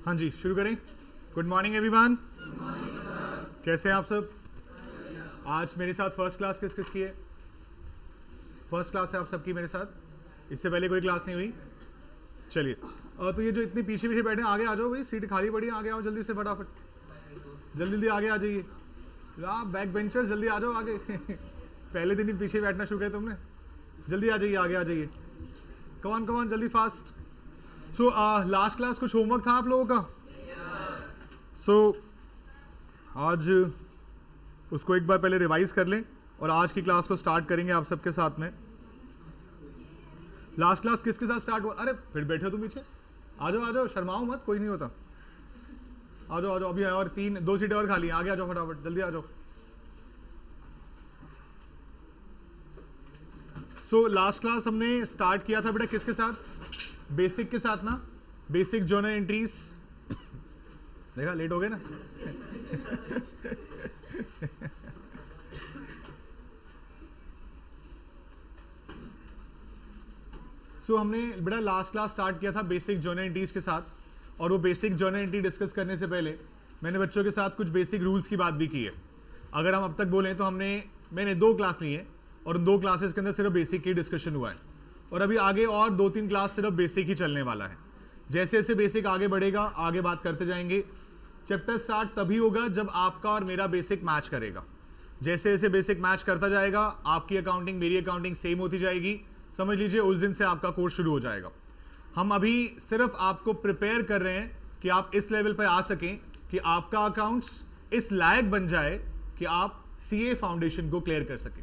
हाँ जी, शुरू करें। Good morning everyone. कैसे हैं आप सब? आज मेरे साथ फर्स्ट क्लास किस किस की है? फर्स्ट क्लास है आप सबकी मेरे साथ। इससे पहले कोई क्लास नहीं हुई? चलिए, तो ये जो इतने पीछे पीछे बैठे हैं, आगे आ जाओ भाई, सीट खाली पड़ी है, आगे आओ जल्दी से, फटाफट जल्दी जल्दी आगे आ जाइए। बैक बेंचर्स जल्दी आ जाओ आगे पहले दिन ही पीछे बैठना शुरू किया तुमने, जल्दी आ जाइए, आगे आ जाइए। कमान कमान जल्दी फास्ट। सो लास्ट क्लास कुछ होमवर्क था आप लोगों का? आज उसको एक बार पहले रिवाइज कर लें और आज की क्लास को स्टार्ट करेंगे आप सबके साथ में। लास्ट क्लास किसके साथ स्टार्ट हुआ? अरे फिर बैठे हो तुम पीछे, आ जाओ आ जाओ, शर्माओ मत, कोई नहीं होता। आ जाओ आ जाओ, अभी और 2 सीटें और खाली हैं, आगे आ जाओ फटाफट, जल्दी आ जाओ। लास्ट क्लास हमने स्टार्ट किया था बेटा किसके साथ? बेसिक के साथ ना, बेसिक जर्नल एंट्रीज। देखा लेट हो गए ना हमने बेटा लास्ट क्लास स्टार्ट किया था बेसिक जर्नल एंट्रीज के साथ, और वो बेसिक जर्नल एंट्री डिस्कस करने से पहले मैंने बच्चों के साथ कुछ बेसिक रूल्स की बात भी की है। अगर हम अब तक बोलें तो मैंने 2 क्लास ली है और 2 क्लासेस के अंदर सिर्फ बेसिक की डिस्कशन हुआ है, और अभी आगे और 2-3 क्लास सिर्फ बेसिक ही चलने वाला है। जैसे जैसे बेसिक आगे बढ़ेगा, आगे बात करते जाएंगे। चैप्टर स्टार्ट तभी होगा जब आपका और मेरा बेसिक मैच करेगा। जैसे जैसे बेसिक मैच करता जाएगा, आपकी अकाउंटिंग मेरी अकाउंटिंग सेम होती जाएगी, समझ लीजिए उस दिन से आपका कोर्स शुरू हो जाएगा। हम अभी सिर्फ आपको प्रिपेयर कर रहे हैं कि आप इस लेवल पर आ सकें कि आपका अकाउंट्स इस लायक बन जाए कि आप सीए फाउंडेशन को क्लियर कर सकें।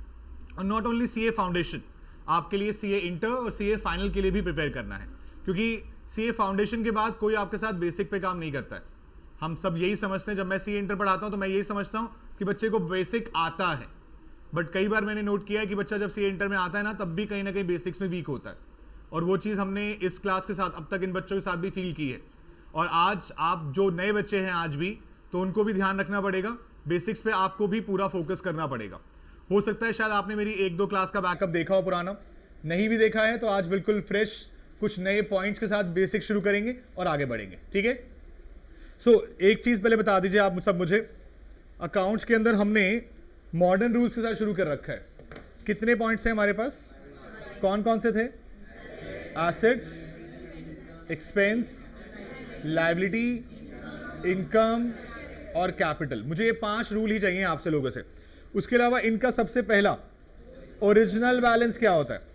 और नॉट ओनली सीए फाउंडेशन, आपके लिए सीए इंटर और सीए फाइनल के लिए भी प्रिपेयर करना है, क्योंकि सीए फाउंडेशन के बाद कोई आपके साथ बेसिक पे काम नहीं करता है। हम सब यही समझते हैं, जब मैं सीए इंटर पढ़ाता हूं तो मैं यही समझता हूं कि बच्चे को बेसिक आता है, बट कई बार मैंने नोट किया है कि बच्चा जब सीए इंटर में आता है ना, तब भी कहीं ना कहीं बेसिक्स में वीक होता है, और वो चीज़ हमने इस क्लास के साथ अब तक इन बच्चों के साथ भी फील की है। और आज आप जो नए बच्चे हैं आज भी, तो उनको भी ध्यान रखना पड़ेगा, बेसिक्स पे आपको भी पूरा फोकस करना पड़ेगा। हो सकता है शायद आपने मेरी 1-2 क्लास का बैकअप देखा हो पुराना, नहीं भी देखा है तो आज बिल्कुल फ्रेश कुछ नए पॉइंट्स के साथ बेसिक शुरू करेंगे और आगे बढ़ेंगे, ठीक है? एक चीज पहले बता दीजिए आप सब मुझे, अकाउंट्स के अंदर हमने मॉडर्न रूल्स के साथ शुरू कर रखा है। कितने पॉइंट्स हैं हमारे पास? कौन कौन से थे? एसेट्स, एक्सपेंस, लायबिलिटी, इनकम और कैपिटल। मुझे ये 5 रूल ही चाहिए आपसे लोगों से। उसके अलावा इनका सबसे पहला ओरिजिनल बैलेंस क्या होता है?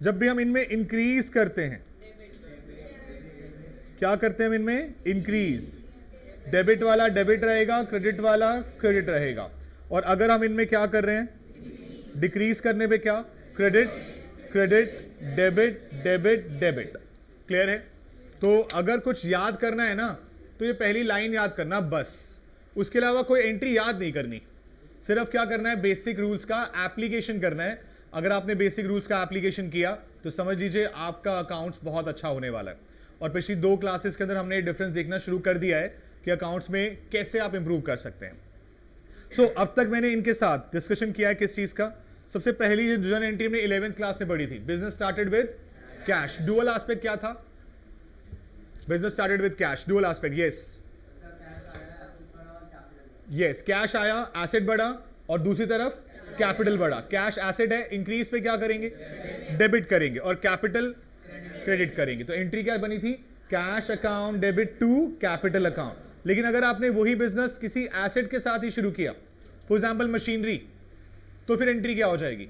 जब भी हम इनमें इंक्रीज करते हैं, क्या करते हैं हम इनमें? इंक्रीज। डेबिट वाला डेबिट रहेगा, क्रेडिट वाला क्रेडिट रहेगा। और अगर हम इनमें क्या कर रहे हैं? डिक्रीज करने पे क्या? Credit credit, debit debit debit. Clear है? तो अगर कुछ याद करना है ना, तो ये पहली लाइन याद करना बस, उसके अलावा कोई एंट्री याद नहीं करनी। सिर्फ क्या करना है? बेसिक रूल्स का एप्लीकेशन करना है। अगर आपने बेसिक रूल्स का एप्लीकेशन किया तो समझ लीजिए आपका अकाउंट्स बहुत अच्छा होने वाला है। और पिछली 2 क्लासेस के अंदर हमने डिफरेंस देखना शुरू कर दिया है कि अकाउंट्स में कैसे आप इंप्रूव कर सकते हैं। अब तक मैंने इनके साथ डिस्कशन किया है किस चीज का? सबसे पहली जो जर्नल एंट्री में 11th क्लास में पढ़ी थी, business started with cash. Dual aspect क्या था? Business started with cash, dual aspect. Yes, cash आया, एसेट बढ़ा, और दूसरी तरफ कैपिटल बढ़ा। कैश एसेट है, इंक्रीज पे क्या करेंगे? डेबिट करेंगे, और कैपिटल क्रेडिट करेंगे। तो एंट्री क्या बनी थी? Cash account debit to capital account. लेकिन अगर आपने वही बिजनेस किसी एसेट के साथ ही शुरू किया, फॉर एग्जांपल मशीनरी, तो फिर एंट्री क्या हो जाएगी?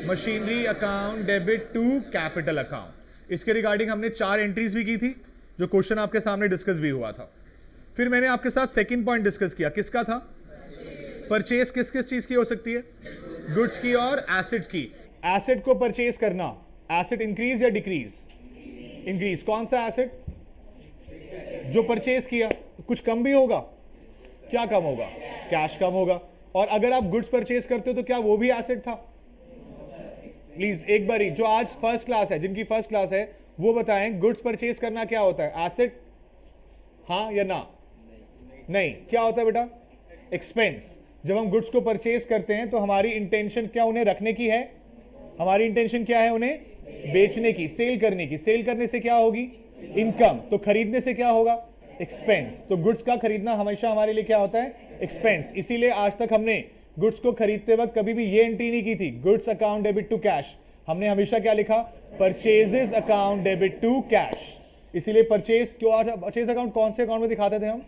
Machinery account debit to capital account. इसके रिगार्डिंग हमने 4 एंट्रीज भी की थी, जो क्वेश्चन आपके सामने डिस्कस भी हुआ था। फिर मैंने आपके साथ सेकंड पॉइंट डिस्कस किया, किसका था? परचेज किस किस चीज की हो सकती है? गुड्स की और एसेट्स की। एसेट को परचेज करना, एसेट इंक्रीज या डिक्रीज? इंक्रीज। कौन सा एसेट? जो परचेज किया। कुछ कम भी होगा? क्या कम होगा? कैश कम होगा। और अगर आप गुड्स परचेज करते हो तो क्या वो भी एसेट था? प्लीज एक बारी, जो आज फर्स्ट क्लास है, जिनकी फर्स्ट क्लास है, वो बताएं गुड्स परचेज करना क्या होता है? एसेट? हाँ या ना? नहीं। क्या होता है बेटा? एक्सपेंस। जब हम गुड्स को परचेज करते हैं तो हमारी इंटेंशन क्या उन्हें रखने की है? हमारी इंटेंशन क्या है? उन्हें बेचने की, सेल करने की। सेल करने से क्या होगी? इनकम। तो खरीदने से क्या होगा? एक्सपेंस। तो गुड्स का खरीदना हमेशा हमारे लिए क्या होता है? एक्सपेंस। इसीलिए आज तक हमने गुड्स को खरीदते वक्त कभी भी ये एंट्री नहीं की थी, goods account debit to cash. हमने हमेशा क्या लिखा? Purchases account debit to cash. इसीलिए परचेज अकाउंट कौन से अकाउंट में दिखाते थे हम?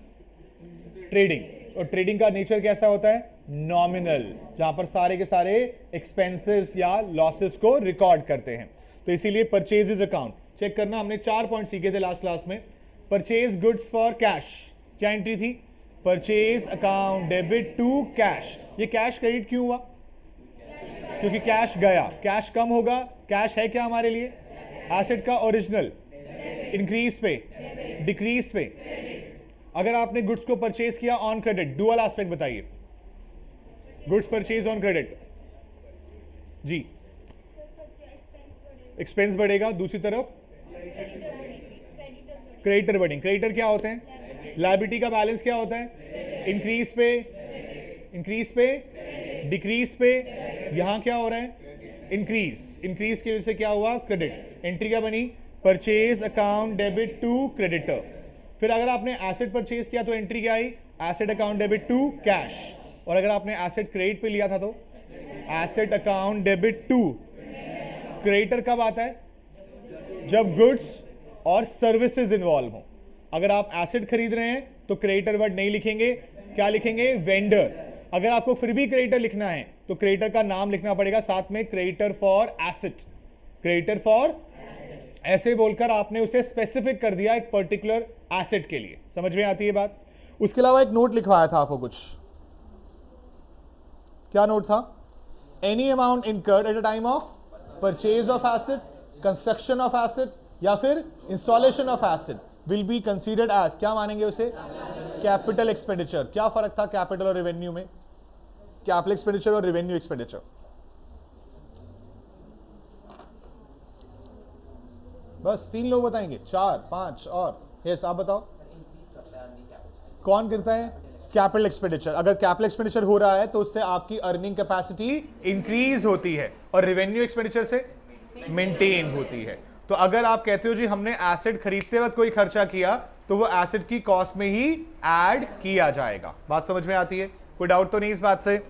ट्रेडिंग। और ट्रेडिंग का नेचर कैसा होता है? नॉमिनल, जहां पर सारे के सारे एक्सपेंसेस या लॉसेस को रिकॉर्ड करते हैं। तो इसीलिए परचेजेस अकाउंट चेक करना। हमने 4 पॉइंट सीखे थे लास्ट क्लास में। परचेज गुड्स फॉर कैश, क्या एंट्री थी? Purchase account debit to cash. ये कैश क्रेडिट क्यों हुआ? क्योंकि कैश गया, कैश कम होगा। कैश है क्या हमारे लिए? एसेट का ओरिजिनल। इंक्रीज पे, डिक्रीज पे। अगर आपने गुड्स को परचेज किया ऑन क्रेडिट, डुअल एस्पेक्ट बताइए। गुड्स परचेज ऑन क्रेडिट जी, एक्सपेंस बढ़ेगा। दूसरी तरफ क्रेडिटर बढ़ेंगे। क्रेडिटर क्या होते हैं? लायबिलिटी का बैलेंस क्या होता है? इंक्रीज पे, इंक्रीज पे, डिक्रीज पे। यहां क्या हो रहा है? इंक्रीज। इंक्रीज की वजह से क्या हुआ? क्रेडिट। एंट्री क्या बनी? Purchase account debit to creditor. फिर अगर आपने एसेट परचेज किया तो एंट्री क्या आई? Asset account debit to cash. और अगर आपने एसेट क्रेडिट पे लिया था तो asset account debit to creditor. कब आता है? जब गुड्स और सर्विसेज इन्वॉल्व हो। अगर आप एसेट खरीद रहे हैं तो क्रेडिटर वर्ड नहीं लिखेंगे, क्या लिखेंगे? वेंडर। अगर आपको फिर भी क्रेडिटर लिखना है तो क्रेडिटर का नाम लिखना पड़ेगा साथ में, creditor for asset. Creditor for, ऐसे बोलकर आपने उसे स्पेसिफिक कर दिया एक पर्टिकुलर एसेट के लिए। समझ में आती है बात? उसके अलावा एक नोट लिखवाया था आपको कुछ, क्या नोट था? Any amount incurred at a time of purchase of asset, construction of asset या फिर installation of asset will be considered as, क्या मानेंगे उसे? Capital expenditure. क्या फर्क था कैपिटल और रेवेन्यू में? कैपिटल एक्सपेंडिचर और रेवेन्यू एक्सपेंडिचर। बस 3 लोग बताएंगे, 4 5 और यस आप बताओ कौन करता है? Capital expenditure. अगर कैपिटल एक्सपेंडिचर हो रहा है तो उससे आपकी अर्निंग कैपेसिटी इंक्रीज होती है और रेवेन्यू एक्सपेंडिचर से मेंटेन होती है। तो अगर आप कहते हो जी हमने एसेट खरीदते वक्त कोई खर्चा किया तो वो एसेट की कॉस्ट में ही ऐड किया जाएगा। बात समझ में आती है? कोई डाउट तो नहीं इस बात से?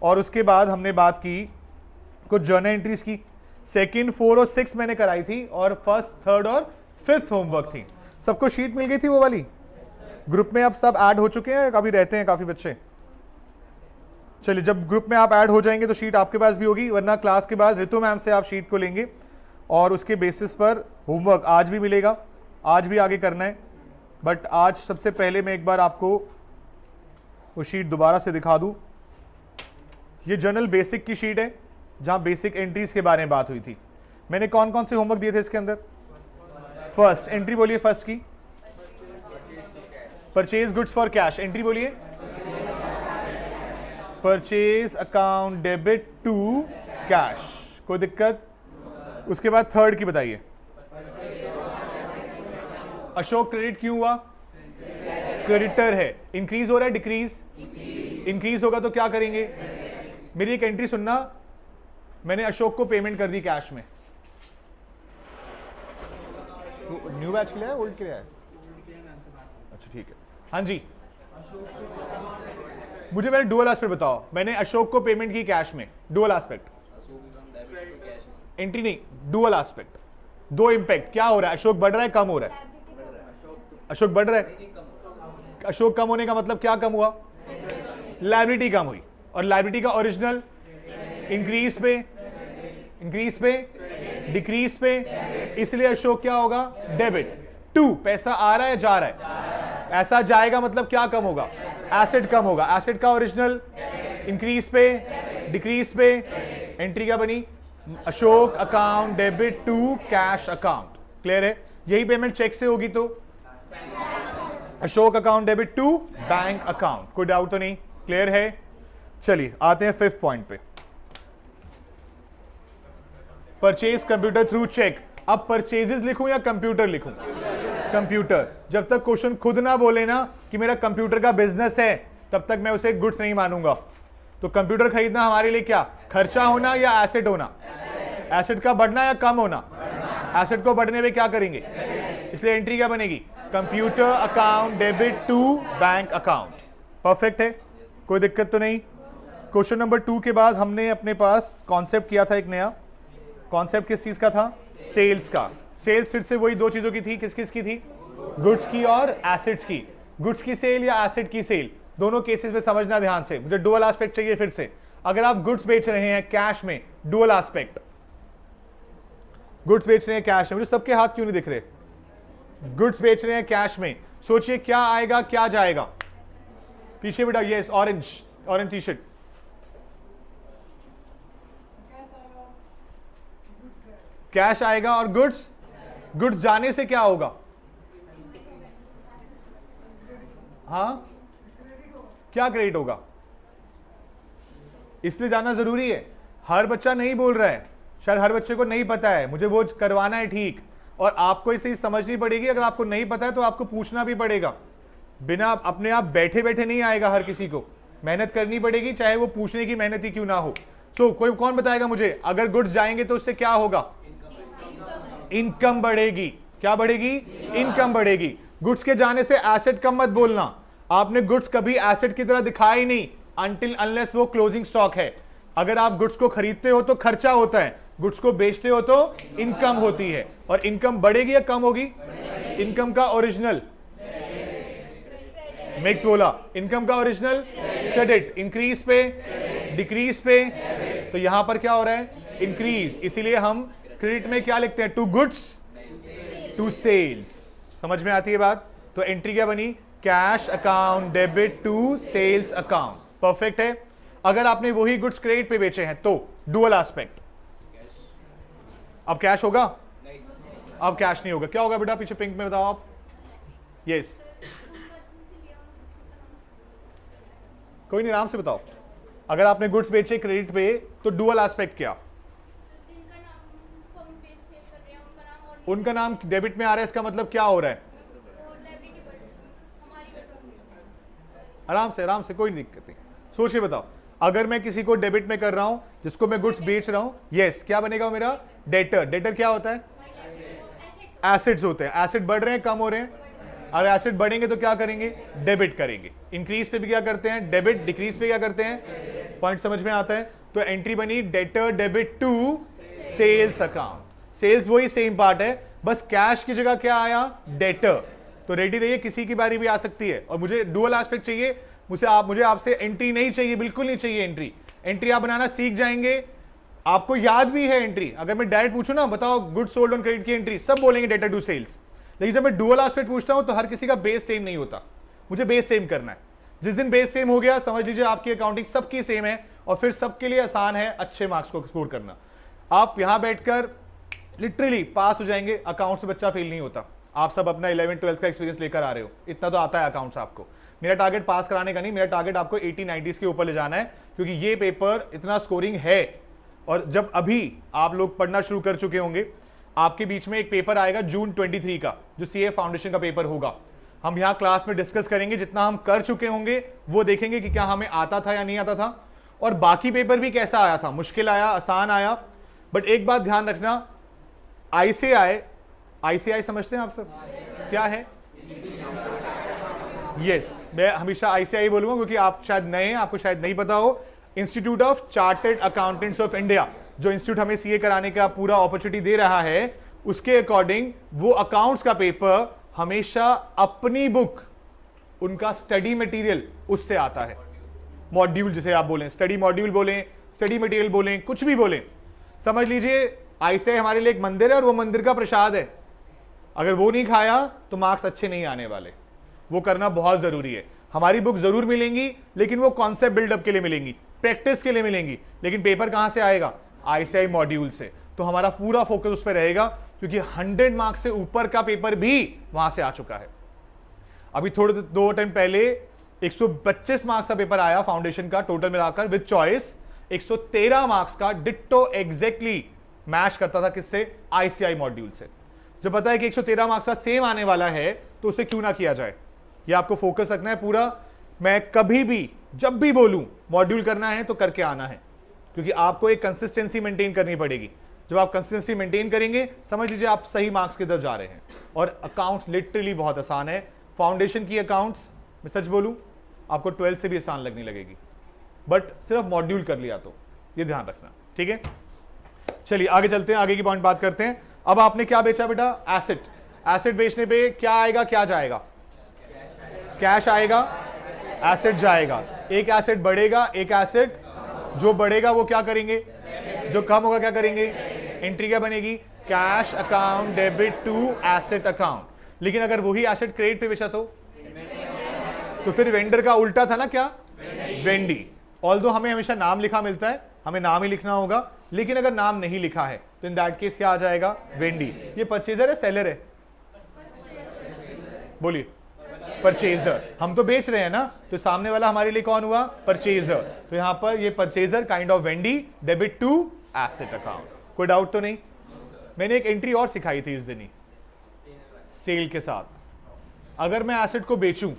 और उसके बाद हमने बात की कुछ जर्नल एंट्रीज की। सेकंड, 4 और 6 मैंने कराई थी और फर्स्ट, थर्ड और फिफ्थ होमवर्क थी। सबको शीट मिल गई थी वो वाली? ग्रुप में अब सब ऐड हो चुके हैं? काफी रहते हैं काफी बच्चे। चलिए, जब ग्रुप में आप ऐड हो जाएंगे तो शीट आपके पास भी होगी, वरना क्लास के बाद रितु मैम से आप शीट को लेंगे और उसके बेसिस पर होमवर्क आज भी मिलेगा, आज भी आगे करना है। बट आज सबसे पहले मैं एक बार आपको वो शीट दोबारा से दिखा दूं। ये जर्नल बेसिक की शीट है जहां बेसिक एंट्रीज के बारे में बात हुई थी। मैंने कौन कौन से होमवर्क दिए थे इसके अंदर? फर्स्ट एंट्री बोलिए, फर्स्ट की purchase goods for cash. Entry बोलिए, purchase account debit to cash. कोई दिक्कत? उसके बाद थर्ड की बताइए। अशोक क्रेडिट क्यों हुआ? क्रेडिटर है। इंक्रीज हो रहा है, डिक्रीज? इंक्रीज होगा तो क्या करेंगे? मेरी एक एंट्री सुनना, मैंने अशोक को पेमेंट कर दी कैश में। न्यू बैच के लिए है, ओल्ड के लिए है? अच्छा ठीक है, हाँ जी। मुझे पहले डुअल एस्पेक्ट बताओ। मैंने अशोक को पेमेंट की कैश में, डुअल एस्पेक्ट। एंट्री नहीं, डुअल एस्पेक्ट। दो इंपैक्ट, क्या हो रहा है? अशोक बढ़ रहा है, कम हो रहा है? अशोक बढ़ रहा है। अशोक कम होने का मतलब क्या कम हुआ? लायबिलिटी कम हुई। और लायबिलिटी का ओरिजिनल इंक्रीज पे, इंक्रीज पे, डिक्रीज पे। इसलिए अशोक क्या होगा? Debit to. पैसा आ रहा है, जा रहा है? ऐसा जाएगा मतलब क्या कम होगा? एसेट कम होगा। एसेट का ओरिजिनल इंक्रीज पे, डिक्रीज पे। एंट्री क्या बनी? Ashok account debit to cash account. Clear है? यही पेमेंट चेक से होगी तो Ashok account debit to bank account. कोई डाउट तो नहीं? क्लियर है? चलिए आते हैं फिफ्थ पॉइंट पे। Purchase computer through cheque. अब परचेजेस लिखूं या कंप्यूटर लिखूं? कंप्यूटर। जब तक क्वेश्चन खुद ना बोले ना कि मेरा कंप्यूटर का बिजनेस है, तब तक मैं उसे गुड्स नहीं मानूंगा। तो कंप्यूटर खरीदना हमारे लिए क्या? खर्चा होना या एसेट होना? एसेट का बढ़ना या कम होना? एसेट को बढ़ने में क्या करेंगे, इसलिए एंट्री क्या बनेगी, computer account debit to bank account. Perfect है, कोई दिक्कत तो नहीं। क्वेश्चन नंबर 2 के बाद हमने अपने पास कॉन्सेप्ट किया था, एक नया कॉन्सेप्ट किस चीज का था, सेल्स का। सेल्स फिर से वही दो चीजों की थी, किस किस की थी, गुड्स की और एसेट्स की। गुड्स की सेल या एसेट की सेल, दोनों केसेस में समझना ध्यान से, मुझे डुअल एस्पेक्ट चाहिए। फिर से अगर आप गुड्स बेच रहे हैं कैश में, डुअल एस्पेक्ट, गुड्स बेच रहे हैं कैश में, मुझे सबके हाथ क्यों नहीं दिख रहे, गुड्स बेच रहे हैं कैश में, सोचिए क्या आएगा क्या जाएगा, पीछे बेटा, yes orange, orange T shirt, cash आएगा और गुड्स, गुड्स जाने से क्या होगा, हाँ क्या क्रेडिट होगा, इसलिए जाना जरूरी है। हर बच्चा नहीं बोल रहा है, शायद हर बच्चे को नहीं पता है, मुझे वो करवाना है ठीक, और आपको इसे समझनी पड़ेगी। अगर आपको नहीं पता है तो आपको पूछना भी पड़ेगा, बिना अपने आप बैठे बैठे नहीं आएगा, हर किसी को मेहनत करनी पड़ेगी, चाहे वो पूछने की मेहनत ही क्यों ना हो। तो कोई कौन बताएगा मुझे, अगर गुड्स जाएंगे तो उससे क्या होगा, इनकम बढ़ेगी, क्या बढ़ेगी, इनकम बढ़ेगी। गुड्स के जाने से एसेट कम मत बोलना, आपने गुड्स कभी एसेट की तरह दिखाया ही नहीं, अनटिल अनलेस वो क्लोजिंग स्टॉक है। अगर आप गुड्स को खरीदते हो तो खर्चा होता है, गुड्स को बेचते हो तो इनकम होती है, और इनकम बढ़ेगी या कम होगी, इनकम का ओरिजिनल मिक्स बोला, इनकम का ओरिजिनल क्रेडिट, इंक्रीज पे डिक्रीज पे, तो यहां पर क्या हो रहा है, इंक्रीज, इसीलिए हम क्रेडिट में क्या लिखते हैं, टू गुड्स टू सेल्स। समझ में आती है बात। तो एंट्री क्या बनी, cash account debit to sales account. Perfect है। अगर आपने वही गुड्स क्रेडिट पे बेचे हैं तो डुअल एस्पेक्ट, अब कैश होगा, अब कैश नहीं होगा, क्या होगा बेटा, पीछे पिंक में बताओ आप, यस कोई नहीं, आराम से बताओ। अगर आपने गुड्स बेचे क्रेडिट पे तो डुअल एस्पेक्ट क्या, उनका नाम डेबिट में आ रहा है, इसका मतलब क्या हो रहा है, आराम से कोई दिक्कत नहीं, सोच के बताओ। अगर मैं किसी को डेबिट में कर रहा हूं, जिसको मैं गुड्स बेच रहा हूं, यस क्या बनेगा मेरा, डेटर। डेटर क्या होता है, एसेट्स होते हैं, एसेट बढ़ रहे हैं कम हो रहे हैं, और एसेट बढ़ेंगे तो क्या करेंगे, डेबिट करेंगे। इंक्रीज पे भी क्या करते हैं, डेबिट, डिक्रीज पे क्या करते हैं, पॉइंट समझ में आता है। तो एंट्री बनी debtor debit to sales account. Sales वही सेम पार्ट है, बस कैश की जगह क्या आया, डेटर। तो रेडी रहिए, किसी की बारी भी आ सकती है। और मुझे डुअल एस्पेक्ट चाहिए, मुझे आपसे एंट्री नहीं चाहिए, बिल्कुल नहीं चाहिए एंट्री। एंट्री आप बनाना सीख जाएंगे, आपको याद भी है एंट्री। अगर मैं डायरेक्ट पूछूं ना, बताओ गुड सोल्ड ऑन क्रेडिट की एंट्री, सब बोलेंगे डेटा टू सेल्स। लेकिन जब मैं डुअल एस्पेक्ट पूछता हूं तो हर किसी का बेस सेम नहीं होता, मुझे बेस सेम करना है। जिस दिन बेस सेम हो गया, समझ लीजिए आपकी अकाउंटिंग सबकी सेम है, और फिर सबके लिए आसान है अच्छे मार्क्स को स्कोर करना। आप यहां बैठकर लिटरली पास हो जाएंगे, अकाउंट से बच्चा फेल नहीं होता। आप सब अपना 11th 12th का एक्सपीरियंस लेकर आ रहे हो, इतना तो आता है अकाउंट्स आपको। मेरा टारगेट पास कराने का नहीं, मेरा टारगेट आपको 80-90s के ऊपर ले जाना है, क्योंकि ये पेपर इतना स्कोरिंग है। और जब अभी आप लोग पढ़ना शुरू कर चुके होंगे, आपके बीच में एक पेपर आएगा जून 23 का, जो सीए फाउंडेशन का पेपर होगा। हम यहाँ क्लास में डिस्कस करेंगे, जितना हम कर चुके होंगे वो देखेंगे कि क्या हमें आता था या नहीं आता था, और बाकी पेपर भी कैसा आया था, मुश्किल आया, आसान आया। बट एक बात ध्यान रखना, आईसीआई समझते हैं आप सब क्या है, यस मैं हमेशा आईसीआई बोलूंगा क्योंकि आप शायद नए हैं, आपको शायद नहीं पता हो। Institute of chartered accountants of India, जो इंस्टीट्यूट हमें सीए कराने का पूरा अपॉर्चुनिटी दे रहा है, उसके अकॉर्डिंग वो अकाउंट्स का पेपर हमेशा अपनी बुक, उनका स्टडी मटेरियल उससे आता है। मॉड्यूल जिसे आप बोलें, स्टडी मॉड्यूल बोलें, स्टडी मटेरियल बोलें, कुछ भी बोलें, समझ लीजिए आईसीआई हमारे लिए एक मंदिर है और वो मंदिर का प्रसाद है। अगर वो नहीं खाया तो मार्क्स अच्छे नहीं आने वाले, वो करना बहुत जरूरी है। हमारी बुक जरूर मिलेंगी, लेकिन वो कॉन्सेप्ट बिल्डअप के लिए मिलेंगी, प्रैक्टिस के लिए मिलेंगी, लेकिन पेपर कहां से आएगा, आईसीआई मॉड्यूल से। तो हमारा पूरा फोकस उस पर रहेगा, क्योंकि 100 मार्क्स से ऊपर का पेपर भी वहां से आ चुका है। अभी थोड़े 2 टाइम पहले 125 मार्क्स का पेपर आया फाउंडेशन का, टोटल मिलाकर विद चॉइस 113 मार्क्स का, डिट्टो एग्जैक्टली मैच करता था किससे, आईसीआई मॉड्यूल से। जब पता है कि 113 मार्क्स का सेम आने वाला है तो उसे क्यों ना किया जाए, ये आपको फोकस रखना है पूरा। मैं कभी भी जब भी बोलूं मॉड्यूल करना है तो करके आना है, क्योंकि आपको एक कंसिस्टेंसी मेंटेन करनी पड़ेगी। जब आप कंसिस्टेंसी मेंटेन करेंगे समझ लीजिए आप सही मार्क्स की तरफ जा रहे हैं। और अकाउंट्स लिटरली बहुत आसान है, फाउंडेशन की अकाउंट्स मैं सच बोलूं आपको 12th से भी आसान लगने लगेगी, बट सिर्फ मॉड्यूल कर लिया तो, ये ध्यान रखना, ठीक है। चलिए आगे चलते हैं, आगे की पॉइंट बात करते हैं। अब आपने क्या बेचा बेटा? एसेट। एसेट बेचने पे क्या आएगा, क्या जाएगा? कैश आएगा, एसेट जाएगा। एक एसेट बढ़ेगा, एक एसेट जो बढ़ेगा वो क्या करेंगे, जो कम होगा क्या करेंगे? एंट्री क्या बनेगी? Cash account debit to asset account. लेकिन अगर वही एसेट क्रेडिट पे बेचा तो फिर वेंडर का उल्टा था ना, क्या? वेंडी। ऑल्दो हमें हमेशा नाम लिखा मिलता है, हमें नाम ही लिखना होगा, लेकिन अगर नाम नहीं लिखा है तो इन दैट केस क्या आ जाएगा? वेंडी। ये परचेजर है सेलर है? बोलिए, परचेजर। हम तो बेच रहे हैं ना, तो सामने वाला हमारे लिए कौन हुआ? परचेजर। तो यहां पर ये purchaser kind of vendee, debit to asset account. कोई डाउट तो नहीं? मैंने एक एंट्री और सिखाई थी इस दिन ही सेल के साथ। अगर मैं एसेट को बेचूं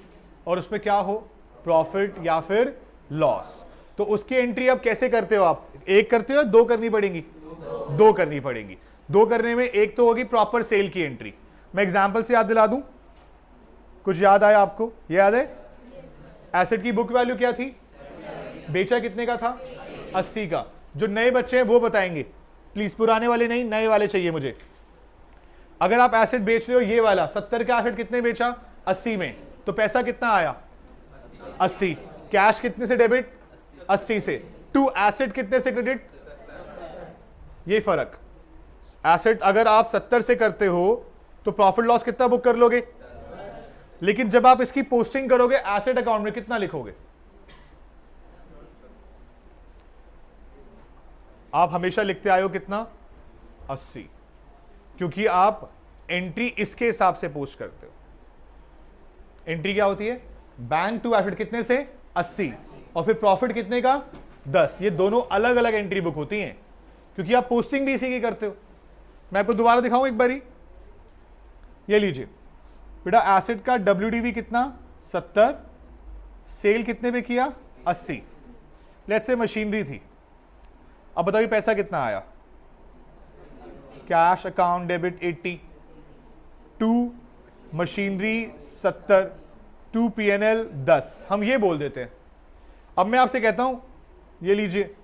और उसमें क्या हो, प्रॉफिट या फिर लॉस, तो उसकी एंट्री अब कैसे करते हो आप? एक करते हो या दो करनी पड़ेंगी? दो करनी पड़ेंगी। दो करने में एक तो होगी प्रॉपर सेल की एंट्री। मैं एग्जांपल से याद दिला दूं, कुछ याद आया आपको? याद है? एसेट की बुक वैल्यू क्या थी? बेचा कितने का था? 80 का। जो नए बच्चे हैं वो बताएंगे प्लीज, पुराने वाले नहीं, नए वाले चाहिए मुझे। अगर आप एसेट बेच रहे हो ये वाला, 70 का एसेट कितने बेचा? 80 में, तो पैसा कितना आया? 80। कैश कितने से डेबिट? 80 से। टू एसेट कितने से क्रेडिट? ये फर्क। एसेट अगर आप 70 से करते हो तो प्रॉफिट लॉस कितना बुक कर लोगे? लेकिन जब आप इसकी पोस्टिंग करोगे एसेट अकाउंट में कितना लिखोगे? आप हमेशा लिखते आए हो कितना? 80, क्योंकि आप एंट्री इसके हिसाब से पोस्ट करते हो। एंट्री क्या होती है? बैंक टू एसेट कितने से? 80, और फिर प्रॉफिट कितने का? 10। ये दोनों अलग अलग एंट्री बुक होती हैं, क्योंकि आप पोस्टिंग भी इसी की करते हो। मैं आपको दोबारा दिखाऊं एक बारी, ये लीजिए बेटा, एसेट का WDV कितना? 70, सेल कितने पे किया? 80। लेट्स से मशीनरी थी। अब बताइए पैसा कितना आया? Cash account debit 80 to machinery 70 to PNL 10। हम ये बोल देते हैं। अब मैं आपसे कहता हूं ये लीजिए,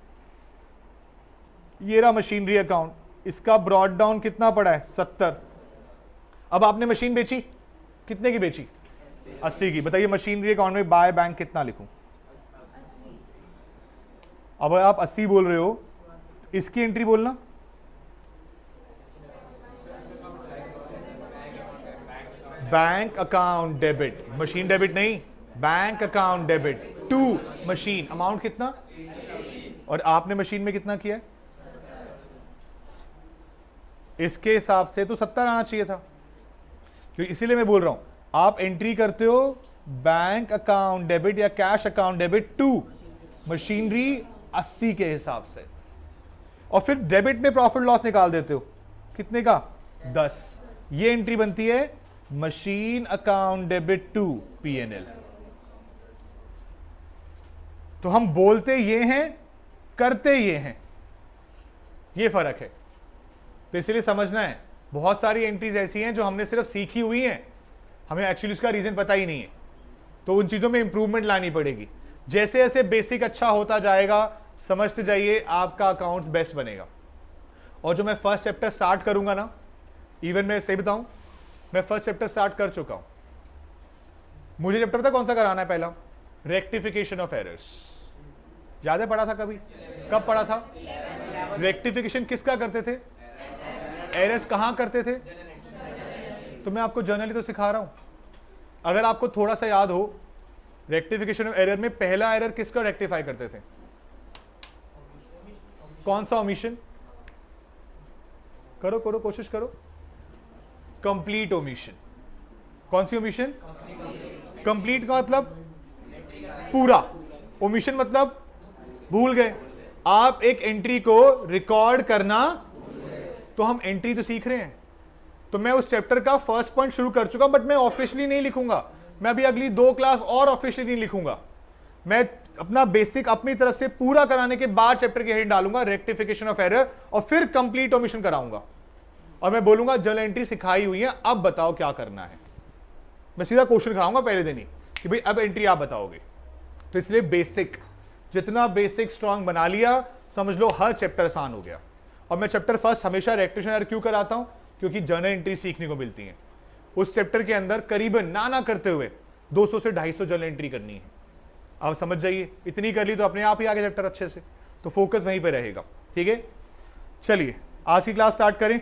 ये रहा मशीनरी अकाउंट, इसका ब्रॉड डाउन कितना पड़ा है? 70। अब आपने मशीन बेची, कितने की बेची? 80 की। बताइए मशीनरी अकाउंट में बाय बैंक कितना लिखूं? अब आप 80 बोल रहे हो, इसकी एंट्री बोलना। Bank account debit, machine debit नहीं, bank account debit to machine. Amount कितना? और आपने मशीन में कितना किया है? इसके हिसाब से तो 70 आना चाहिए था, क्योंकि इसीलिए मैं बोल रहा हूं आप एंट्री करते हो बैंक अकाउंट डेबिट या cash account debit to machinery 80 के हिसाब से, और फिर डेबिट में प्रॉफिट लॉस निकाल देते हो कितने का? 10। ये एंट्री बनती है machine account debit to PNL। तो हम बोलते ये हैं, करते ये हैं, ये फर्क है। तो इसलिए समझना है, बहुत सारी एंट्रीज ऐसी हैं जो हमने सिर्फ सीखी हुई हैं, हमें एक्चुअली उसका रीजन पता ही नहीं है, तो उन चीजों में इंप्रूवमेंट लानी पड़ेगी। जैसे जैसे बेसिक अच्छा होता जाएगा, समझते जाइए, आपका अकाउंट्स बेस्ट बनेगा। और जो मैं फर्स्ट चैप्टर स्टार्ट करूंगा ना, इवन मैं सही बताऊं, मैं फर्स्ट चैप्टर स्टार्ट कर चुका हूं। मुझे चैप्टर पता कौन सा कराना है? पहला रेक्टिफिकेशन ऑफ एरर्स। याद है पढ़ा था कभी? कब पढ़ा था? रेक्टिफिकेशन किसका करते थे? एरर्स कहां करते थे? तो मैं आपको जर्नली तो सिखा रहा हूं। अगर आपको थोड़ा सा याद हो, रेक्टिफिकेशन ऑफ एरर में पहला एरर किसका रेक्टिफाई करते थे? कौन सा ओमिशन? करो करो कोशिश करो। Complete omission. कौन सी ओमिशन? कंप्लीट का मतलब पूरा, ओमिशन मतलब भूल गए। आप एक एंट्री को रिकॉर्ड करना, तो हम एंट्री तो सीख रहे हैं, तो मैं उस चैप्टर का फर्स्ट पॉइंट शुरू कर चुका हूं, बट मैं ऑफिशियली नहीं लिखूंगा। मैं अभी अगली 2 क्लास और ऑफिशियली नहीं लिखूंगा। मैं अपना बेसिक अपनी तरफ से पूरा कराने के बाद चैप्टर के हेड डालूंगा रेक्टिफिकेशन ऑफ एरर, और फिर कंप्लीट ओमिशन कराऊंगा और मैं बोलूंगा जर्नल एंट्री सिखाई हुई है, अब बताओ क्या करना है। मैं सीधा क्वेश्चन कराऊंगा पहले दिन ही कि भाई अब एंट्री आप बताओगे। तो इसलिए बेसिक, जितना बेसिक स्ट्रांग बना लिया समझ लो हर चैप्टर आसान हो गया। और मैं चैप्टर फर्स्ट हमेशा रेक्टिफिकेशन एरर क्यों कराता हूं, क्योंकि जर्नल एंट्री सीखने को मिलती है। उस चैप्टर के अंदर करीबन ना करते हुए 200 से 250 जर्नल एंट्री करनी है। आप समझ जाइए, इतनी कर ली तो अपने आप ही आगे चैप्टर अच्छे से, तो फोकस वहीं पे रहेगा। ठीक है, चलिए आज की क्लास स्टार्ट करें।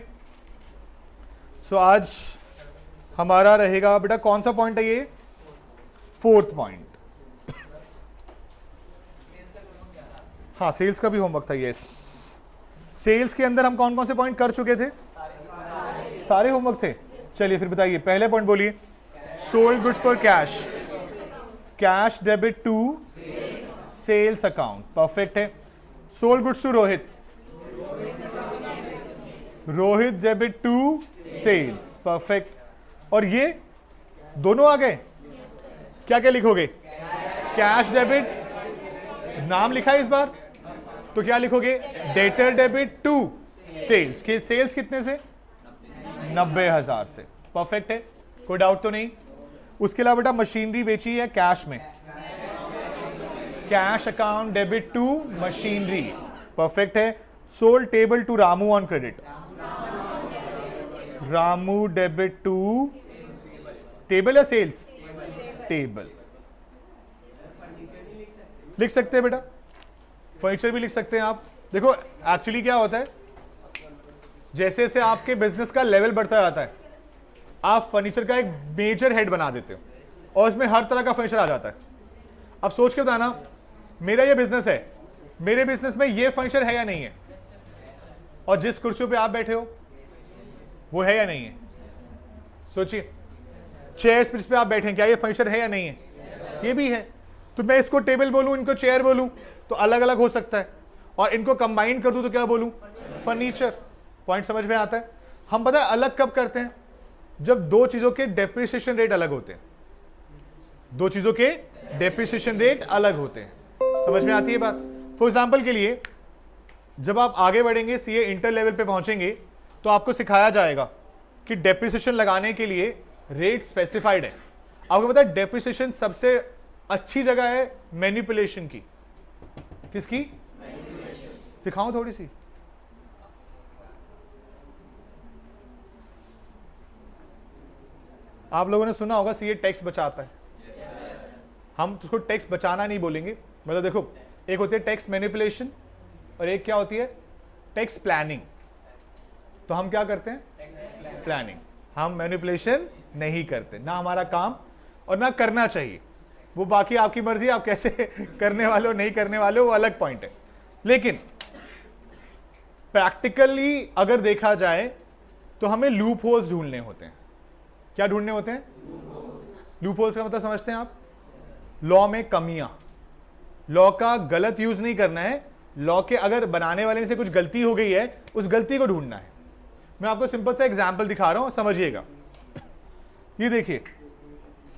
सो आज हमारा रहेगा बेटा, कौन सा पॉइंट है ये, 4th पॉइंट। हाँ, सेल्स का भी होमवर्क था। यस, सेल्स के अंदर हम कौन कौन से पॉइंट कर चुके थे, सारे होमवर्क थे। चलिए फिर बताइए, पहले पॉइंट बोलिए, sold goods for cash, cash debit to sales account, perfect है। Sold goods to Rohit, Rohit debit to sales, perfect. और ये दोनों आ गए, क्या क्या लिखोगे, कैश डेबिट, नाम लिखा है इस बार तो क्या लिखोगे, डेटर डेबिट टू सेल्स, के सेल्स कितने से, 90,000 से, परफेक्ट है, कोई डाउट तो नहीं। उसके अलावा बेटा मशीनरी बेची है कैश में, cash account debit to machinery, perfect है। Sold table to Ramu on credit, Ramu debit to table या सेल्स, टेबल लिख सकते हैं बेटा, फर्नीचर भी लिख सकते हैं आप। देखो एक्चुअली क्या होता है, जैसे जैसे आपके बिजनेस का लेवल बढ़ता जाता है आप फर्नीचर का एक मेजर हेड बना देते हो और इसमें हर तरह का फर्नीचर आ जाता है। अब सोच के बताना, मेरा ये बिजनेस है, मेरे बिजनेस में ये फर्नीचर है या नहीं है, और जिस कुर्सियों पे आप बैठे हो वो है या नहीं है, सोचिए। चेयर्स पे आप बैठे हैं, क्या ये फर्नीचर है या नहीं है, ये भी है। तो मैं इसको टेबल बोलूं, इनको चेयर बोलूं तो अलग अलग हो सकता है, और इनको कंबाइन कर दूं तो क्या बोलूं, फर्नीचर। पॉइंट समझ में आता है। हम पता है अलग कब करते हैं, जब दो चीजों के डेप्रिसिएशन रेट अलग होते हैं, दो चीजों के डेप्रिसिएशन रेट अलग होते हैं, समझ में आती है बात। फॉर एग्जांपल के लिए जब आप आगे बढ़ेंगे, सीए इंटर लेवल पे पहुंचेंगे तो आपको सिखाया जाएगा कि डेप्रिसिएशन लगाने के लिए रेट स्पेसिफाइड है। आपको पता है डेप्रिसिएशन सबसे अच्छी जगह है मैनिपुलेशन की, किसकी, सिखाऊं थोड़ी सी। आप लोगों ने सुना होगा सीए टैक्स बचाता है, हम उसको टैक्स बचाना नहीं बोलेंगे, मतलब देखो एक होती है टैक्स मैनिपुलेशन और एक क्या होती है, टैक्स प्लानिंग। तो हम क्या करते हैं, प्लानिंग, हम मैनिपुलेशन नहीं करते, ना हमारा काम और ना करना चाहिए, वो बाकी आपकी मर्जी, आप कैसे करने वाले हो नहीं करने वाले हो वो अलग पॉइंट है। लेकिन प्रैक्टिकली अगर देखा जाए तो हमें लूप होल्स ढूंढने होते हैं। क्या ढूंढने होते हैं, लूप होल्स का मतलब समझते हैं आप, लॉ में कमियां, लॉ का गलत यूज नहीं करना है, लॉ के अगर बनाने वाले से कुछ गलती हो गई है उस गलती को ढूंढना है। मैं आपको सिंपल सा एग्जांपल दिखा रहा हूं, समझिएगा। ये देखिए,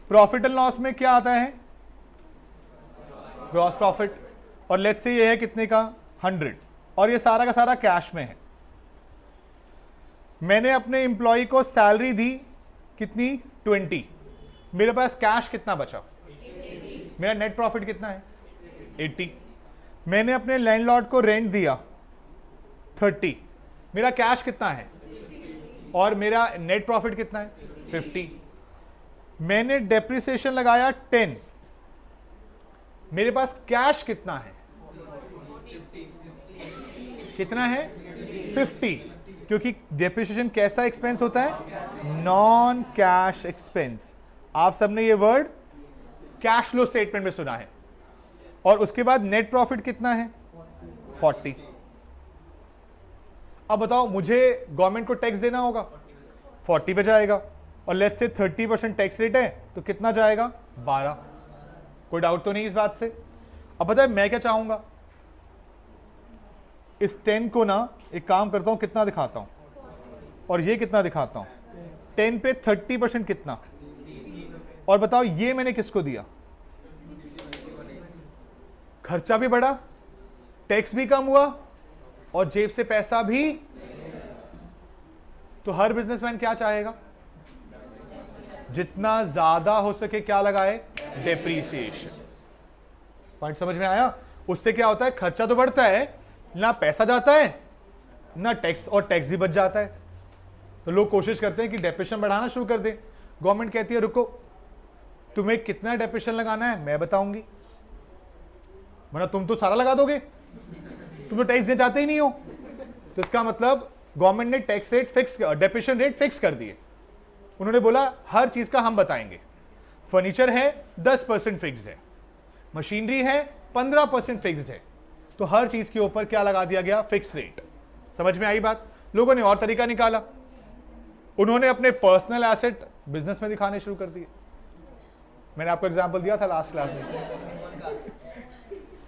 प्रॉफिट एंड लॉस में क्या आता है, ग्रॉस प्रॉफिट, और लेट्स से ये है कितने का, 100, और ये सारा का सारा कैश में है। मैंने अपने एम्प्लॉय को सैलरी दी कितनी, 20, मेरे पास कैश कितना बचा, मेरा नेट प्रॉफिट कितना है, 80। मैंने अपने लैंडलॉर्ड को रेंट दिया 30, मेरा कैश कितना है और मेरा नेट प्रॉफिट कितना है, 50। मैंने डेप्रिसिएशन लगाया 10, मेरे पास कैश कितना है, कितना है, 50, क्योंकि डेप्रिसिएशन कैसा एक्सपेंस होता है, नॉन कैश एक्सपेंस। आप सबने ये वर्ड कैश फ्लो स्टेटमेंट में सुना है। और उसके बाद नेट प्रॉफिट कितना है, 40। अब बताओ, मुझे गवर्नमेंट को टैक्स देना होगा, 40 पे जाएगा, और लेट्स से 30% टैक्स रेट है तो कितना जाएगा, 12। कोई डाउट तो नहीं इस बात से। अब पता है मैं क्या चाहूंगा, इस 10 को ना एक काम करता हूं, कितना दिखाता हूं और ये कितना दिखाता हूं, 10 पे 30% कितना, और बताओ ये मैंने किसको दिया, खर्चा भी बढ़ा, टैक्स भी कम हुआ और जेब से पैसा भी। तो हर बिजनेसमैन क्या चाहेगा? जितना ज्यादा हो सके क्या लगाए? डेप्रीसिएशन। पॉइंट समझ में आया? उससे क्या होता है? खर्चा तो बढ़ता है, ना पैसा जाता है ना टैक्स, और टैक्स भी बच जाता है। तो लोग कोशिश करते हैं कि डेप्रेशन बढ़ाना शुरू कर दे। गवर्नमेंट कहती है रुको, तुम्हें कितना डेप्रेशन लगाना है मैं बताऊंगी, वरना तुम तो सारा लगा दोगे, तुम तो टैक्स देना चाहते ही नहीं हो। तो इसका मतलब गवर्नमेंट ने tax rate fix, depression rate fix कर दिए। उन्होंने बोला हर चीज का हम बताएंगे। फर्नीचर है 10% फिक्स्ड है, मशीनरी है 15% फिक्स्ड है, तो हर चीज के ऊपर क्या लगा दिया गया? Fix rate. समझ में आई बात? लोगों ने और तरीका निकाला, उन्होंने अपने पर्सनल एसेट बिजनेस में दिखाने शुरू कर दिए। मैंने आपको एग्जांपल दिया था लास्ट क्लास में।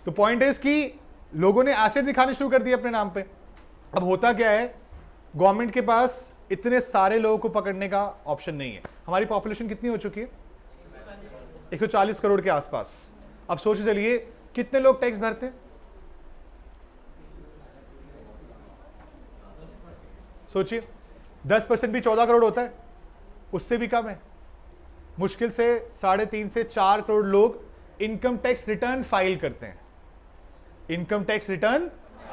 तो पॉइंट इज कि लोगों ने एसेट दिखाने शुरू कर दिए अपने नाम पे। अब होता क्या है, गवर्नमेंट के पास इतने सारे लोगों को पकड़ने का ऑप्शन नहीं है। हमारी पॉपुलेशन कितनी हो चुकी है? 140 करोड़ के आसपास। अब सोच चलिए कितने लोग टैक्स भरते हैं? सोचिए 10% भी 14 करोड़ होता है, उससे भी कम है। मुश्किल से 3.5 से 4 करोड़ लोग इनकम टैक्स रिटर्न फाइल करते हैं। इनकम टैक्स रिटर्न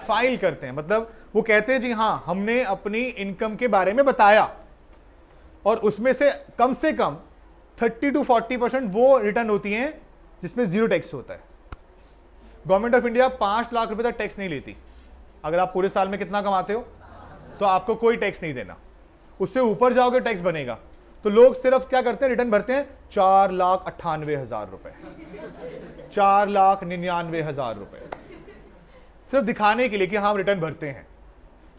फाइल करते हैं मतलब वो कहते हैं जी हाँ हमने अपनी इनकम के बारे में बताया, और उसमें से कम 30 to 40% वो रिटर्न होती हैं जिसमें जीरो टैक्स होता है। गवर्नमेंट ऑफ इंडिया 5 लाख रुपए तक टैक्स नहीं लेती। अगर आप पूरे साल में कितना कमाते हो तो आपको कोई टैक्स नहीं देना, उससे ऊपर जाओगे टैक्स बनेगा। तो लोग सिर्फ क्या करते हैं? रिटर्न भरते हैं 4,98,000 रुपए, 4,99,000 रुपए, सिर्फ दिखाने के लिए कि हाँ रिटर्न भरते हैं।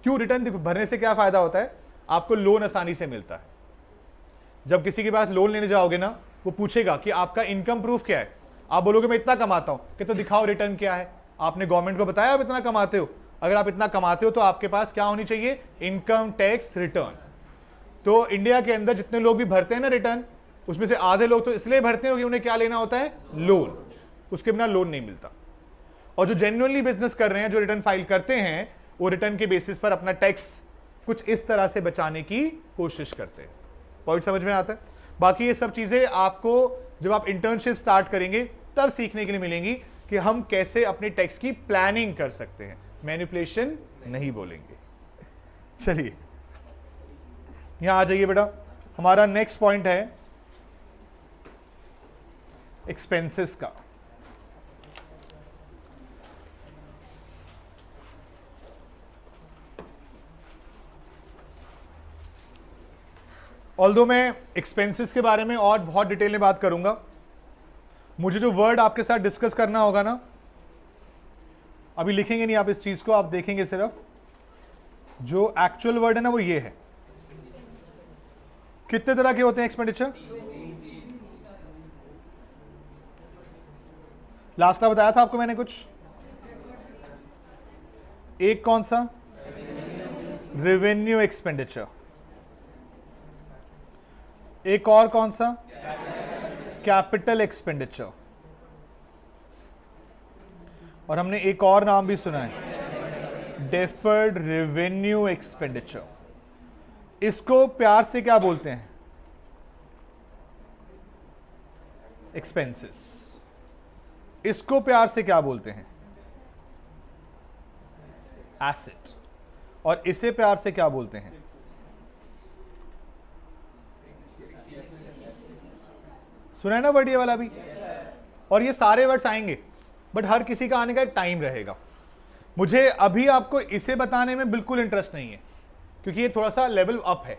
क्यों? रिटर्न भरने से क्या फायदा होता है? आपको लोन आसानी से मिलता है। जब किसी के पास लोन लेने जाओगे ना, वो पूछेगा कि आपका इनकम प्रूफ क्या है। आप बोलोगे मैं इतना कमाता हूं, कि तो दिखाओ रिटर्न क्या है। आपने गवर्नमेंट को बताया आप इतना कमाते हो? अगर आप इतना कमाते हो तो आपके पास क्या होनी चाहिए? Income tax return. तो इंडिया के अंदर जितने लोग भी भरते हैं ना रिटर्न, उसमें से आधे लोग तो इसलिए भरते हैं कि उन्हें क्या लेना होता है? लोन। उसके बिना लोन नहीं मिलता। और जो जेन्युइनली बिजनेस कर रहे हैं, जो रिटर्न फाइल करते हैं, वो रिटर्न के बेसिस पर अपना टैक्स कुछ इस तरह से बचाने की कोशिश करते हैं। पॉइंट समझ में आता है? बाकी ये सब चीजें आपको जब आप इंटर्नशिप स्टार्ट करेंगे तब सीखने के लिए मिलेंगी कि हम कैसे अपने टैक्स की प्लानिंग कर सकते हैं। मैनिपुलेशन नहीं बोलेंगे। चलिए यहां आ जाइए बेटा। हमारा नेक्स्ट पॉइंट है एक्सपेंसेस का। ऑल्दो मैं एक्सपेंसेस के बारे में और बहुत डिटेल में बात करूंगा, मुझे जो वर्ड आपके साथ डिस्कस करना होगा ना, अभी लिखेंगे नहीं आप इस चीज को, आप देखेंगे सिर्फ जो एक्चुअल वर्ड है ना वो ये है। कितने तरह के होते हैं एक्सपेंडिचर? लास्ट का बताया था आपको मैंने कुछ। एक कौन सा? Revenue expenditure. एक और कौन सा? Capital expenditure. और हमने एक और नाम भी सुना है, डेफर्ड रेवेन्यू एक्सपेंडिचर। इसको प्यार से क्या बोलते हैं? एक्सपेंसेस। इसको प्यार से क्या बोलते हैं? एसेट। और इसे प्यार से क्या बोलते हैं? सुना है ना वर्ड ये वाला भी? और ये सारे वर्ड्स आएंगे, बट हर किसी का आने का टाइम रहेगा। मुझे अभी आपको इसे बताने में बिल्कुल इंटरेस्ट नहीं है, क्योंकि ये थोड़ा सा लेवल अप है।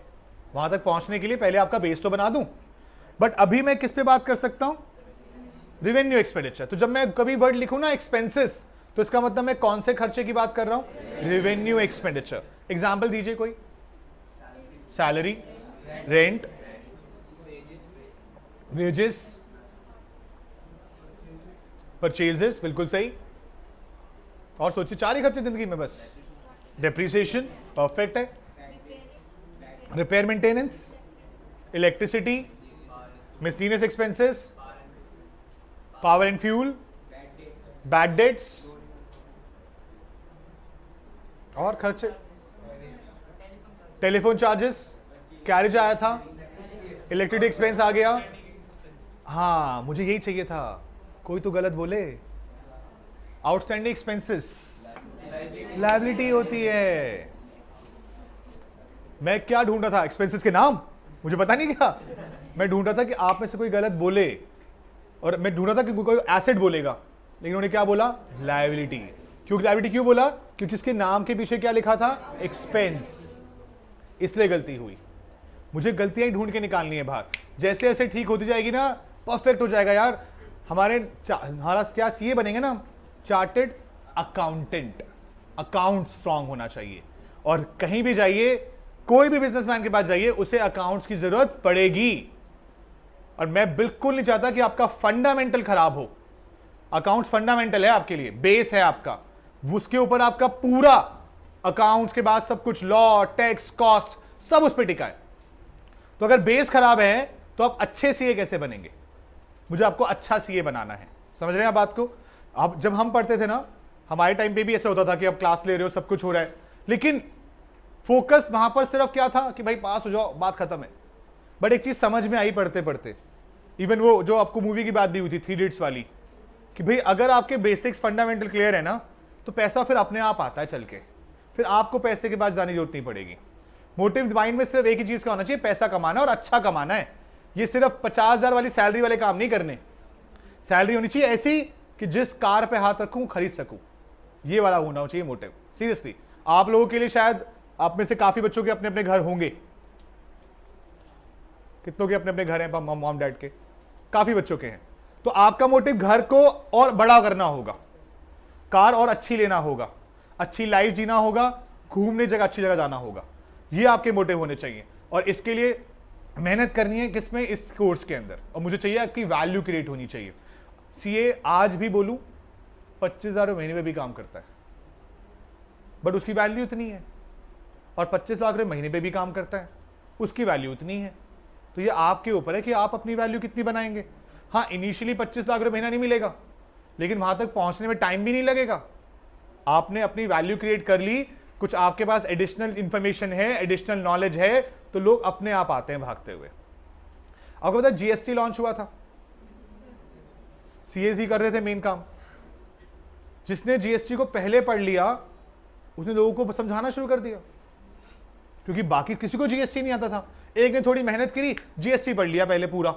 वहां तक पहुंचने के लिए पहले आपका बेस तो बना दूं। बट अभी मैं किस पे बात कर सकता हूं? Revenue expenditure. तो जब मैं कभी वर्ड लिखूं ना एक्सपेंसेस, तो इसका मतलब मैं कौन से खर्चे की बात कर रहा हूं? Revenue expenditure. एग्जाम्पल दीजिए कोई। सैलरी, रेंट, वेजेस, परचेजेस, बिल्कुल सही। और सोचिए 4 ही खर्चे जिंदगी में बस। डेप्रिसिएशन, परफेक्ट है। Repair maintenance, electricity, miscellaneous expenses, power and fuel, bad debts और खर्चे, टेलीफोन चार्जेस, कैरेज आया था, इलेक्ट्रिसिटी एक्सपेंस आ गया। हाँ मुझे यही चाहिए था, कोई तो गलत बोले। आउटस्टैंडिंग एक्सपेंसेस लायबिलिटी होती है। मैं क्या ढूंढ रहा था? एक्सपेंसेस के नाम मुझे पता नहीं क्या, मैं ढूंढ रहा था कि आप में से कोई गलत बोले, और मैं ढूंढ रहा था कि कोई एसेट बोलेगा, लेकिन उन्होंने क्या बोला? लायबिलिटी। क्यों लायबिलिटी क्यों बोला? क्योंकि उसके नाम के पीछे क्या लिखा था? एक्सपेंस, इसलिए गलती हुई। मुझे गलतियां ही ढूंढ के निकालनी है बाहर। जैसे जैसे ठीक होती जाएगी ना, परफेक्ट हो जाएगा यार। हमारा क्या सीए बनेंगे ना, चार्टेड अकाउंटेंट। अकाउंट स्ट्रांग होना चाहिए, और कहीं भी जाइए, कोई भी बिजनेसमैन के पास जाइए, उसे अकाउंट्स की जरूरत पड़ेगी। और मैं बिल्कुल नहीं चाहता कि आपका फंडामेंटल खराब हो। अकाउंट्स फंडामेंटल है आपके लिए, बेस है आपका, उसके ऊपर आपका पूरा अकाउंट्स के बाद सब कुछ, लॉ, टैक्स, कॉस्ट, सब उस पर टिका है। तो अगर बेस खराब है तो आप अच्छे सीए कैसे बनेंगे? मुझे आपको अच्छा सीए बनाना है। समझ रहे हैं आप बात को? अब जब हम पढ़ते थे ना, हमारे टाइम पे भी ऐसा होता था कि आप क्लास ले रहे हो, सब कुछ हो रहा है, लेकिन फोकस वहां पर सिर्फ क्या था कि भाई पास हो जाओ, बात खत्म है। बट एक चीज समझ में आई पढ़ते पढ़ते, इवन वो जो आपको मूवी की बात दी हुई थी 3 इडियट्स वाली, कि भाई अगर आपके बेसिक्स फंडामेंटल क्लियर है ना, तो पैसा फिर अपने आप आता है चल के, फिर आपको पैसे के बाद जाने की जरूरत नहीं पड़ेगी। मोटिव माइंड में सिर्फ एक ही चीज का होना चाहिए, पैसा कमाना और अच्छा कमाना है। ये सिर्फ 50,000 वाली सैलरी वाले काम नहीं करने। सैलरी होनी चाहिए ऐसी कि जिस कार पे हाथ रखूं खरीद सकूं, ये वाला होना चाहिए मोटिव। सीरियसली आप लोगों के लिए, शायद आप में से काफी बच्चों के अपने अपने घर होंगे, कितनों के अपने अपने घर हैं मॉम डैड के? काफी बच्चों के हैं। तो आपका मोटिव घर को और बड़ा करना होगा, कार और अच्छी लेना होगा, अच्छी लाइफ जीना होगा, घूमने जगह अच्छी जगह जाना होगा। ये आपके मोटिव होने चाहिए, और इसके लिए मेहनत करनी है किसमें? इस कोर्स के अंदर। और मुझे चाहिए आपकी वैल्यू क्रिएट होनी चाहिए। सीए आज भी बोलूं 25,000 महीने में भी काम करता है, बट उसकी वैल्यू इतनी है, और 25 लाख रुपए महीने पे भी काम करता है, उसकी वैल्यू इतनी है। तो ये आपके ऊपर है कि आप अपनी वैल्यू कितनी बनाएंगे। हाँ इनिशियली 25 लाख रुपए महीना नहीं मिलेगा, लेकिन वहां तक पहुंचने में टाइम भी नहीं लगेगा। आपने अपनी वैल्यू क्रिएट कर ली, कुछ आपके पास एडिशनल इंफॉर्मेशन है, एडिशनल नॉलेज है, तो लोग अपने आप आते हैं भागते हुए। आपको पता जीएसटी लॉन्च हुआ था, सीएसी कर रहे थे मेन काम। जिसने जीएसटी को पहले पढ़ लिया उसने लोगों को समझाना शुरू कर दिया, क्योंकि बाकी किसी को जीएसटी नहीं आता था। एक ने थोड़ी मेहनत करी, जीएसटी पढ़ लिया पहले पूरा,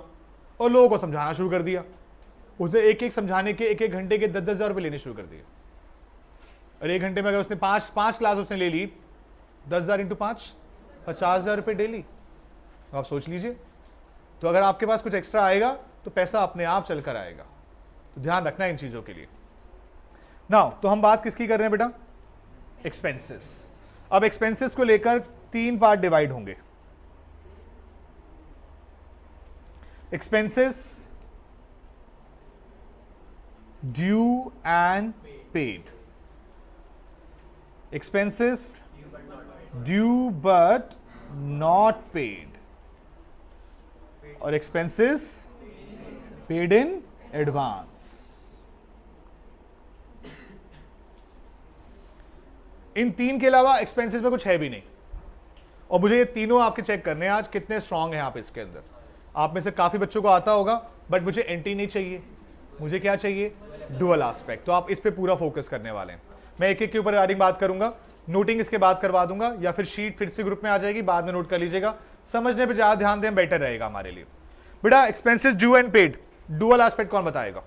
और लोगों को समझाना शुरू कर दिया। उसने एक एक समझाने के 1-1 घंटे के 10,000 रुपए लेने शुरू कर दिए। और 1 घंटे में अगर उसने 5 क्लास उसने ले ली, 10,000 इंटू 5, 50,000 रुपये डेली। आप सोच लीजिए। तो अगर आपके पास कुछ एक्स्ट्रा आएगा तो पैसा अपने आप चलकर आएगा। तो ध्यान रखना इन चीजों के लिए। नाउ तो हम बात किसकी कर रहे हैं बेटा? एक्सपेंसेस। अब एक्सपेंसेस को लेकर 3 पार्ट डिवाइड होंगे। Expenses due and paid. Expenses due but not paid, और एक्सपेंसेस पेड इन एडवांस। इन 3 के अलावा एक्सपेंसेस में कुछ है भी नहीं, और मुझे ये तीनों आपके चेक करने हैं आज कितने स्ट्रांग हैं आप इसके अंदर। आप में से काफी बच्चों को आता होगा, बट मुझे एंटी नहीं चाहिए, मुझे क्या चाहिए? Dual aspect. तो आप इस पे पूरा फोकस करने वाले हैं। मैं एक एक के ऊपर रिगार्डिंग बात करूंगा, नोटिंग इसके बाद करवा दूंगा, या फिर शीट फिर से ग्रुप में आ जाएगी, बाद में नोट कर लीजिएगा। समझने पे ज्यादा ध्यान दें, बेटर रहेगा हमारे लिए। बेटा expenses due and paid, dual aspect कौन बताएगा?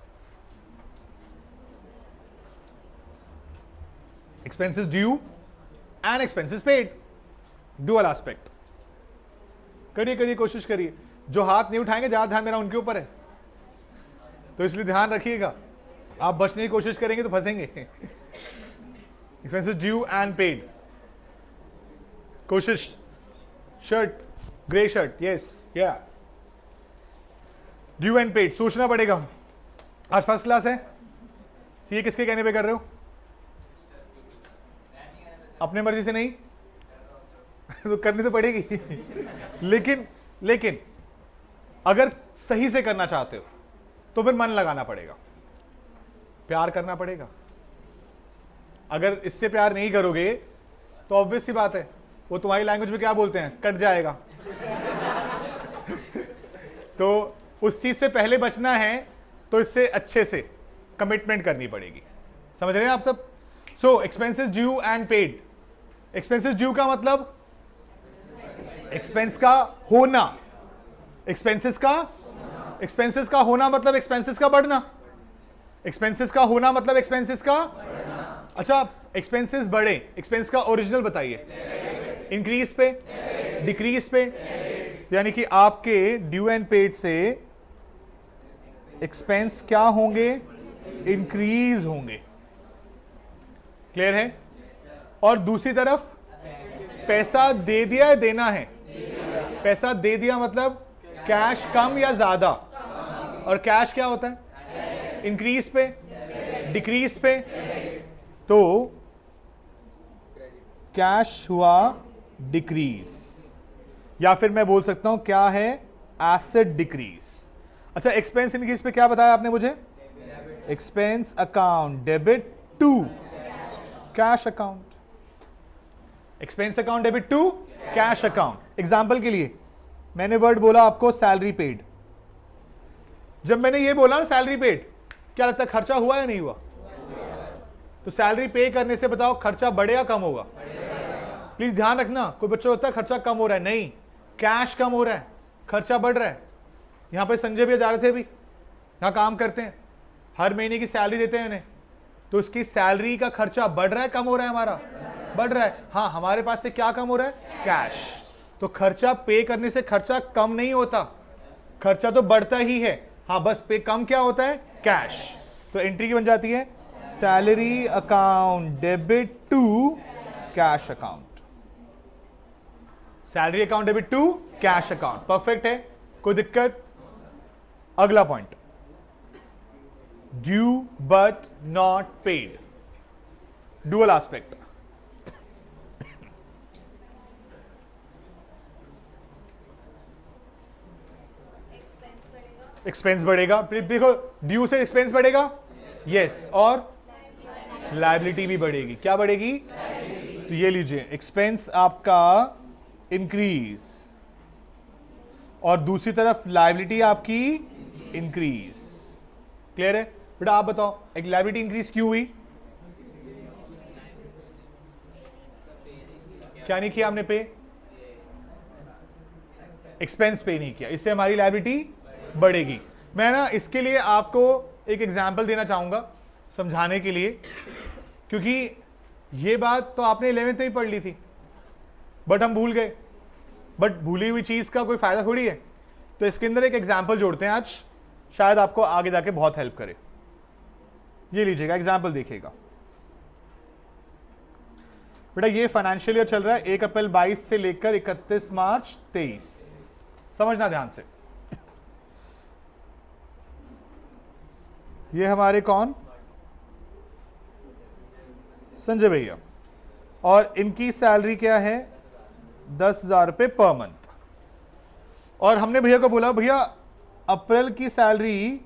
Expenses due and expenses paid, dual aspect. करिए करिए, कोशिश करिए। जो हाथ नहीं उठाएंगे ज्यादा ध्यान मेरा उनके ऊपर है, तो इसलिए ध्यान रखिएगा। आप बचने की कोशिश करेंगे तो फंसेंगे। एक्सपेंसेस ड्यू एंड पेड, कोशिश। शर्ट, ग्रे शर्ट, यस, या ड्यू एंड पेड सोचना पड़ेगा। आज फर्स्ट क्लास है, सीए किसके कहने पे कर रहे हो? अपने मर्जी से नहीं तो करनी तो पड़ेगी। लेकिन अगर सही से करना चाहते हो तो फिर मन लगाना पड़ेगा। प्यार करना पड़ेगा। अगर इससे प्यार नहीं करोगे तो ऑब्वियस सी बात है, वो तुम्हारी लैंग्वेज में क्या बोलते हैं, कट जाएगा। तो उस चीज से पहले बचना है तो इससे अच्छे से कमिटमेंट करनी पड़ेगी। समझ रहे हैं आप सब? So expenses due and paid. Expenses due का मतलब एक्सपेंस का होना, एक्सपेंसेस का होना मतलब एक्सपेंसेस का बढ़ना, एक्सपेंसेस का होना मतलब एक्सपेंसेस का। अच्छा, एक्सपेंसेस बढ़े, एक्सपेंस का ओरिजिनल बताइए। इंक्रीज पे, डिक्रीज पे, यानी कि आपके ड्यू एंड पेड से एक्सपेंस क्या होंगे, इंक्रीज होंगे। क्लियर है? और दूसरी तरफ पैसा दे दिया है, देना है। पैसा दे दिया मतलब कैश कम या ज्यादा, और कैश क्या होता है, इंक्रीज पे, डिक्रीज पे। तो कैश हुआ डिक्रीज, या फिर मैं बोल सकता हूं क्या है, एसेट डिक्रीज। अच्छा, एक्सपेंस इंक्रीज पे क्या बताया आपने मुझे, expense account debit to cash account, expense account debit to cash account. Example के लिए मैंने वर्ड बोला आपको सैलरी पेड। जब मैंने ये बोला ना सैलरी पेड, क्या लगता है खर्चा हुआ या नहीं हुआ? तो सैलरी पे करने से बताओ खर्चा बढ़ेगा कम होगा? प्लीज ध्यान रखना, कोई बच्चा होता है खर्चा कम हो रहा है, नहीं, कैश कम हो रहा है, खर्चा बढ़ रहा है। यहां पे संजय भैया जा रहे थे अभी, यहां काम करते हैं, हर महीने की सैलरी देते हैं उन्हें, तो उसकी सैलरी का खर्चा बढ़ रहा है कम हो रहा है? हमारा बढ़ रहा है। हाँ, हमारे पास से क्या कम हो रहा है, कैश। तो खर्चा पे करने से खर्चा कम नहीं होता, खर्चा तो बढ़ता ही है। हाँ, बस पे कम क्या होता है, कैश। तो एंट्री की बन जाती है salary account debit to cash account, salary account debit to cash account. Perfect है, कोई दिक्कत? अगला point, due but not paid, dual aspect. Expense बढ़ेगा, देखो ड्यू से एक्सपेंस बढ़ेगा, यस, और लायबिलिटी भी बढ़ेगी। क्या बढ़ेगी? तो ये लीजिए, एक्सपेंस आपका इंक्रीज और दूसरी तरफ लायबिलिटी आपकी इंक्रीज। क्लियर है बेटा? आप बताओ, एक लायबिलिटी इंक्रीज क्यों हुई? क्या नहीं किया हमने पे? एक्सपेंस पे नहीं किया, इससे हमारी लायबिलिटी बढ़ेगी। मैं ना इसके लिए आपको एक एग्जांपल देना चाहूंगा समझाने के लिए, क्योंकि ये बात तो आपने 11th में ही पढ़ ली थी, बट हम भूल गए। बट भूली हुई चीज का कोई फायदा थोड़ी है। तो इसके अंदर एक एग्जांपल जोड़ते हैं आज, शायद आपको आगे जाके बहुत हेल्प करे। ये लीजिएगा, एग्जांपल देखिएगा बेटा। ये फाइनेंशियल ईयर चल रहा है 1 अप्रैल 22 से लेकर 31 मार्च 23। समझना ध्यान से। ये हमारे कौन, संजय भैया, और इनकी सैलरी क्या है, 10,000 रुपये पर मंथ। और हमने भैया को बोला भैया अप्रैल की सैलरी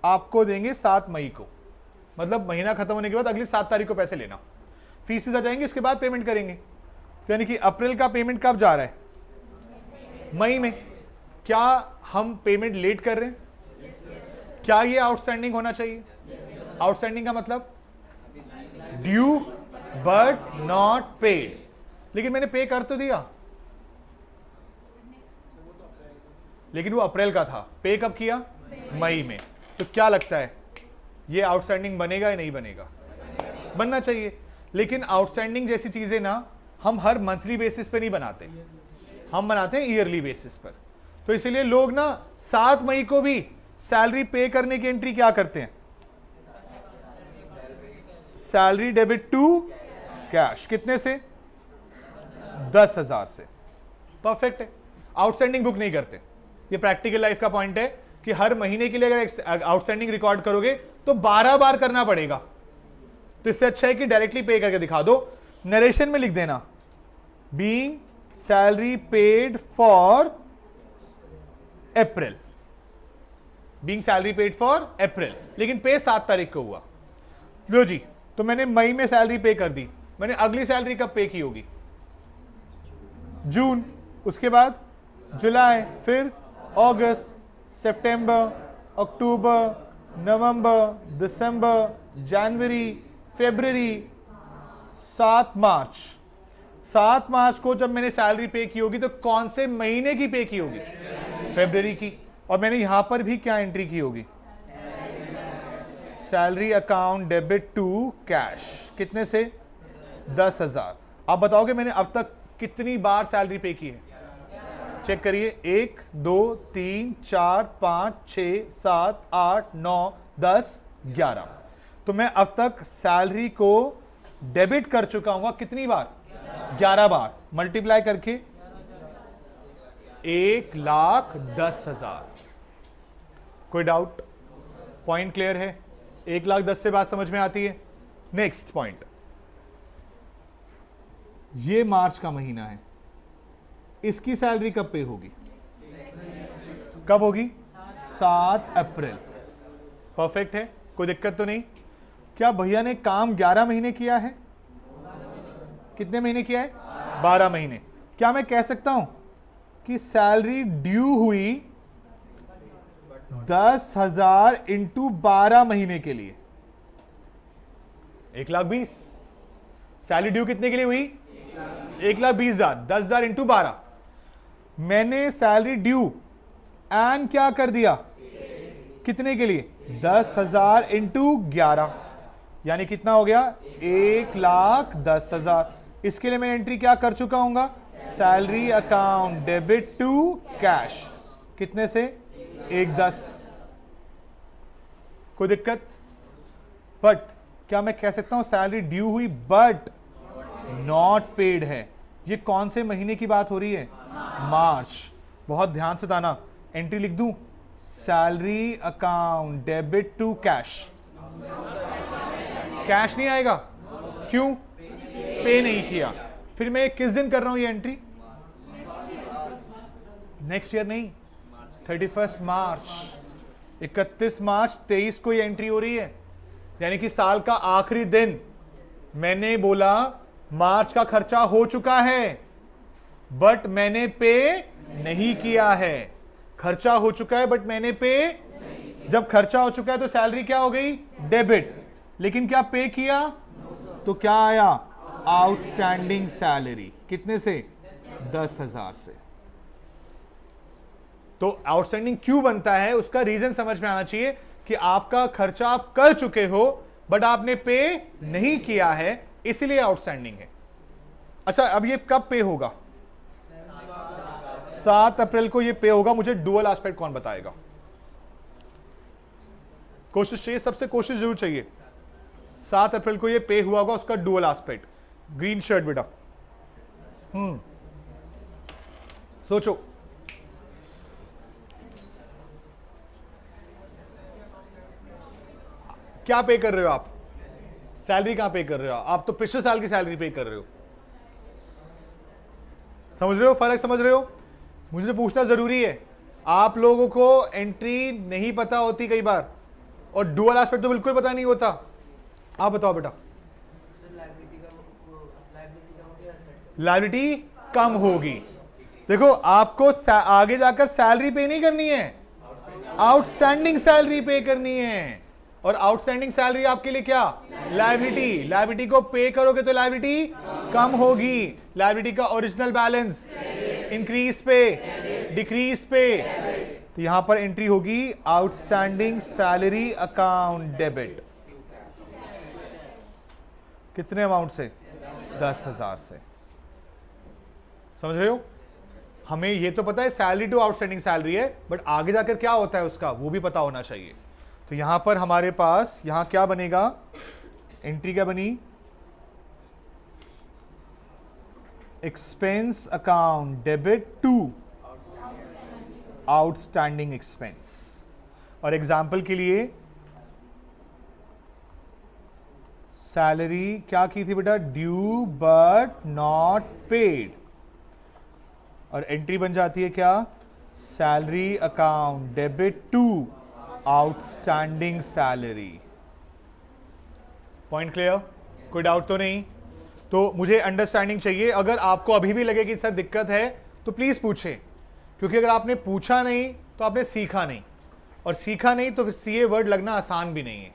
आपको देंगे 7 मई को, मतलब महीना खत्म होने के बाद अगली 7 तारीख को पैसे लेना, फीस आ जाएंगी, उसके बाद पेमेंट करेंगे। तो यानी कि अप्रैल का पेमेंट कब जा रहा है, मई में। क्या हम पेमेंट लेट कर रहे हैं? क्या ये आउटस्टैंडिंग होना चाहिए? आउटस्टैंडिंग का मतलब ड्यू बट नॉट पेड, लेकिन मैंने पे कर तो दिया, लेकिन वो अप्रैल का था, पे कब किया, मई में। तो क्या लगता है ये आउटस्टैंडिंग बनेगा या नहीं बनेगा? बनना चाहिए। लेकिन आउटस्टैंडिंग जैसी चीजें ना हम हर मंथली बेसिस पे नहीं बनाते, हम बनाते हैं ईयरली बेसिस पर। तो इसलिए लोग ना 7 मई को भी सैलरी पे करने की एंट्री क्या करते हैं, सैलरी डेबिट टू कैश। कितने से? 10,000 से। परफेक्ट है। आउटस्टैंडिंग बुक नहीं करते। ये प्रैक्टिकल लाइफ का पॉइंट है कि हर महीने के लिए अगर आउटस्टैंडिंग रिकॉर्ड करोगे तो 12 बार करना पड़ेगा। तो इससे अच्छा है कि डायरेक्टली पे करके दिखा दो। नरेशन में लिख देना being salary paid for April, being salary paid for अप्रैल, लेकिन पे 7 तारीख को हुआ। लो जी, तो मैंने मई में सैलरी पे कर दी, मैंने अगली सैलरी कब पे की होगी? जून, उसके बाद जुलाई, फिर अगस्त, सितंबर, अक्टूबर, नवंबर, दिसंबर, जनवरी, फरवरी, 7 मार्च। 7 मार्च को जब मैंने सैलरी पे की होगी तो कौन से महीने की पे की होगी? फरवरी की। और मैंने यहां पर भी क्या एंट्री की होगी? Salary account debit to cash. कितने से? 10,000। आप बताओगे मैंने अब तक कितनी बार सैलरी पे की है? चेक करिए, 1 2 3 4 5 6 7 8 9 10 11। तो मैं अब तक सैलरी को डेबिट कर चुका हूं कितनी बार? 11 बार। मल्टीप्लाई करके 1,10,000। कोई डाउट? पॉइंट क्लियर है? 1,10,000 से बात समझ में आती है? नेक्स्ट पॉइंट, ये मार्च का महीना है, इसकी सैलरी कब पे होगी? कब होगी? 7 अप्रैल। परफेक्ट है, कोई दिक्कत तो नहीं? क्या भैया ने काम 11 महीने किया है? कितने महीने किया है? 12 महीने। क्या मैं कह सकता हूं कि सैलरी ड्यू हुई 10,000 इंटू 12 महीने के लिए? 1,20,000। सैलरी ड्यू कितने के लिए हुई? 1,20,000। 10,000 इंटू 12। मैंने सैलरी ड्यू एंड क्या कर दिया? कितने के लिए? 10,000 इंटू 11, यानी कितना हो गया? 1,10,000। इसके लिए मैं एंट्री क्या कर चुका हूंगा? Salary account debit to cash. कितने से? 1,10। कोई दिक्कत? बट क्या मैं कह सकता हूं सैलरी ड्यू हुई बट नॉट पेड है? ये कौन से महीने की बात हो रही है? मार्च। बहुत ध्यान से ताना, एंट्री लिख दूं, salary account debit to cash. Cash नहीं आएगा, क्यों? पे नहीं किया। फिर मैं किस दिन कर रहा हूं ये एंट्री? नेक्स्ट ईयर नहीं, 31 मार्च। 31 मार्च 23 को ये एंट्री हो रही है, यानी कि साल का आखिरी दिन। मैंने बोला मार्च का खर्चा हो चुका है बट मैंने पे नहीं किया है। खर्चा हो चुका है बट मैंने पे, जब खर्चा हो चुका है तो सैलरी क्या हो गई? डेबिट। लेकिन क्या पे किया? तो क्या आया? Outstanding salary. कितने से? 10,000 से। तो आउटस्टैंडिंग क्यों बनता है उसका रीजन समझ में आना चाहिए कि आपका खर्चा आप कर चुके हो बट आपने पे नहीं किया है, इसलिए आउटस्टैंडिंग है। अच्छा, अब ये कब पे होगा? 7 अप्रैल को ये पे होगा। मुझे डुअल एस्पेक्ट कौन बताएगा? कोशिश चाहिए, सबसे कोशिश जरूर चाहिए। 7 अप्रैल को ये पे हुआ होगा, उसका डुअल एस्पेक्ट। ग्रीन शर्ट बेटा, सोचो। क्या पे कर रहे हो आप? सैलरी कहां पे कर रहे हो आप? तो पिछले साल की सैलरी पे कर रहे हो। समझ रहे हो फर्क? समझ रहे हो? मुझे पूछना जरूरी है। आप लोगों को एंट्री नहीं पता होती कई बार, और डुअल एस्पेक्ट तो बिल्कुल पता नहीं होता। आप बताओ बेटा। लायबिलिटी कम होगी। देखो, आपको आगे जाकर सैलरी पे नहीं करनी है, आउटस्टैंडिंग सैलरी पे करनी है। और आउटस्टैंडिंग सैलरी आपके लिए क्या? लायबिलिटी। लायबिलिटी को पे करोगे तो लायबिलिटी कम होगी। लायबिलिटी का ओरिजिनल बैलेंस इंक्रीज पे, डिक्रीज पे। तो यहां पर एंट्री होगी आउटस्टैंडिंग सैलरी अकाउंट डेबिट। कितने अमाउंट से? 10,000 से। समझ रहे हो? हमें ये तो पता है सैलरी टू आउटस्टैंडिंग सैलरी है, बट आगे जाकर क्या होता है उसका वो भी पता होना चाहिए। तो यहां पर हमारे पास यहां क्या बनेगा? एंट्री क्या बनी? Expense account debit to outstanding expense. और एग्जाम्पल के लिए सैलरी क्या की थी बेटा? Due but not paid. और एंट्री बन जाती है क्या? Salary account debit to outstanding salary. Point clear? कोई डाउट तो नहीं? तो मुझे अंडरस्टैंडिंग चाहिए। अगर आपको अभी भी लगे कि सर दिक्कत है तो प्लीज पूछें, क्योंकि अगर आपने पूछा नहीं तो आपने सीखा नहीं, और सीखा नहीं तो फिर सीए वर्ड लगना आसान भी नहीं है।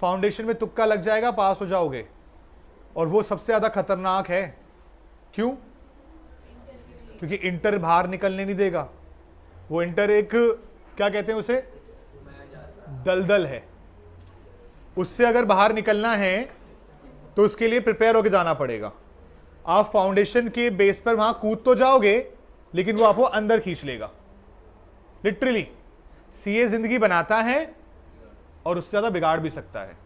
फाउंडेशन में तुक्का लग जाएगा, पास हो जाओगे, और वो सबसे ज्यादा खतरनाक है। क्यों? क्योंकि इंटर बाहर निकलने नहीं देगा। वो इंटर एक, क्या कहते हैं उसे, दलदल है। उससे अगर बाहर निकलना है तो उसके लिए प्रिपेयर होकर जाना पड़ेगा। आप फाउंडेशन के बेस पर वहां कूद तो जाओगे, लेकिन वो आपको अंदर खींच लेगा। लिटरली सीए जिंदगी बनाता है और उससे ज्यादा बिगाड़ भी सकता है।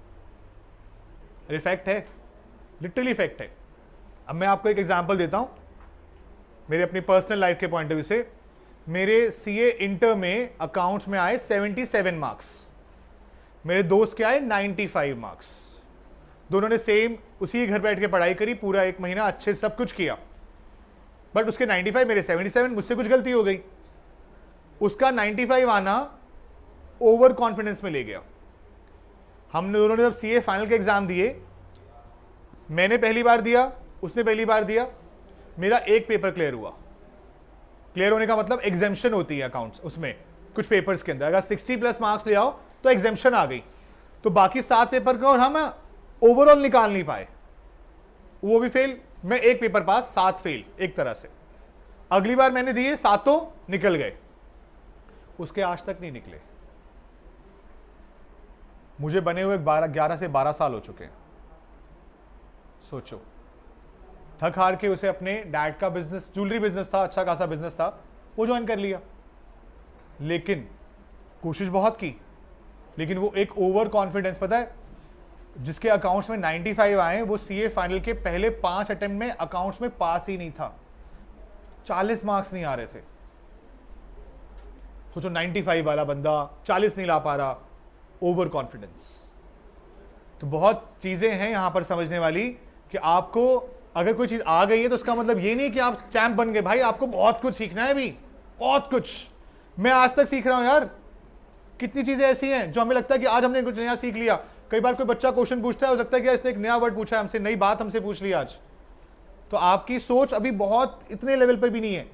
इफेक्ट है, लिटरली इफेक्ट है। अब मैं आपको एक एग्जांपल देता हूं मेरे अपनी पर्सनल लाइफ के पॉइंट ऑफ व्यू से। मेरे सीए इंटर में अकाउंट्स में आए 77 मार्क्स, मेरे दोस्त के आए 95 मार्क्स। दोनों ने सेम उसी घर बैठ के पढ़ाई करी, पूरा एक महीना अच्छे से सब कुछ किया, बट उसके 95 मेरे 77, मुझसे कुछ गलती हो गई। उसका 95 आना ओवर कॉन्फिडेंस में ले गया। हमने दोनों ने जब सीए फाइनल के एग्जाम दिए, मैंने पहली बार दिया, उसने पहली बार दिया, मेरा एक पेपर क्लियर हुआ। क्लियर होने का मतलब एग्जेम्पशन होती है अकाउंट्स, उसमें कुछ पेपर्स के अंदर अगर 60 प्लस मार्क्स ले आओ तो एग्जेम्पशन आ गई, तो बाकी 7 पेपर को और हम ओवरऑल निकाल नहीं पाए, वो भी फेल। मैं एक पेपर पास, 7 फेल एक तरह से। अगली बार मैंने दिए, 7 निकल गए, उसके आज तक नहीं निकले। मुझे बने हुए 11 से 12 साल हो चुके हैं। सोचो, थक हार के उसे अपने डैड का बिजनेस, ज्वेलरी बिजनेस था, अच्छा खासा बिजनेस था, वो ज्वाइन कर लिया। लेकिन कोशिश बहुत की, लेकिन वो एक ओवर कॉन्फिडेंस, पता है जिसके अकाउंट्स में 95 आए, वो सीए फाइनल के पहले 5 अटेम्प्ट में अकाउंट्स में पास ही नहीं था, 40 मार्क्स नहीं आ रहे थे। सोचो 95 वाला बंदा 40 नहीं ला पा रहा, ओवर कॉन्फिडेंस। तो बहुत चीजें हैं यहां पर समझने वाली कि आपको अगर कोई चीज आ गई है तो उसका मतलब ये नहीं कि आप चैंप बन गए। भाई आपको बहुत कुछ सीखना है, भी बहुत कुछ। मैं आज तक सीख रहा हूं यार। कितनी चीजें ऐसी हैं जो हमें लगता है कि आज हमने कुछ नया सीख लिया। कई बार कोई बच्चा क्वेश्चन पूछता है, हो सकता है कि इसने एक नया वर्ड पूछा है हमसे, नई बात हमसे पूछ ली आज। तो आपकी सोच अभी बहुत इतने लेवल पर भी नहीं है,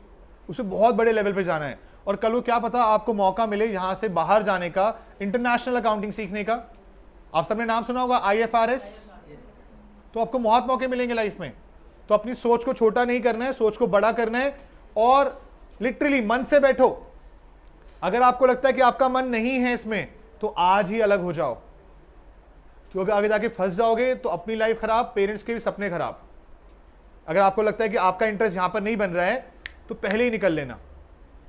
उसे बहुत बड़े लेवल पर जाना है। और कल को क्या पता आपको मौका मिले यहां से बाहर जाने का, इंटरनेशनल अकाउंटिंग सीखने का। आप सबने नाम सुना होगा IFRS, तो आपको बहुत मौके मिलेंगे लाइफ में। तो अपनी सोच को छोटा नहीं करना है, सोच को बड़ा करना है, और लिटरली मन से बैठो। अगर आपको लगता है कि आपका मन नहीं है इसमें, तो आज ही अलग हो जाओ, क्योंकि आगे जाके फंस जाओगे तो अपनी लाइफ खराब, पेरेंट्स के भी सपने खराब। अगर आपको लगता है कि आपका इंटरेस्ट यहां पर नहीं बन रहा है तो पहले ही निकल लेना।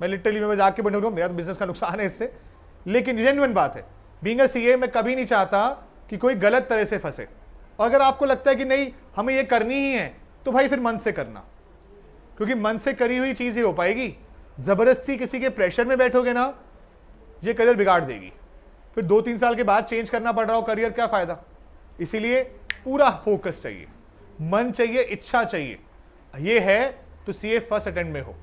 मैं लिटरली मैं जाके बन रहा हूं, मेरा तो बिजनेस का नुकसान है इससे, लेकिन जेन्युइन बात है। बीइंग अ सीए मैं कभी नहीं चाहता कि कोई गलत तरह से फंसे। अगर आपको लगता है कि नहीं हमें ये करनी ही है, तो भाई फिर मन से करना, क्योंकि मन से करी हुई चीज ही हो पाएगी। जबरदस्ती किसी के प्रेशर में बैठोगे ना, ये करियर बिगाड़ देगी। फिर 2-3 साल के बाद चेंज करना पड़ रहा हो करियर, क्या फायदा। इसीलिए पूरा फोकस चाहिए, मन चाहिए, इच्छा चाहिए। ये है तो सीए फर्स्ट अटेम्प्ट में हो।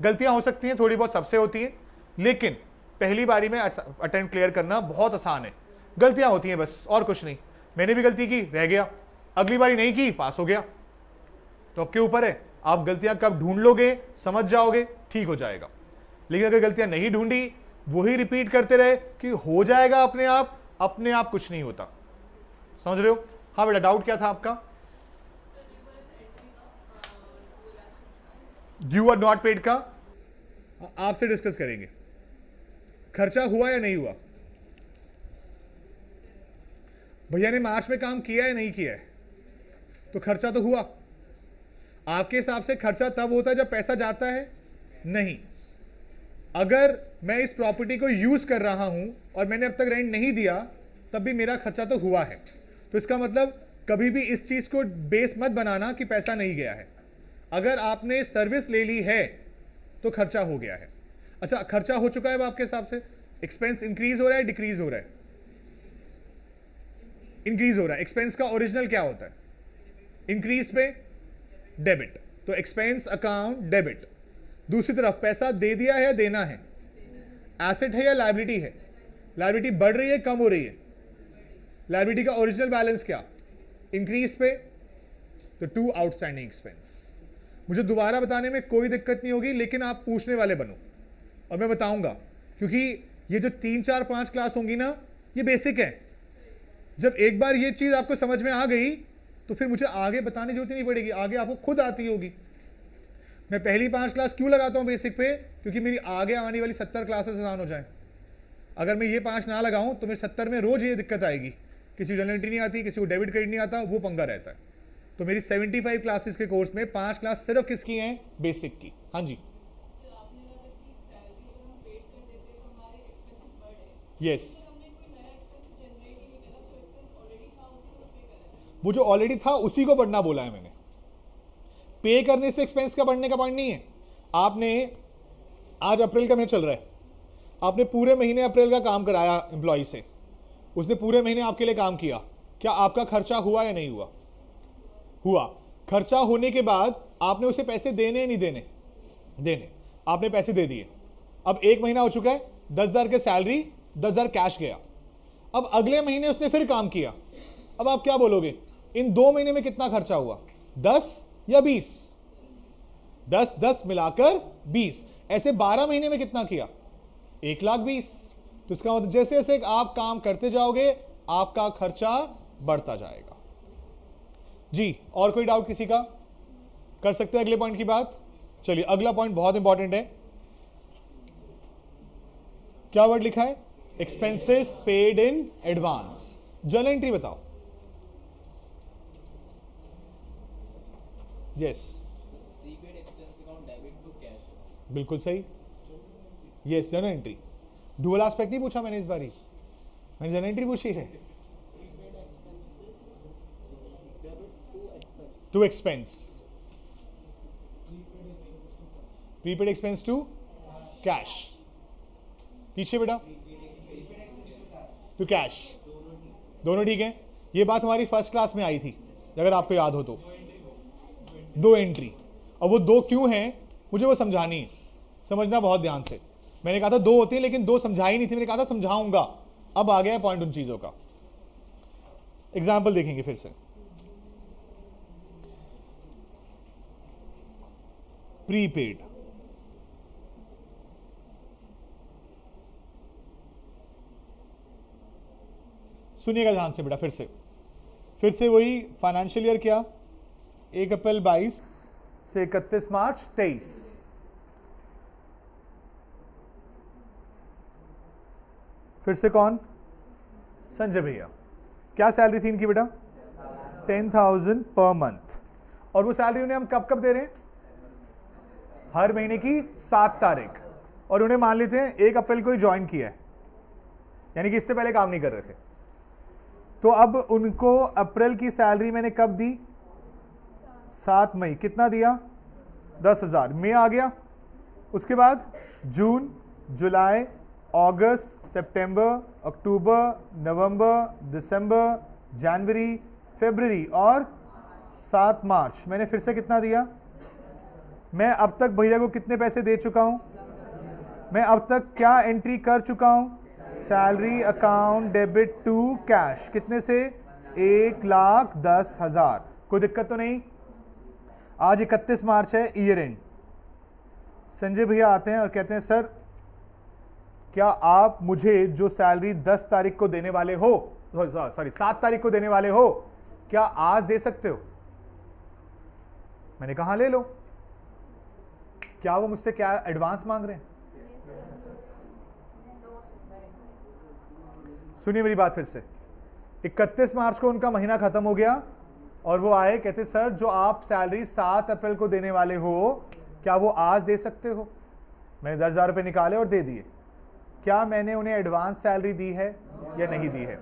गलतियां हो सकती हैं, थोड़ी बहुत सबसे होती हैं, लेकिन पहली बारी में अटेम्प्ट क्लियर करना बहुत आसान है। गलतियां होती हैं बस, और कुछ नहीं। मैंने भी गलती की, रह गया, अगली बारी नहीं की, पास हो गया। तो आपके ऊपर है, आप गलतियां कब ढूंढ लोगे, समझ जाओगे, ठीक हो जाएगा। लेकिन अगर गलतियां नहीं ढूंढी, वही रिपीट करते रहे कि हो जाएगा अपने आप कुछ नहीं होता। समझ रहे हो? हाँ बेटा, डाउट क्या था आपका? ड्यू और नॉट पेड का आपसे डिस्कस करेंगे। खर्चा हुआ या नहीं हुआ? भैया ने मार्च में काम किया या नहीं किया है? तो खर्चा तो हुआ। आपके हिसाब से खर्चा तब होता है जब पैसा जाता है? नहीं। अगर मैं इस प्रॉपर्टी को यूज कर रहा हूं और मैंने अब तक रेंट नहीं दिया, तब भी मेरा खर्चा तो हुआ है। तो इसका मतलब कभी भी इस चीज को बेस मत बनाना कि पैसा नहीं गया है। अगर आपने सर्विस ले ली है तो खर्चा हो गया है। अच्छा, खर्चा हो चुका है अब आपके हिसाब से? एक्सपेंस इंक्रीज हो रहा है, डिक्रीज हो रहा है? इंक्रीज हो रहा है। एक्सपेंस का ओरिजिनल क्या होता है? इंक्रीज पे डेबिट, तो एक्सपेंस अकाउंट डेबिट। दूसरी तरफ पैसा दे दिया है या देना है? एसेट है या लायबिलिटी है? लायबिलिटी बढ़ रही है कम हो रही है? लायबिलिटी का ओरिजिनल बैलेंस क्या? इंक्रीज पे, तो 2 आउटस्टैंडिंग एक्सपेंस। मुझे दोबारा बताने में कोई दिक्कत नहीं होगी, लेकिन आप पूछने वाले बनो और मैं बताऊंगा, क्योंकि ये जो 3, 4, 5 क्लास होंगी ना, ये बेसिक है। जब एक बार ये चीज आपको समझ में आ गई तो फिर मुझे आगे बताने की जरूरत नहीं पड़ेगी, आगे आपको खुद आती होगी। मैं पहली 5 क्लास क्यों लगाता हूं बेसिक पे? क्योंकि मेरी आगे आने वाली 70 क्लासेस आसान हो जाए। अगर मैं ये 5 ना लगाऊं तो मेरे 70 में रोज ये दिक्कत आएगी, किसी को जनरल एंट्री नहीं आती, किसी को डेबिट क्रेडिट नहीं आता, वो पंगा रहता है। तो मेरी 75 क्लासेस के कोर्स में 5 क्लास सिर्फ किसकी हैं? बेसिक की। हाँ जी, यस। वो जो ऑलरेडी था उसी को बढ़ना बोला है मैंने। पे करने से एक्सपेंस का बढ़ने का पॉइंट नहीं है। आपने आज अप्रैल का महीना चल रहा है, आपने पूरे महीने अप्रैल का काम कराया एम्प्लॉय से, उसने पूरे महीने आपके लिए काम किया, क्या आपका खर्चा हुआ या नहीं हुआ? हुआ। खर्चा होने के बाद आपने उसे पैसे देने या नहीं देने? देने। आपने पैसे दे दिए। अब 1 महीना हो चुका है, 10,000 के सैलरी, 10,000 कैश गया। अब अगले महीने उसने फिर काम किया। अब आप क्या बोलोगे, इन 2 महीने में कितना खर्चा हुआ? 10 या 20? 10 मिलाकर 20। ऐसे 12 महीने में कितना किया? 1,20,000। तो इसका मतलब जैसे जैसे आप काम करते जाओगे आपका खर्चा बढ़ता जाएगा। जी, और कोई डाउट किसी का? कर सकते हैं अगले पॉइंट की बात? चलिए, अगला पॉइंट बहुत इंपॉर्टेंट है। क्या वर्ड लिखा है? Expenses paid in advance. Journal entry बताओ। Yes, prepaid expense account debit to cash. बिल्कुल सही। Yes, journal entry. Dual aspect नहीं पूछा मैंने इस बारी, मैंने जर्नल एंट्री पूछी है। To expense, prepaid expense to cash. पीछे बेटा, टू कैश। दोनों ठीक है। ये बात हमारी फर्स्ट क्लास में आई थी, अगर आपको याद हो तो। 2 एंट्री, और वो 2 क्यों हैं मुझे वो समझानी है, समझना बहुत ध्यान से। मैंने कहा था 2 होती है, लेकिन 2 समझाई नहीं थी, मैंने कहा था समझाऊंगा। अब आ गया पॉइंट उन चीजों का। एग्जाम्पल देखेंगे फिर से। प्रीपेड, सुनिएगा ध्यान से बेटा। फिर से वही फाइनेंशियल ईयर क्या? 1 अप्रैल 22 से 31 मार्च 23। फिर से कौन? संजय भैया। क्या सैलरी थी इनकी बेटा? 10,000 पर मंथ। और वो सैलरी उन्हें हम कब कब दे रहे हैं? हर महीने की 7 तारीख। और उन्हें मान लेते हैं 1 अप्रैल को ही ज्वाइन किया है, यानी कि इससे पहले काम नहीं कर रहे थे। तो अब उनको अप्रैल की सैलरी मैंने कब दी? 7 मई। कितना दिया? 10,000। मई आ गया। उसके बाद जून, जुलाई, अगस्त, सितंबर, अक्टूबर, नवंबर, दिसंबर, जनवरी, फरवरी और 7 मार्च। मैंने फिर से कितना दिया? मैं अब तक भैया को कितने पैसे दे चुका हूं? मैं अब तक क्या एंट्री कर चुका हूं? Salary account debit to cash. कितने से? 1,10,000। कोई दिक्कत तो नहीं? आज 31 मार्च है, ईयर एंड। संजय भैया आते हैं और कहते हैं सर क्या आप मुझे जो सैलरी 10 तारीख को देने वाले हो, सॉरी 7 तारीख को देने वाले हो, क्या आज दे सकते हो? मैंने कहा ले लो। क्या वो मुझसे क्या एडवांस मांग रहे हैं? सुनिए मेरी बात फिर से। 31 मार्च को उनका महीना खत्म हो गया और वो आए, कहते सर जो आप सैलरी 7 अप्रैल को देने वाले हो क्या वो आज दे सकते हो? मैंने 10,000 रुपए निकाले और दे दिए। क्या मैंने उन्हें एडवांस सैलरी दी है या नहीं दी है?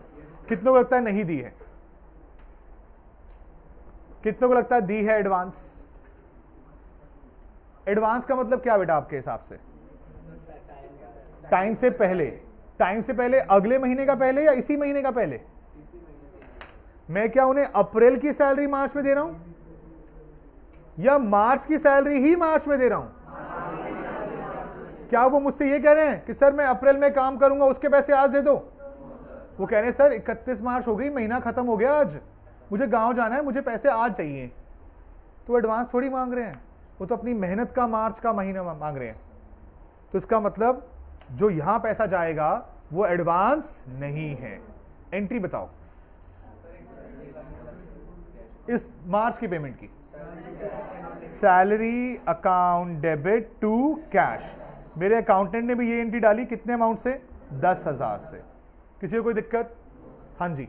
कितनों को लगता है नहीं दी है? कितनों को लगता है दी है एडवांस? एडवांस का मतलब क्या बेटा आपके हिसाब से? टाइम से पहले। टाइम से पहले अगले महीने का पहले या इसी महीने का पहले? मैं क्या उन्हें अप्रैल की सैलरी मार्च में दे रहा हूं या मार्च की सैलरी ही मार्च में दे रहा हूं? क्या वो मुझसे ये कह रहे हैं कि सर मैं अप्रैल में काम करूंगा उसके पैसे आज दे दो? वो कह रहे हैं सर 31 मार्च हो गई, महीना खत्म हो गया, आज मुझे गांव जाना है, मुझे पैसे आज चाहिए। तो एडवांस थोड़ी मांग रहे हैं, वो तो अपनी मेहनत का मार्च का महीना मांग रहे हैं। तो इसका मतलब जो यहां पैसा जाएगा वो एडवांस नहीं है। एंट्री बताओ इस मार्च की पेमेंट की। Salary account debit to cash. मेरे अकाउंटेंट ने भी ये एंट्री डाली, कितने अमाउंट से? 10,000 से। किसी को कोई दिक्कत? हाँ जी।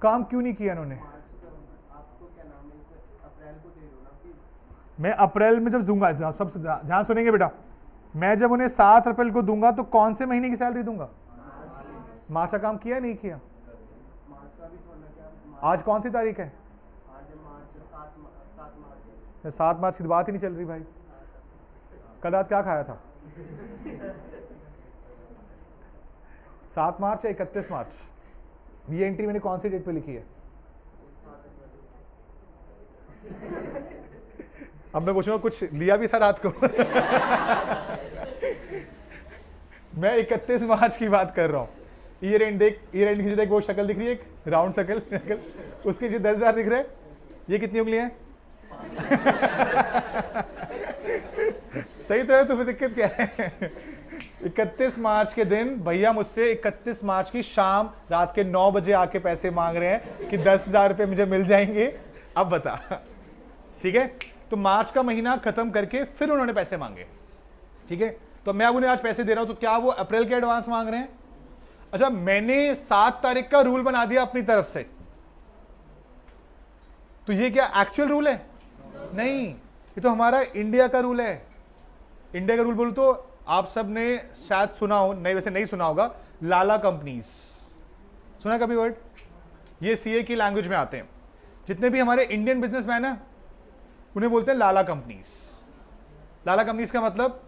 काम क्यों नहीं किया इन्होंने? मैं अप्रैल में जब दूंगा, सब ध्यान सुनेंगे बेटा, मैं जब उन्हें 7 अप्रैल को दूंगा तो कौन से महीने की सैलरी दूंगा? मार्च का काम किया नहीं किया? आज कौन सी तारीख है? 7 मार्च की बात ही नहीं चल रही भाई। कल रात क्या खाया था? 7 मार्च या 31 मार्च? ये एंट्री मैंने कौन सी डेट पे लिखी है? अब मैं पूछूंगा कुछ लिया भी था रात को? मैं 31 मार्च की बात कर रहा हूं। ईयर एंड देख, ईयर एंड की देख, वो शक्ल दिख रही है, एक राउंड शक्ल, उसके जो 10,000 दिख रहे हैं, ये कितनी उंगली है? सही तो है, तुम्हें दिक्कत क्या है? 31 मार्च के दिन भैया मुझसे 31 मार्च की शाम रात के 9 बजे आके पैसे मांग रहे हैं कि 10,000 रुपये मुझे मिल जाएंगे। अब बता, ठीक है? तो मार्च का महीना खत्म करके फिर उन्होंने पैसे मांगे, ठीक है? तो मैं अब उन्हें आज पैसे दे रहा हूं, तो क्या वो अप्रैल के एडवांस मांग रहे हैं? अच्छा, मैंने 7 तारीख का रूल बना दिया अपनी तरफ से, तो ये क्या एक्चुअल रूल है? नहीं, ये तो हमारा इंडिया का रूल है। इंडिया का रूल बोलूं तो आप सब ने शायद सुना हो, नहीं वैसे नहीं सुना होगा, लाला कंपनीज सुना कभी वर्ड? ये सीए की लैंग्वेज में आते हैं। जितने भी हमारे इंडियन बिजनेसमैन हैं उन्हें बोलते हैं लाला कंपनीज। लाला कंपनीज का मतलब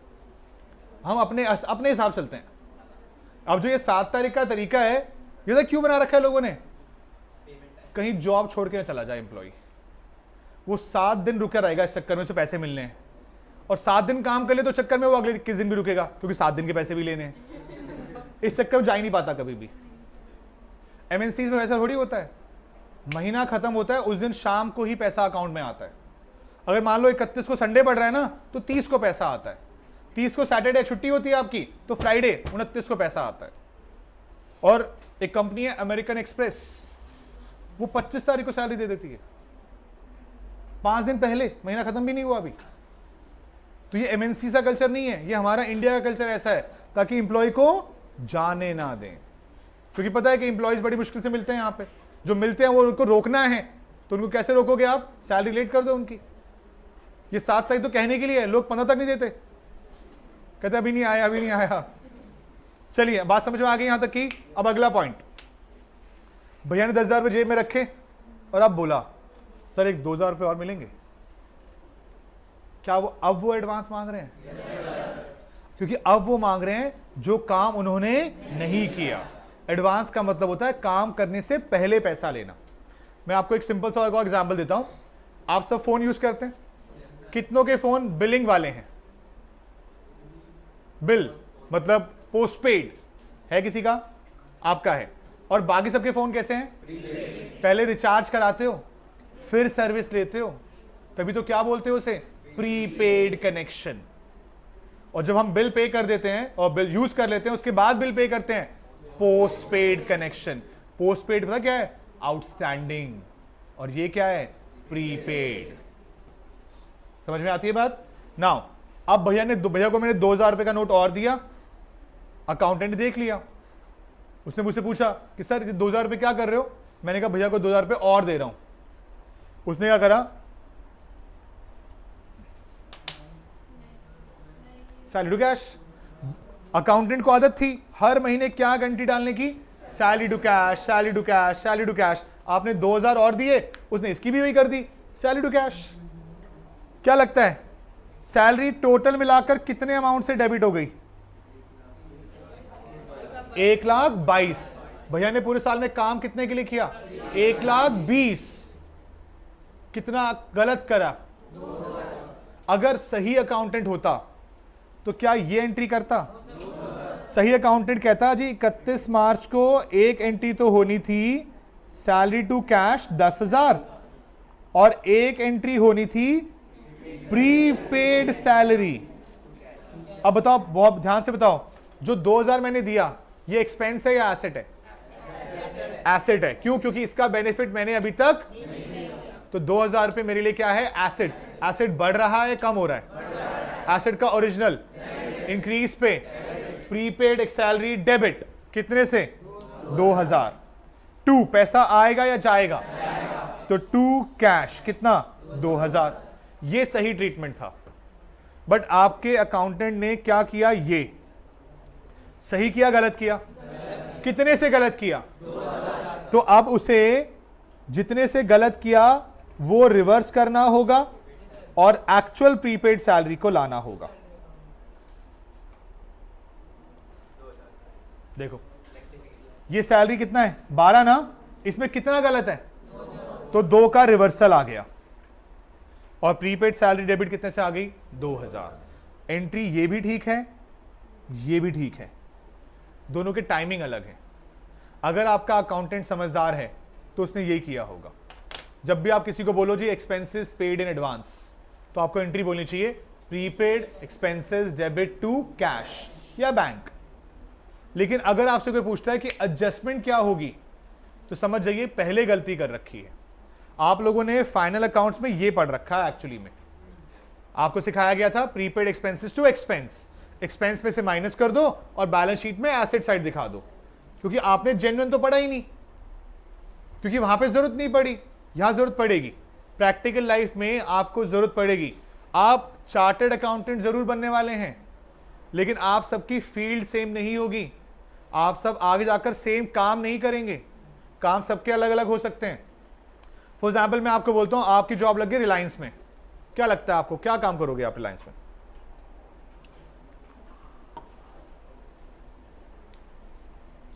हम अपने हिसाब से चलते हैं। अब जो ये 7 तारीख का तरीका है, ये क्यों बना रखा है लोगों ने? कहीं जॉब छोड़ के ना चला जाए एम्प्लॉय, वो 7 दिन रुका रहेगा इस चक्कर में उसे पैसे मिलने हैं, और 7 दिन काम कर ले तो चक्कर में वो अगले 21 दिन भी रुकेगा, क्योंकि 7 दिन के पैसे भी लेने हैं। इस चक्कर में जा ही नहीं पाता कभी भी। एमएनसीज में वैसा थोड़ी होता है, महीना खत्म होता है उस दिन शाम को ही पैसा अकाउंट में आता है। अगर मान लो 31 को संडे पड़ रहा है ना, तो 30 को पैसा आता है। 30 को सैटरडे छुट्टी होती है आपकी, तो फ्राइडे 29 को पैसा आता है। और एक कंपनी है अमेरिकन एक्सप्रेस, वो 25 तारीख को सैलरी दे देती है, 5 दिन पहले, महीना खत्म भी नहीं हुआ अभी। तो ये एमएनसी का कल्चर नहीं है, ये हमारा इंडिया का कल्चर ऐसा है, ताकि इंप्लॉय को जाने ना दें। क्योंकि पता है कि इंप्लॉयज बड़ी मुश्किल से मिलते हैं यहाँ पे, जो मिलते हैं वो उनको रोकना है, तो उनको कैसे रोकोगे आप? सैलरी लेट कर दो उनकी। ये 7 तारीख तो कहने के लिए है, लोग 15 तक नहीं देते, कहते अभी नहीं आया, अभी नहीं आया। चलिए बात समझ में आ गई यहां तक की। अब अगला पॉइंट, भैया ने 10,000 रुपये जेब में रखे और अब बोला सर एक 2,000 रुपये और मिलेंगे। क्या अब वो एडवांस मांग रहे हैं? क्योंकि अब वो मांग रहे हैं जो काम उन्होंने नहीं किया। एडवांस का मतलब होता है काम करने से पहले पैसा लेना। मैं आपको एक सिंपल सा एग्जांपल देता हूं। आप सब फोन यूज करते हैं, कितनों के फोन बिलिंग वाले हैं? बिल मतलब पोस्टपेड है किसी का? आपका है। और बाकी सबके फोन कैसे हैं? पहले रिचार्ज कराते हो, फिर सर्विस लेते हो, तभी तो क्या बोलते हो उसे? Prepaid connection. और जब हम बिल पे कर देते हैं और बिल यूज कर लेते हैं, उसके बाद बिल पे करते हैं, पोस्टपेड कनेक्शन। पोस्टपेड पता क्या है? आउटस्टैंडिंग। और ये क्या है? प्रीपेड। समझ में आती है बात? नाउ अब भैया को मैंने 2,000 रुपए का नोट और दिया, अकाउंटेंट ने देख लिया, उसने मुझसे पूछा कि सर 2,000 रुपए क्या कर रहे हो? मैंने कहा भैया को 2,000 रुपए और दे रहा हूं। उसने क्या करा? Salary to cash. अकाउंटेंट को आदत थी हर महीने क्या एंट्री डालने की? Salary to cash, salary to cash, salary to cash. आपने 2,000 और दिए, उसने इसकी भी वही कर दी, सैलरी टू कैश। क्या लगता है सैलरी टोटल मिलाकर कितने अमाउंट से डेबिट हो गई? 1,22,000। भैया ने पूरे साल में काम कितने के लिए किया? 1,20,000। कितना गलत करा? अगर सही अकाउंटेंट होता तो क्या ये एंट्री करता? सही अकाउंटेंट कहता जी 31 मार्च को एक एंट्री तो होनी थी सैलरी टू कैश 10,000 और एक एंट्री होनी थी प्रीपेड सैलरी। अब बताओ, बहुत ध्यान से बताओ, जो 2,000 मैंने दिया ये एक्सपेंस है या एसेट है? एसेट है। क्यों? क्योंकि इसका बेनिफिट मैंने अभी तक तो 2,000 रुपए मेरे लिए क्या है? एसेट। एसेट बढ़ रहा है कम हो रहा है? एसेट का ओरिजिनल इंक्रीज पे प्रीपेड सैलरी डेबिट कितने से? 2,000। 2 पैसा आएगा या जाएगा? तो 2 कैश कितना? 2,000। ये सही ट्रीटमेंट था। बट आपके अकाउंटेंट ने क्या किया? ये सही किया गलत किया? कितने से गलत किया? तो अब उसे जितने से गलत किया वो रिवर्स करना होगा और एक्चुअल प्रीपेड सैलरी को लाना होगा। देखो ये सैलरी कितना है? 12 ना? इसमें कितना गलत है? तो 2 का रिवर्सल आ गया और प्रीपेड सैलरी डेबिट कितने से आ गई? 2,000। एंट्री ये भी ठीक है, ये भी ठीक है, दोनों के टाइमिंग अलग है। अगर आपका अकाउंटेंट समझदार है तो उसने ये किया होगा, जब भी आप किसी को बोलो जी एक्सपेंसेस पेड इन एडवांस, तो आपको एंट्री बोलनी चाहिए prepaid expenses debit to cash या बैंक। लेकिन अगर आपसे कोई पूछता है कि एडजस्टमेंट क्या होगी, तो समझ जाइए पहले गलती कर रखी है। आप लोगों ने फाइनल अकाउंट्स में ये पढ़ रखा है, एक्चुअली में आपको सिखाया गया था prepaid expenses to expense, expense में से माइनस कर दो और बैलेंस शीट में एसेट साइड दिखा दो, क्योंकि आपने जेन्युइन तो पढ़ा ही नहीं, क्योंकि वहां पे जरूरत नहीं पड़ी, यहां जरूरत पड़ेगी। प्रैक्टिकल लाइफ में आपको जरूरत पड़ेगी। आप चार्टर्ड अकाउंटेंट जरूर बनने वाले हैं, लेकिन आप सबकी फील्ड सेम नहीं होगी, आप सब आगे जाकर सेम काम नहीं करेंगे, काम सबके अलग अलग हो सकते हैं। फॉर एग्जाम्पल मैं आपको बोलता हूं आपकी जॉब लग गई रिलायंस में, क्या लगता है आपको क्या काम करोगे आप रिलायंस में?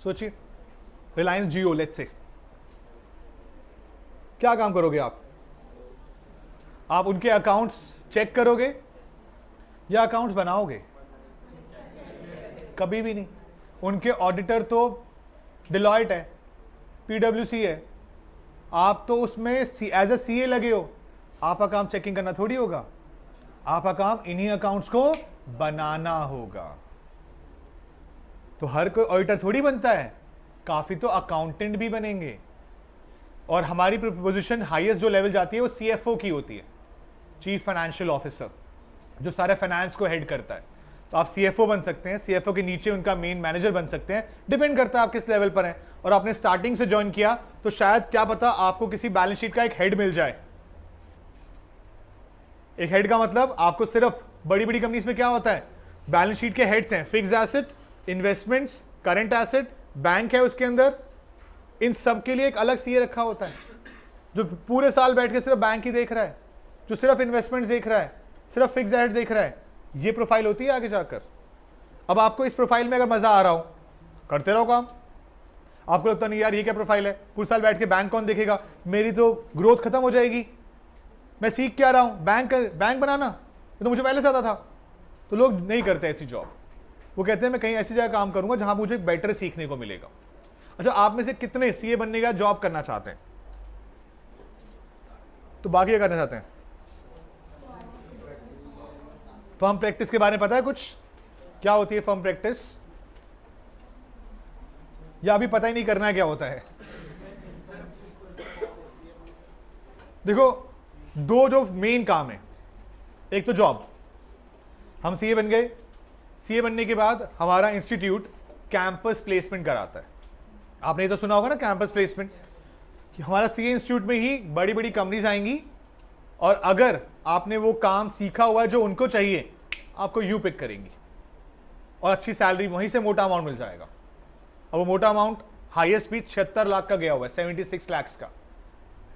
सोचिए, रिलायंस जियो लेट्स से, क्या काम करोगे आप? आप उनके अकाउंट्स चेक करोगे या अकाउंट्स बनाओगे? कभी भी नहीं। उनके ऑडिटर तो डिलॉयट है, पीडब्ल्यूसी है, आप तो उसमें एज ए सीए लगे हो, आपका काम चेकिंग करना थोड़ी होगा, आपका काम इन्हीं अकाउंट्स को बनाना होगा। तो हर कोई ऑडिटर थोड़ी बनता है, काफी तो अकाउंटेंट भी बनेंगे। और हमारी पोजीशन हाईएस्ट जो लेवल जाती है वो सीएफओ की होती है, चीफ फाइनेंशियल ऑफिसर, जो सारे फाइनेंस को हेड करता है। तो आप सीएफओ बन सकते हैं, सीएफओ के नीचे उनका मेन मैनेजर बन सकते हैं, डिपेंड करता है आप किस लेवल पर हैं। और आपने स्टार्टिंग से ज्वाइन किया तो शायद क्या पता आपको किसी बैलेंस शीट का एक हेड मिल जाए। एक हेड का मतलब आपको सिर्फ बड़ी बड़ी कंपनीज में क्या होता है, बैलेंस शीट के हेड्स हैं, fixed asset, investments, current asset, bank है उसके अंदर, इन सब के लिए एक अलग सीए रखा होता है, जो पूरे साल बैठ के सिर्फ बैंक ही देख रहा है, जो सिर्फ इन्वेस्टमेंट्स देख रहा है, सिर्फ फिक्स्ड एसेट देख रहा है। ये प्रोफाइल होती है आगे जाकर। अब आपको इस प्रोफाइल में अगर मजा आ रहा हो, करते रहो काम। आपको लगता नहीं यार ये क्या प्रोफाइल है, पूरे साल बैठ के बैंक कौन देखेगा, मेरी तो ग्रोथ खत्म हो जाएगी, मैं सीख क्या रहा हूं, बैंक बनाना ये तो मुझे पहले से आता था। तो लोग नहीं करते ऐसी जॉब, वो कहते हैं मैं कहीं ऐसी जगह काम करूंगा जहां मुझे बेटर सीखने को मिलेगा। अच्छा, आप में से कितने सीए बनने का जॉब करना चाहते हैं? तो बाकी क्या करना चाहते हैं? फर्म प्रैक्टिस के बारे में पता है कुछ? क्या होती है फर्म प्रैक्टिस? या अभी पता ही नहीं करना है क्या होता है? देखो, दो जो मेन काम है, एक तो जॉब, हम सीए बन गए, सीए बनने के बाद हमारा इंस्टीट्यूट कैंपस प्लेसमेंट कराता है। आपने ये तो सुना होगा ना कैंपस प्लेसमेंट, कि हमारा सीए इंस्टीट्यूट में ही बड़ी बड़ी कंपनीज आएंगी और अगर आपने वो काम सीखा हुआ है जो उनको चाहिए, आपको यू पिक करेंगी और अच्छी सैलरी, वहीं से मोटा अमाउंट मिल जाएगा। अब वो मोटा अमाउंट हाईएस्ट भी 76 लाख का गया हुआ है, 76 लाख का,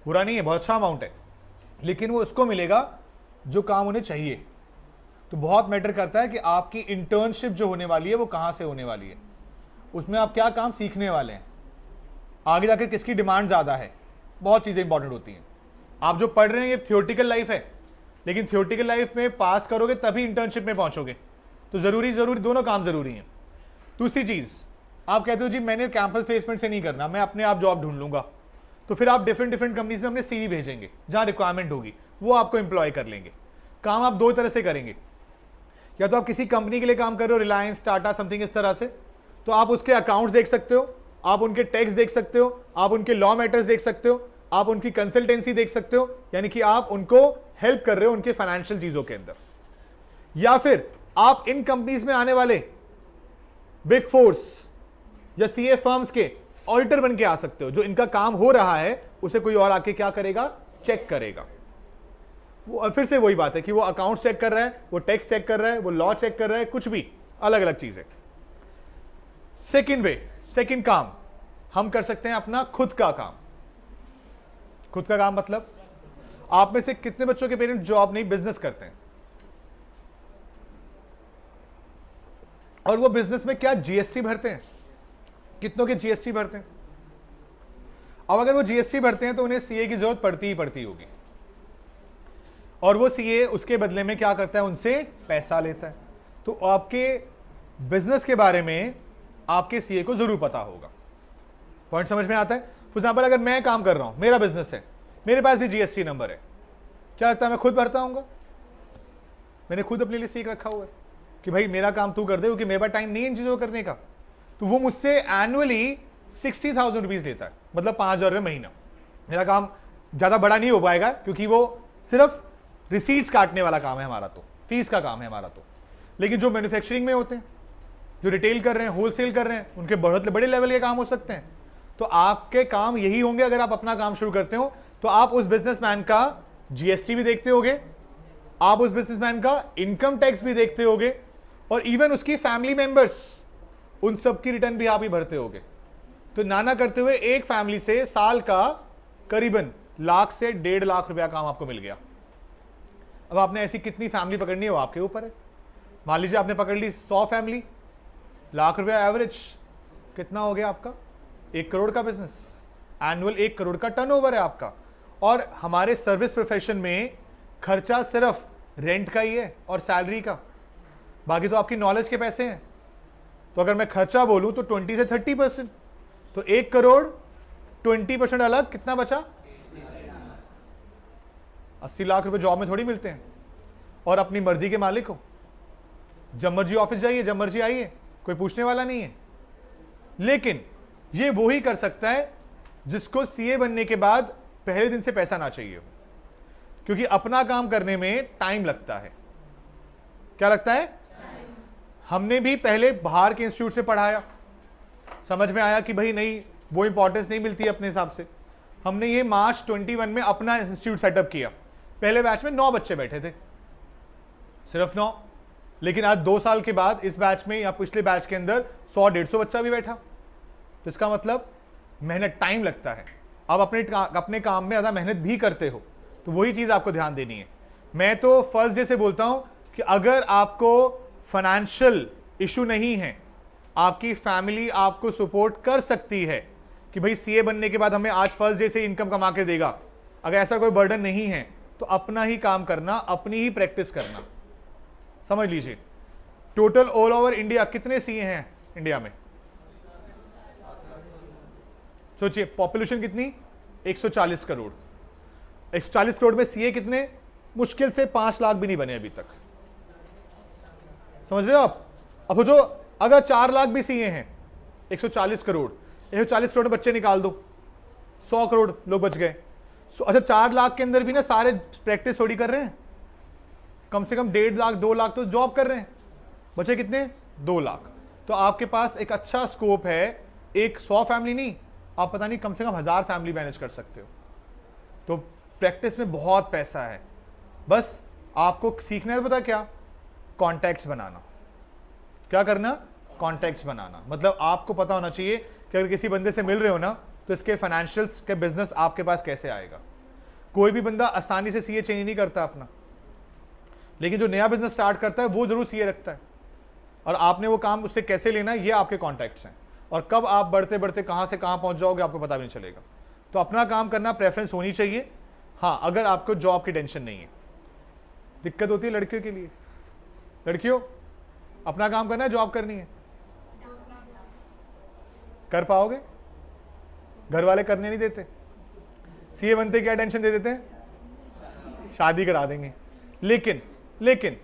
बुरा नहीं है, बहुत अच्छा अमाउंट है, लेकिन वो उसको मिलेगा जो काम उन्हें चाहिए। तो बहुत मैटर करता है कि आपकी इंटर्नशिप जो होने वाली है वो कहां से होने वाली है, उसमें आप क्या काम सीखने वाले हैं, आगे जाकर किसकी डिमांड ज्यादा है, बहुत चीजें इंपॉर्टेंट होती हैं। आप जो पढ़ रहे हैं ये थियोरेटिकल लाइफ है, लेकिन थियोरेटिकल लाइफ में पास करोगे तभी इंटर्नशिप में पहुंचोगे। तो जरूरी दोनों काम जरूरी हैं। दूसरी चीज, आप कहते हो जी मैंने कैंपस प्लेसमेंट से नहीं करना, मैं अपने आप जॉब ढूंढ लूंगा। तो फिर आप डिफरेंट कंपनीज में अपने सीवी भेजेंगे, जहां रिक्वायरमेंट होगी वो आपको एम्प्लॉय कर लेंगे। काम आप दो तरह से करेंगे, या तो आप किसी कंपनी के लिए काम कर रहे हो, रिलायंस, टाटा, समथिंग इस तरह से, तो आप उसके अकाउंट्स देख सकते हो, आप उनके टैक्स देख सकते हो, आप उनके लॉ मैटर्स देख सकते हो, आप उनकी कंसल्टेंसी देख सकते हो, यानी कि आप उनको हेल्प कर रहे हो उनके फाइनेंशियल चीजों के अंदर। या फिर आप इन कंपनीज में आने वाले बिग फोर्स या सीए फर्म्स के ऑडिटर बन के आ सकते हो, जो इनका काम हो रहा है उसे कोई और आके क्या करेगा, चेक करेगा। वो फिर से वही बात है कि वो अकाउंट चेक कर रहा है, वो टैक्स चेक कर रहा है, वो लॉ चेक कर रहा है, कुछ भी अलग अलग चीजें। सेकंड काम हम कर सकते हैं अपना खुद का काम। खुद का काम मतलब आप में से कितने बच्चों के पेरेंट्स जॉब नहीं बिजनेस करते हैं, और वो बिजनेस में क्या जीएसटी भरते हैं? कितनों के जीएसटी भरते हैं? अब अगर वो जीएसटी भरते हैं तो उन्हें सीए की जरूरत पड़ती ही पड़ती होगी, और वो सीए उसके बदले में क्या करता है, उनसे पैसा लेता है। तो आपके बिजनेस के बारे में आपके सीए को जरूर पता होगा। पॉइंट समझ में आता है? फॉर एग्जाम्पल अगर मैं काम कर रहा हूं, मेरा बिजनेस है, मेरे पास भी जीएसटी नंबर है, क्या लगता है मैं खुद भरता हूंगा? मैंने खुद अपने लिए सीख रखा हुआ है कि भाई मेरा काम तू कर दे, क्योंकि मेरे पास टाइम नहीं है इन चीजों को करने का। तो वो मुझसे एनुअली 60,000 रुपीज लेता है, मतलब 5,000 रुपये महीना। मेरा काम ज्यादा बड़ा नहीं हो पाएगा, क्योंकि वो सिर्फ रिसीट्स काटने वाला काम है हमारा, तो फीस का काम है हमारा तो। लेकिन जो मैन्युफैक्चरिंग में होते हैं, जो रिटेल कर रहे हैं, होलसेल कर रहे हैं, उनके बहुत बड़े लेवल के काम हो सकते हैं। तो आपके काम यही होंगे अगर आप अपना काम शुरू करते हो, तो आप उस बिजनेसमैन का जीएसटी भी देखते होगे, आप उस बिजनेसमैन का इनकम टैक्स भी देखते होगे, और इवन उसकी फैमिली मेंबर्स, उन सब की रिटर्न भी आप ही भरते होगे। तो नाना करते हुए एक फैमिली से साल का करीबन लाख से 1.5 लाख रुपया काम आपको मिल गया। अब आपने ऐसी कितनी फैमिली पकड़नी है वो आपके ऊपर है। मान लीजिए आपने पकड़ ली 100 फैमिली, लाख रुपया एवरेज, कितना हो गया आपका? 1 करोड़ का बिजनेस, एनुअल 1 करोड़ का टर्नओवर है आपका। और हमारे सर्विस प्रोफेशन में खर्चा सिर्फ रेंट का ही है और सैलरी का, बाकी तो आपकी नॉलेज के पैसे हैं। तो अगर मैं खर्चा बोलूं तो 20 से 30%, तो 1 करोड़ 20% अलग, कितना बचा? 80 लाख रुपए जॉब में थोड़ी मिलते हैं, और अपनी मर्जी के मालिक हो, जब मर्जी ऑफिस जाइए, जब मर्जी आइए, कोई पूछने वाला नहीं है। लेकिन ये वो ही कर सकता है जिसको सीए बनने के बाद पहले दिन से पैसा ना चाहिए हो, क्योंकि अपना काम करने में टाइम लगता है। क्या लगता है? हमने भी पहले बाहर के इंस्टीट्यूट से पढ़ाया, समझ में आया कि भाई नहीं, वो इंपॉर्टेंस नहीं मिलती अपने हिसाब से। हमने ये मार्च 21 में अपना इंस्टीट्यूट सेटअप किया। पहले बैच में 9 बच्चे बैठे थे, सिर्फ 9। लेकिन आज 2 साल के बाद इस बैच में या पिछले बैच के अंदर 100-150 बच्चा भी बैठा। तो इसका मतलब मेहनत, टाइम लगता है। आप अपने काम में ज़्यादा मेहनत भी करते हो, तो वही चीज़ आपको ध्यान देनी है। मैं तो फर्स्ट डे से बोलता हूं कि अगर आपको फाइनेंशियल इशू नहीं है, आपकी फैमिली आपको सपोर्ट कर सकती है कि भाई सीए बनने के बाद हमें आज फर्स्ट डे से इनकम कमा के देगा, अगर ऐसा कोई बर्डन नहीं है, तो अपना ही काम करना, अपनी ही प्रैक्टिस करना। समझ लीजिए, टोटल ऑल ओवर इंडिया कितने सीए हैं इंडिया में? सोचिए, पॉपुलेशन कितनी? 140 करोड़। 140 करोड़ में सीए कितने? मुश्किल से 5 लाख भी नहीं बने अभी तक। समझ रहे हो आप? अब जो अगर 4 लाख भी सीए हैं, 140 करोड़, 140 करोड़ बच्चे निकाल दो, 100 करोड़ लोग बच गए। अच्छा, 4 लाख के अंदर भी ना सारे प्रैक्टिस थोड़ी कर रहे हैं, कम से कम 1.5 लाख 2 लाख तो जॉब कर रहे हैं। बचे कितने? 2 लाख। तो आपके पास एक अच्छा स्कोप है। एक 100 फैमिली नहीं, आप पता नहीं कम से कम 1000 फैमिली मैनेज कर सकते हो। तो प्रैक्टिस में बहुत पैसा है। बस आपको सीखना है, पता क्या? कॉन्टैक्ट्स बनाना। क्या करना? कॉन्टैक्ट्स बनाना। मतलब आपको पता होना चाहिए कि अगर किसी बंदे से मिल रहे हो ना, तो इसके फाइनेंशियल्स के बिजनेस आपके पास कैसे आएगा। कोई भी बंदा आसानी से सीए चेंज नहीं करता अपना, लेकिन जो नया बिजनेस स्टार्ट करता है वो जरूर सीए रखता है। और आपने वो काम उससे कैसे लेना है, ये आपके कॉन्टैक्ट्स हैं। और कब आप बढ़ते बढ़ते कहां से कहां पहुंच जाओगे आपको पता भी नहीं चलेगा। तो अपना काम करना प्रेफरेंस होनी चाहिए। हाँ, अगर आपको जॉब की टेंशन नहीं है। दिक्कत होती है लड़कियों के लिए। लड़कियों, अपना काम करना है, जॉब करनी है, कर पाओगे? घर वाले करने नहीं देते। सीए बनते क्या टेंशन दे देते हैं? शादी करा देंगे। लेकिन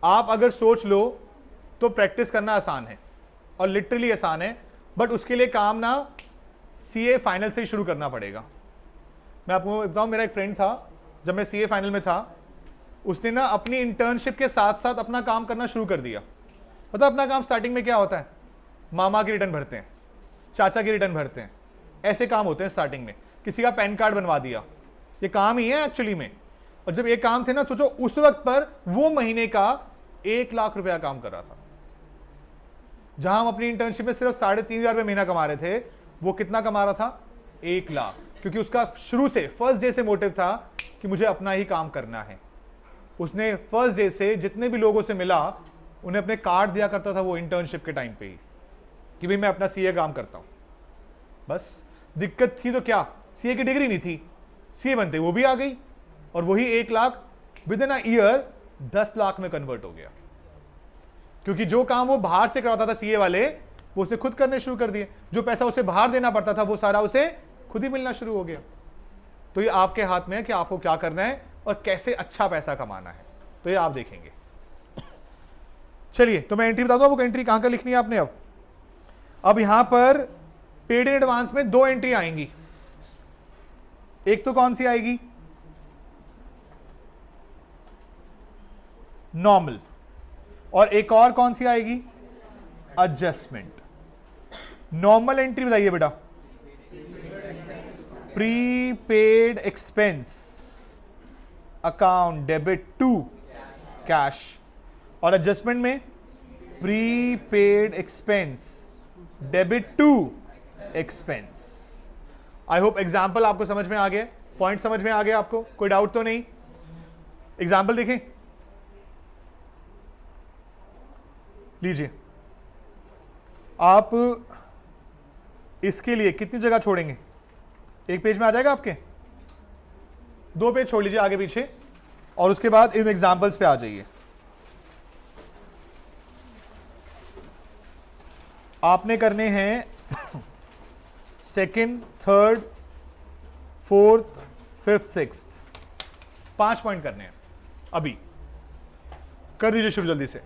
आप अगर सोच लो तो प्रैक्टिस करना आसान है, और लिटरली आसान है, बट उसके लिए काम ना सीए फाइनल से ही शुरू करना पड़ेगा। मैं आपको बताऊं, मेरा एक फ्रेंड था, जब मैं सीए फाइनल में था, उसने ना अपनी इंटर्नशिप के साथ साथ अपना काम करना शुरू कर दिया। पता अपना काम स्टार्टिंग में क्या होता है? मामा की रिटर्न भरते हैं, चाचा की रिटर्न भरते हैं, ऐसे काम होते हैं स्टार्टिंग में। किसी का पैन कार्ड बनवा दिया, ये काम ही है एक्चुअली में। और जब ये काम थे ना, सोचो उस वक्त पर वो महीने का 1 लाख रुपया काम कर रहा था। जहां हम अपनी इंटर्नशिप में सिर्फ 3,500 रुपये महीना कमा रहे थे, वो कितना कमा रहा था? 1 लाख। क्योंकि उसका शुरू से फर्स्ट डे से मोटिव था कि मुझे अपना ही काम करना है। उसने फर्स्ट डे से जितने भी लोगों से मिला, उन्हें अपने कार्ड दिया करता था वो इंटर्नशिप के टाइम पे ही, कि भाई मैं अपना सीए काम करता हूं। बस दिक्कत थी तो क्या, सीए की डिग्री नहीं थी, सीए बनते वो भी आ गई, और वही 1 lakh with in a year 10 lakh में कन्वर्ट हो गया। क्योंकि जो काम वो बाहर से करवाता था सीए वाले, वो उसे खुद करने शुरू कर दिए। जो पैसा उसे बाहर देना पड़ता था, वो सारा उसे खुद ही मिलना शुरू हो गया। तो ये आपके हाथ में है कि आपको क्या करना है और कैसे अच्छा पैसा कमाना है, तो ये आप देखेंगे। चलिए, तो मैं एंट्री बता दूं आपको, एंट्री कहां का लिखनी है आपने। अब यहां पर पेड इन एडवांस में 2 एंट्री आएंगी। एक तो कौन सी आएगी? नॉर्मल। और एक और कौन सी आएगी? एडजस्टमेंट। नॉर्मल एंट्री बताइए बेटा। Prepaid expense account debit to cash, और एडजस्टमेंट में prepaid expense debit to expense. I hope example आपको समझ में आ गया, पॉइंट समझ में आ गया आपको, कोई डाउट तो नहीं? एग्जाम्पल देखें, लीजिए। आप इसके लिए कितनी जगह छोड़ेंगे? एक पेज में आ जाएगा आपके, 2 पेज छोड़ लीजिए आगे पीछे, और उसके बाद इन एग्जाम्पल्स पे आ जाइए। आपने करने हैं second, third, fourth, fifth, sixth, 5 point करने हैं। अभी कर दीजिए शुरू जल्दी से।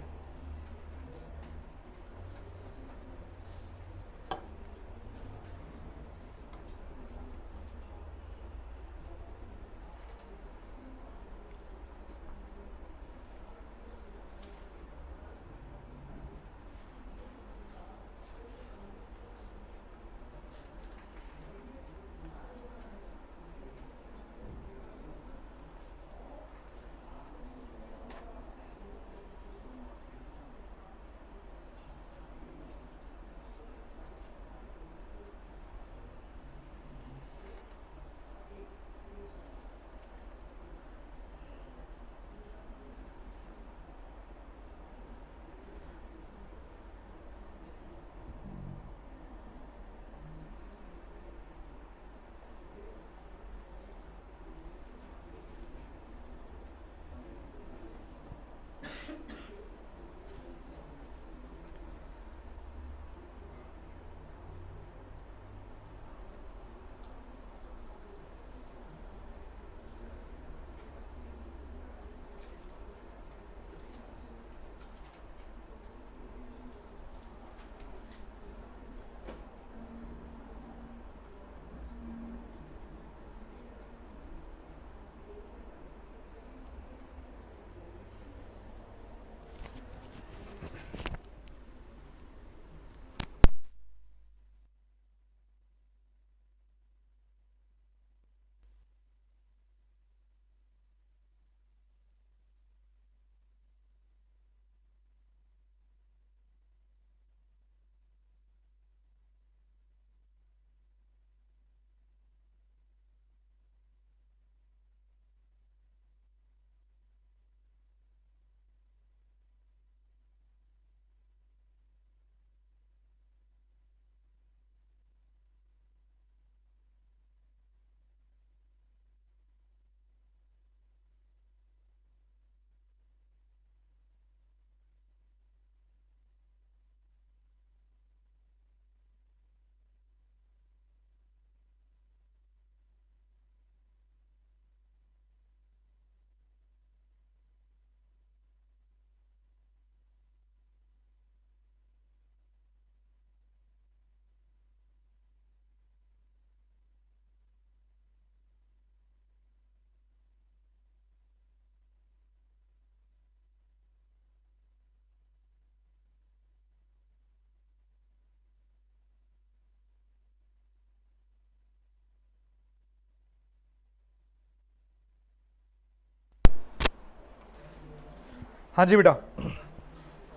हाँ जी बेटा,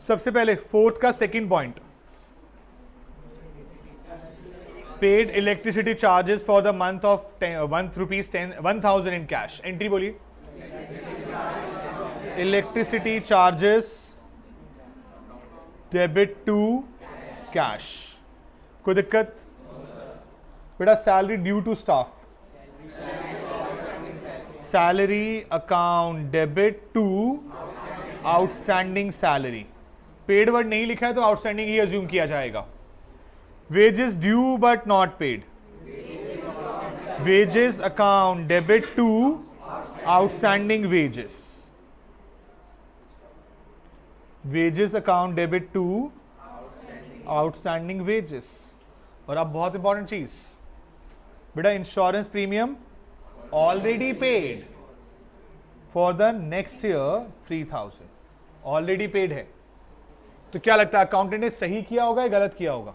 सबसे पहले फोर्थ का second point, paid electricity charges for the month of ₹1000 in cash. Entry बोलिए. Electricity charges debit to cash. कोई दिक्कत बेटा? Salary due to staff, salary account debit to outstanding salary. Paid word नहीं लिखा है तो आउटस्टैंडिंग ही अज्यूम किया जाएगा. Wages due but not paid, wages account debit to outstanding wages, wages account debit to outstanding wages. और अब बहुत इंपॉर्टेंट चीज बेटा, insurance premium already paid for the next year 3000, already paid है. तो क्या लगता है अकाउंटेंट ने सही किया होगा या गलत किया होगा?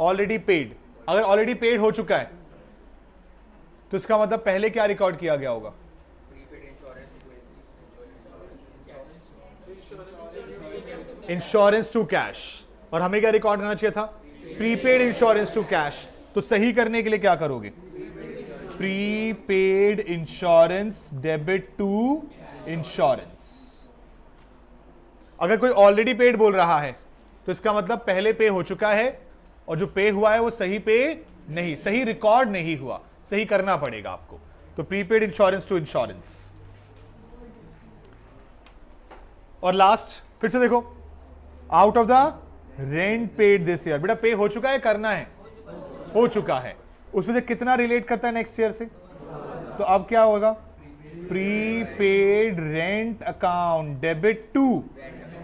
Already paid. अगर ऑलरेडी पेड हो चुका है तो इसका मतलब पहले क्या रिकॉर्ड किया गया होगा? Insurance to cash. और हमें क्या रिकॉर्ड करना चाहिए था? Prepaid insurance to cash. तो सही करने के लिए क्या करोगे? Prepaid insurance debit to insurance. अगर कोई ऑलरेडी पेड बोल रहा है तो इसका मतलब पहले पे हो चुका है और जो पे हुआ है वो सही पे नहीं, सही रिकॉर्ड नहीं हुआ, सही करना पड़ेगा आपको. तो प्रीपेड इंश्योरेंस टू इंश्योरेंस. और लास्ट फिर से देखो, out of the rent paid this year. बेटा पे हो चुका है, करना है, हो चुका है. उसमें से कितना रिलेट करता है नेक्स्ट ईयर से? तो अब क्या होगा? Prepaid rent account debit to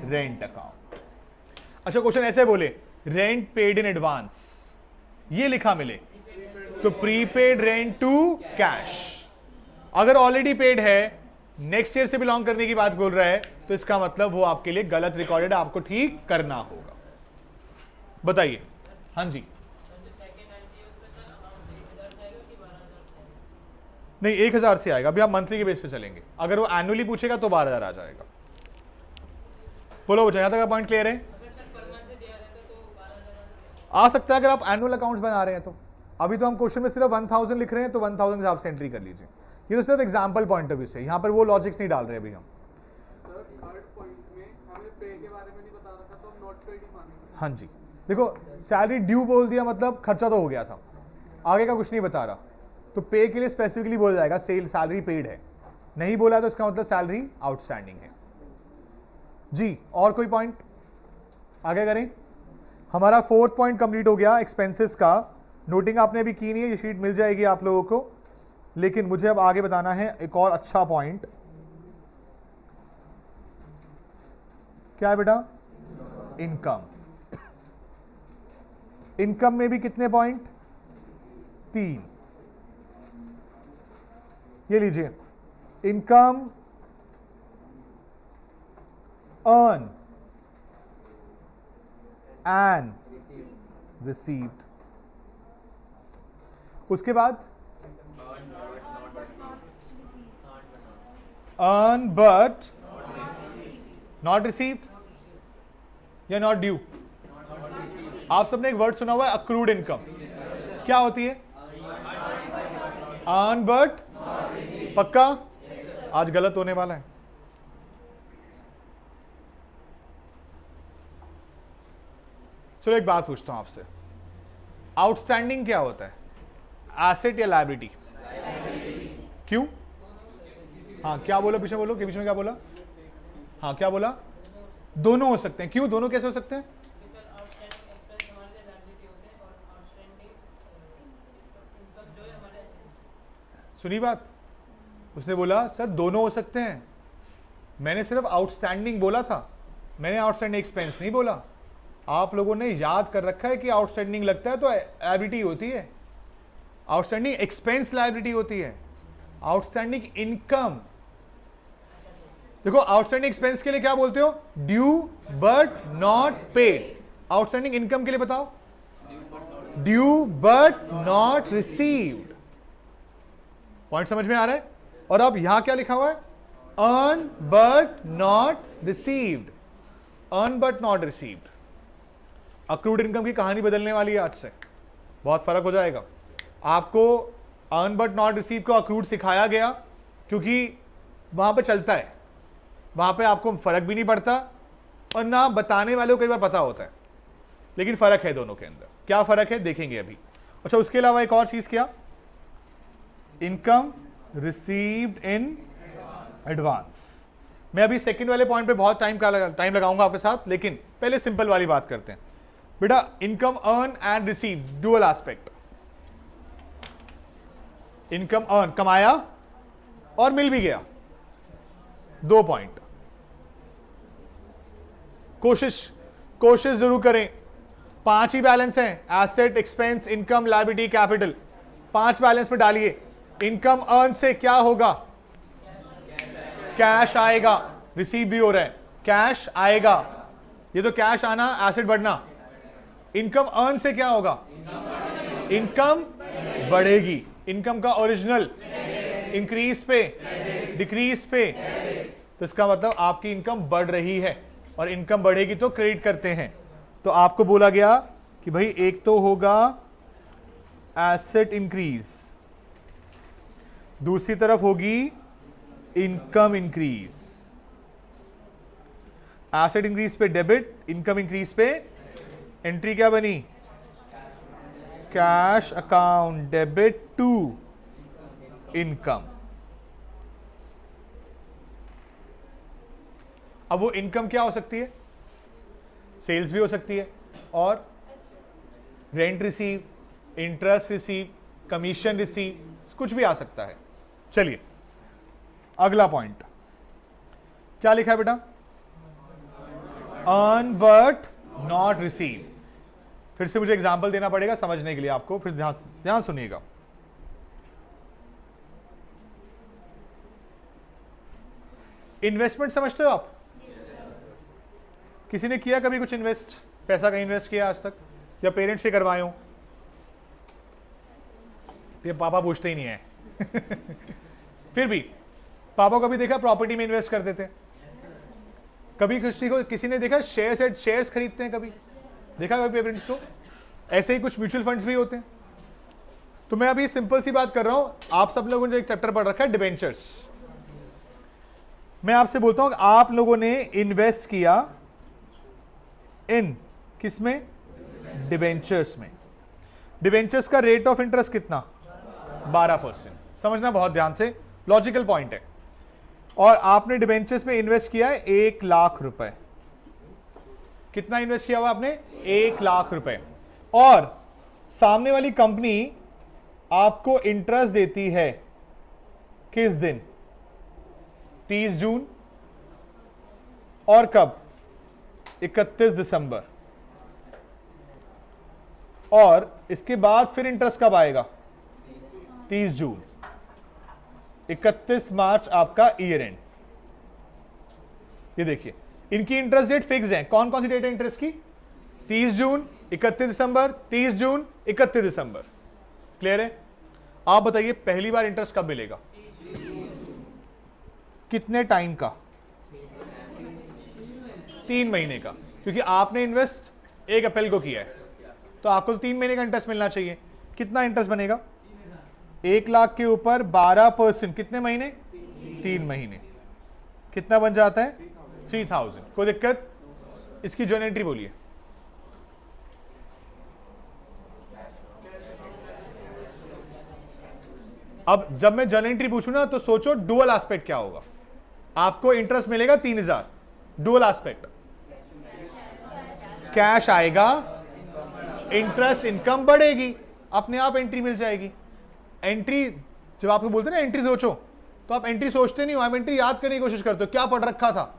rent account. अच्छा क्वेश्चन ऐसे बोले, रेंट पेड इन एडवांस, ये लिखा मिले तो प्रीपेड रेंट टू कैश. अगर ऑलरेडी पेड है, नेक्स्ट ईयर से बिलोंग करने की बात बोल रहा है, तो इसका मतलब वो आपके लिए गलत रिकॉर्डेड है, आपको ठीक करना होगा. बताइए. हाँ जी. नहीं 1000 से आएगा. अभी आप मंथली के बेस पे चलेंगे. अगर वो एनुअली पूछेगा तो 12000 आ जाएगा. बोलो बच्चा, यहां तक का पॉइंट क्लियर है? आ सकता है अगर आप एनुअल अकाउंट्स बना रहे हैं तो. अभी तो हम क्वेश्चन में सिर्फ 1000 लिख रहे हैं, तो 1000 के हिसाब से एंट्री कर लीजिए. ये तो सिर्फ एग्जांपल पॉइंट ऑफ व्यू से, यहां पर वो लॉजिक्स नहीं डाल रहे अभी हम. सर थर्ड पॉइंट में हमें पे के बारे में नहीं बता रखा, तो हम नॉट पेड ही मानेंगे. हाँ जी. देखो सैलरी ड्यू बोल दिया मतलब खर्चा तो हो गया था, आगे का कुछ नहीं बता रहा, तो पे के लिए स्पेसिफिकली बोला जाएगा सेल सैलरी पेड है. नहीं बोला तो इसका मतलब सैलरी आउटस्टैंडिंग है. जी और कोई पॉइंट आगे करें? हमारा फोर्थ पॉइंट कंप्लीट हो गया एक्सपेंसेस का. नोटिंग आपने अभी की नहीं है, ये शीट मिल जाएगी आप लोगों को. लेकिन मुझे अब आगे बताना है एक और अच्छा पॉइंट. क्या है बेटा? इनकम. इनकम में भी कितने पॉइंट? 3. ये लीजिए, इनकम अर्न एंड रिसीव्ड. उसके बाद अर्न बट नॉट रिसीव्ड या नॉट ड्यू. आप सबने एक वर्ड सुना हुआ है अक्रूड इनकम. क्या होती है? Earn but. पक्का? आज गलत होने वाला है. चलो एक बात पूछता हूं आपसे, आउटस्टैंडिंग क्या होता है? एसेट या लायबिलिटी? क्यों? हाँ क्या बोला? पीछे बोलो, के बीच में क्या बोला? हाँ क्या बोला? दोनों हो सकते हैं. क्यों दोनों कैसे हो सकते हैं? सुनी बात? उसने बोला सर दोनों हो सकते हैं. मैंने सिर्फ आउटस्टैंडिंग बोला था, मैंने आउटस्टैंडिंग एक्सपेंस नहीं बोला. आप लोगों ने याद कर रखा है कि आउटस्टैंडिंग लगता है तो लायबिलिटी होती है, आउटस्टैंडिंग एक्सपेंस लायबिलिटी होती है. आउटस्टैंडिंग इनकम, देखो आउटस्टैंडिंग एक्सपेंस के लिए क्या बोलते हो? Due but not paid. Outstanding income के लिए बताओ? Due but not received. Point समझ में आ रहा है? और अब यहां क्या लिखा हुआ है? Earn but not received, earn but not received. Accrued income की कहानी बदलने वाली है आज से, बहुत फर्क हो जाएगा। आपको अर्न बट नॉट रिसीव को अक्रूड सिखाया गया क्योंकि वहां पे चलता है, वहां पे आपको फर्क भी नहीं पड़ता और ना बताने वाले को कई बार पता होता है, लेकिन फर्क है दोनों के अंदर। क्या फर्क है देखेंगे अभी। अच्छा, उसके अलावा एक और चीज क्या, इनकम रिसीव्ड इन एडवांस। मैं अभी सेकंड वाले पॉइंट पे बहुत टाइम लगाऊंगा आपके साथ, लेकिन पहले सिंपल वाली बात करते हैं। बेटा income earn and receive dual aspect. Income earn, कमाया और मिल भी गया, 2 पॉइंट। कोशिश जरूर करें, 5 ही बैलेंस हैं, asset, expense, income, liability, capital. 5 balance में डालिए। इनकम अर्न से क्या होगा, कैश आएगा, रिसीव भी हो रहा है, कैश आएगा। ये तो कैश आना, एसेट बढ़ना। इनकम अर्न से क्या होगा, इनकम बढ़ेगी। इनकम का ओरिजिनल इंक्रीज पे, डिक्रीज पे, तो इसका मतलब आपकी इनकम बढ़ रही है, और इनकम बढ़ेगी तो क्रेडिट करते हैं। तो आपको बोला गया कि भाई एक तो होगा एसेट इंक्रीज, दूसरी तरफ होगी इनकम इंक्रीज। एसेट इंक्रीज पे डेबिट, इनकम इंक्रीज पे एंट्री क्या बनी, cash account debit to income. अब वो इनकम क्या हो सकती है, सेल्स भी हो सकती है, और rent receive, interest receive, commission receive, कुछ भी आ सकता है। चलिए अगला पॉइंट क्या लिखा है बेटा, अर्न बट नॉट रिसीव। फिर से मुझे एग्जांपल देना पड़ेगा समझने के लिए आपको, फिर ध्यान सुनिएगा। इन्वेस्टमेंट समझते हो आप? किसी ने किया कभी कुछ इन्वेस्ट, पैसा कहीं इन्वेस्ट किया आज तक, या पेरेंट्स से करवाए हो? ये पापा पूछते ही नहीं है फिर भी पापा को भी देखा प्रॉपर्टी में इन्वेस्ट करते थे। कभी किसी ने देखा शेयर्स खरीदते हैं, कभी देखा कभी पेरेंट्स को? ऐसे ही कुछ म्यूचुअल फंड्स भी होते हैं। तो मैं अभी सिंपल सी बात कर रहा हूं, आप सब लोगों ने एक चैप्टर पढ़ रखा है डिबेंचर्स। मैं आपसे बोलता हूं आप लोगों ने इन्वेस्ट किया इन किसमें, डिबेंचर्स में। डिबेंचर्स का रेट ऑफ इंटरेस्ट कितना, 12%। समझना बहुत ध्यान से, लॉजिकल पॉइंट है। और आपने डिबेंचर्स में इन्वेस्ट किया है 1 लाख रुपए। कितना इन्वेस्ट किया हुआ आपने, 1 लाख रुपए। और सामने वाली कंपनी आपको इंटरेस्ट देती है किस दिन, 30 जून, और कब, 31 दिसंबर। और इसके बाद फिर इंटरेस्ट कब आएगा, 30 जून। 31 मार्च आपका ईयर एंड। ये देखिए इनकी इंटरेस्ट डेट फिक्स है। कौन कौन सी डेट है इंटरेस्ट की, 30 जून, 31 दिसंबर, 30 जून, 31 दिसंबर। क्लियर है? आप बताइए पहली बार इंटरेस्ट कब मिलेगा, कितने टाइम का, 3 महीने का, क्योंकि आपने इन्वेस्ट 1 अप्रैल को किया है, तो आपको 3 महीने का इंटरेस्ट मिलना चाहिए। कितना इंटरेस्ट बनेगा, 1 लाख के ऊपर 12%, कितने महीने, 3 महीने। कितना बन जाता है, 3000। कोई दिक्कत? इसकी जर्नल एंट्री बोलिए। अब जब मैं जर्नल एंट्री पूछूं ना, तो सोचो डुअल एस्पेक्ट क्या होगा। आपको इंटरेस्ट मिलेगा 3000, डुअल एस्पेक्ट, कैश आएगा, इंटरेस्ट इनकम बढ़ेगी, अपने आप एंट्री मिल जाएगी। एंट्री जब आपको बोलते हैं ना एंट्री सोचो, तो आप एंट्री सोचते नहीं हो, आप एंट्री याद करने की कोशिश करते हो, क्या पढ़ रखा था।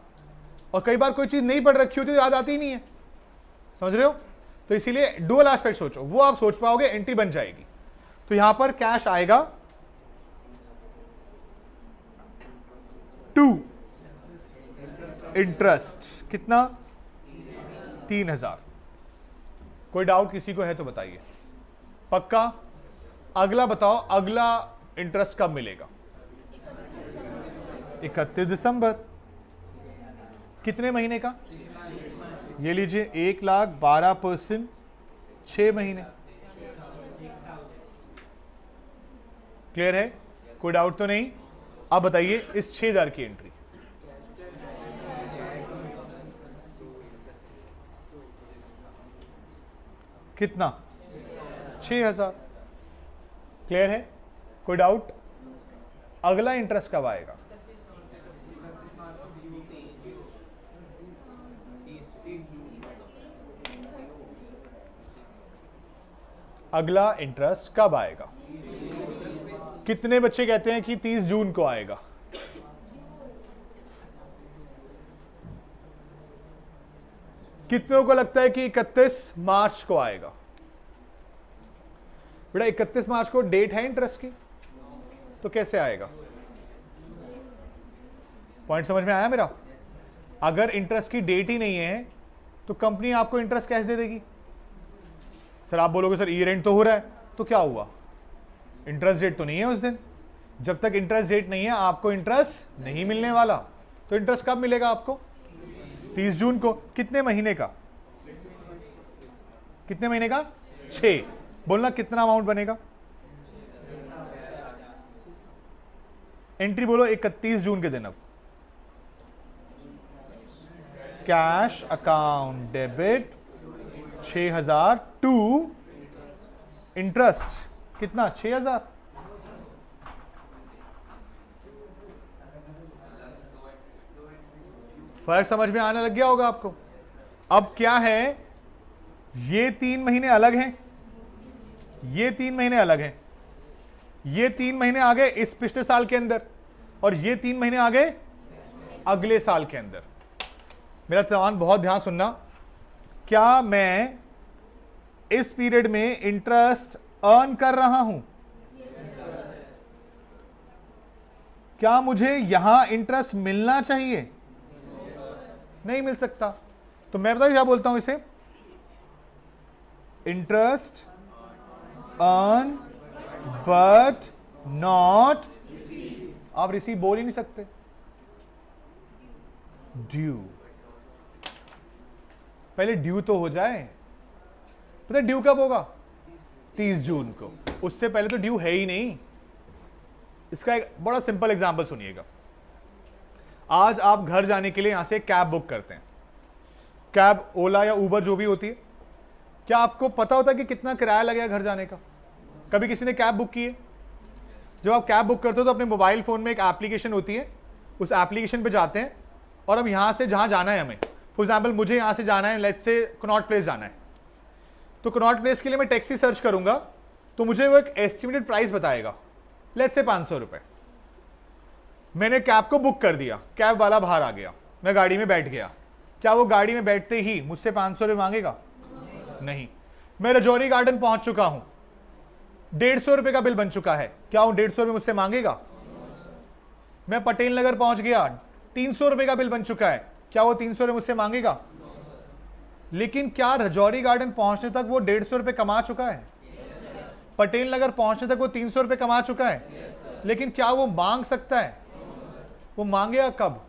और कई बार कोई चीज नहीं पढ़ रखी होती तो याद आती ही नहीं है, समझ रहे हो? तो इसीलिए डुअल एस्पेक्ट सोचो, वो आप सोच पाओगे, एंट्री बन जाएगी। तो यहां पर कैश आएगा 2, इंटरेस्ट कितना, 3000। कोई डाउट किसी को है तो बताइए। पक्का? अगला बताओ, अगला इंटरेस्ट कब मिलेगा, 31 दिसंबर। कितने महीने का? ये लीजिए 1,12%, 6 महीने। क्लियर है? कोई डाउट तो नहीं? अब बताइए इस 6,000 की एंट्री। कितना? 6,000। क्लियर है? कोई डाउट? अगला इंटरेस्ट कब आएगा? अगला इंटरेस्ट कब आएगा? कितने बच्चे कहते हैं कि 30 जून को आएगा? कितनों को लगता है कि 31 मार्च को आएगा? बेटा 31 मार्च को डेट है इंटरेस्ट की, तो कैसे आएगा? पॉइंट समझ में आया मेरा? अगर इंटरेस्ट की डेट ही नहीं है तो कंपनी आपको इंटरेस्ट कैसे दे देगी? सर आप बोलोगे सर ईयर एंड तो हो रहा है, तो क्या हुआ? इंटरेस्ट डेट तो नहीं है उस दिन। जब तक इंटरेस्ट डेट नहीं है आपको इंटरेस्ट नहीं मिलने वाला। तो इंटरेस्ट कब मिलेगा आपको? 30 जून को। कितने महीने का? कितने महीने का? 6। बोलना कितना अमाउंट बनेगा? एंट्री बोलो 31 जून के दिन। अब cash account debit 6,000 to interest कितना? 6,000। फर्क समझ में आने लग गया होगा आपको? अब क्या है, ये 3 महीने अलग हैं, ये 3 महीने अलग हैं, ये 3 महीने आ गए इस पिछले साल के अंदर, और ये 3 महीने आ गए अगले साल के अंदर। मेरा तमाम बहुत ध्यान सुनना। क्या मैं इस पीरियड में इंटरेस्ट अर्न कर रहा हूं? क्या मुझे यहां इंटरेस्ट मिलना चाहिए? नहीं मिल सकता। तो मैं बताऊं क्या बोलता हूं इसे? इंटरेस्ट अर्न बट नॉट, आप रिसीव बोल ही नहीं सकते, ड्यू। पहले ड्यू तो हो जाए। पता है ड्यू कब होगा? 30 जून को। उससे पहले तो ड्यू है ही नहीं। इसका एक बड़ा सिंपल एग्जांपल सुनिएगा। आज आप घर जाने के लिए यहां से कैब बुक करते हैं, कैब ओला या उबर जो भी होती है। क्या आपको पता होता है कि कितना किराया लगेगा घर जाने का? कभी किसी ने कैब बुक की है? जब आप कैब बुक करते हो तो अपने मोबाइल फोन में एक एप्लीकेशन होती है, उस एप्लीकेशन पे जाते हैं और अब यहां से जहां जाना है हमें, फॉर एग्जाम्पल मुझे यहां से जाना है, लेट्स से कनॉट प्लेस जाना है, तो कनॉट प्लेस के लिए मैं टैक्सी सर्च करूंगा तो मुझे वो एक एस्टिमेटेड प्राइस बताएगा, लेट्स से 500 रुपए। मैंने कैब को बुक कर दिया, कैब वाला बाहर आ गया, मैं गाड़ी में बैठ गया। क्या वो गाड़ी में बैठते ही मुझसे 500 रुपये मांगेगा? नहीं। मैं रजौरी गार्डन पहुंच चुका हूं, 150 रुपए का बिल बन चुका है, क्या वो 150 रुपये मुझसे मांगेगा? मैं पटेल नगर पहुंच गया, 300 रुपए का बिल बन चुका है, क्या वो 300 रुपये मुझसे मांगेगा? लेकिन क्या रजौरी गार्डन पहुंचने तक वो 150 रुपये कमा चुका है? पटेल नगर पहुंचने तक वो 300 रुपये कमा चुका है। लेकिन क्या वो मांग सकता है? वो मांगेगा कब?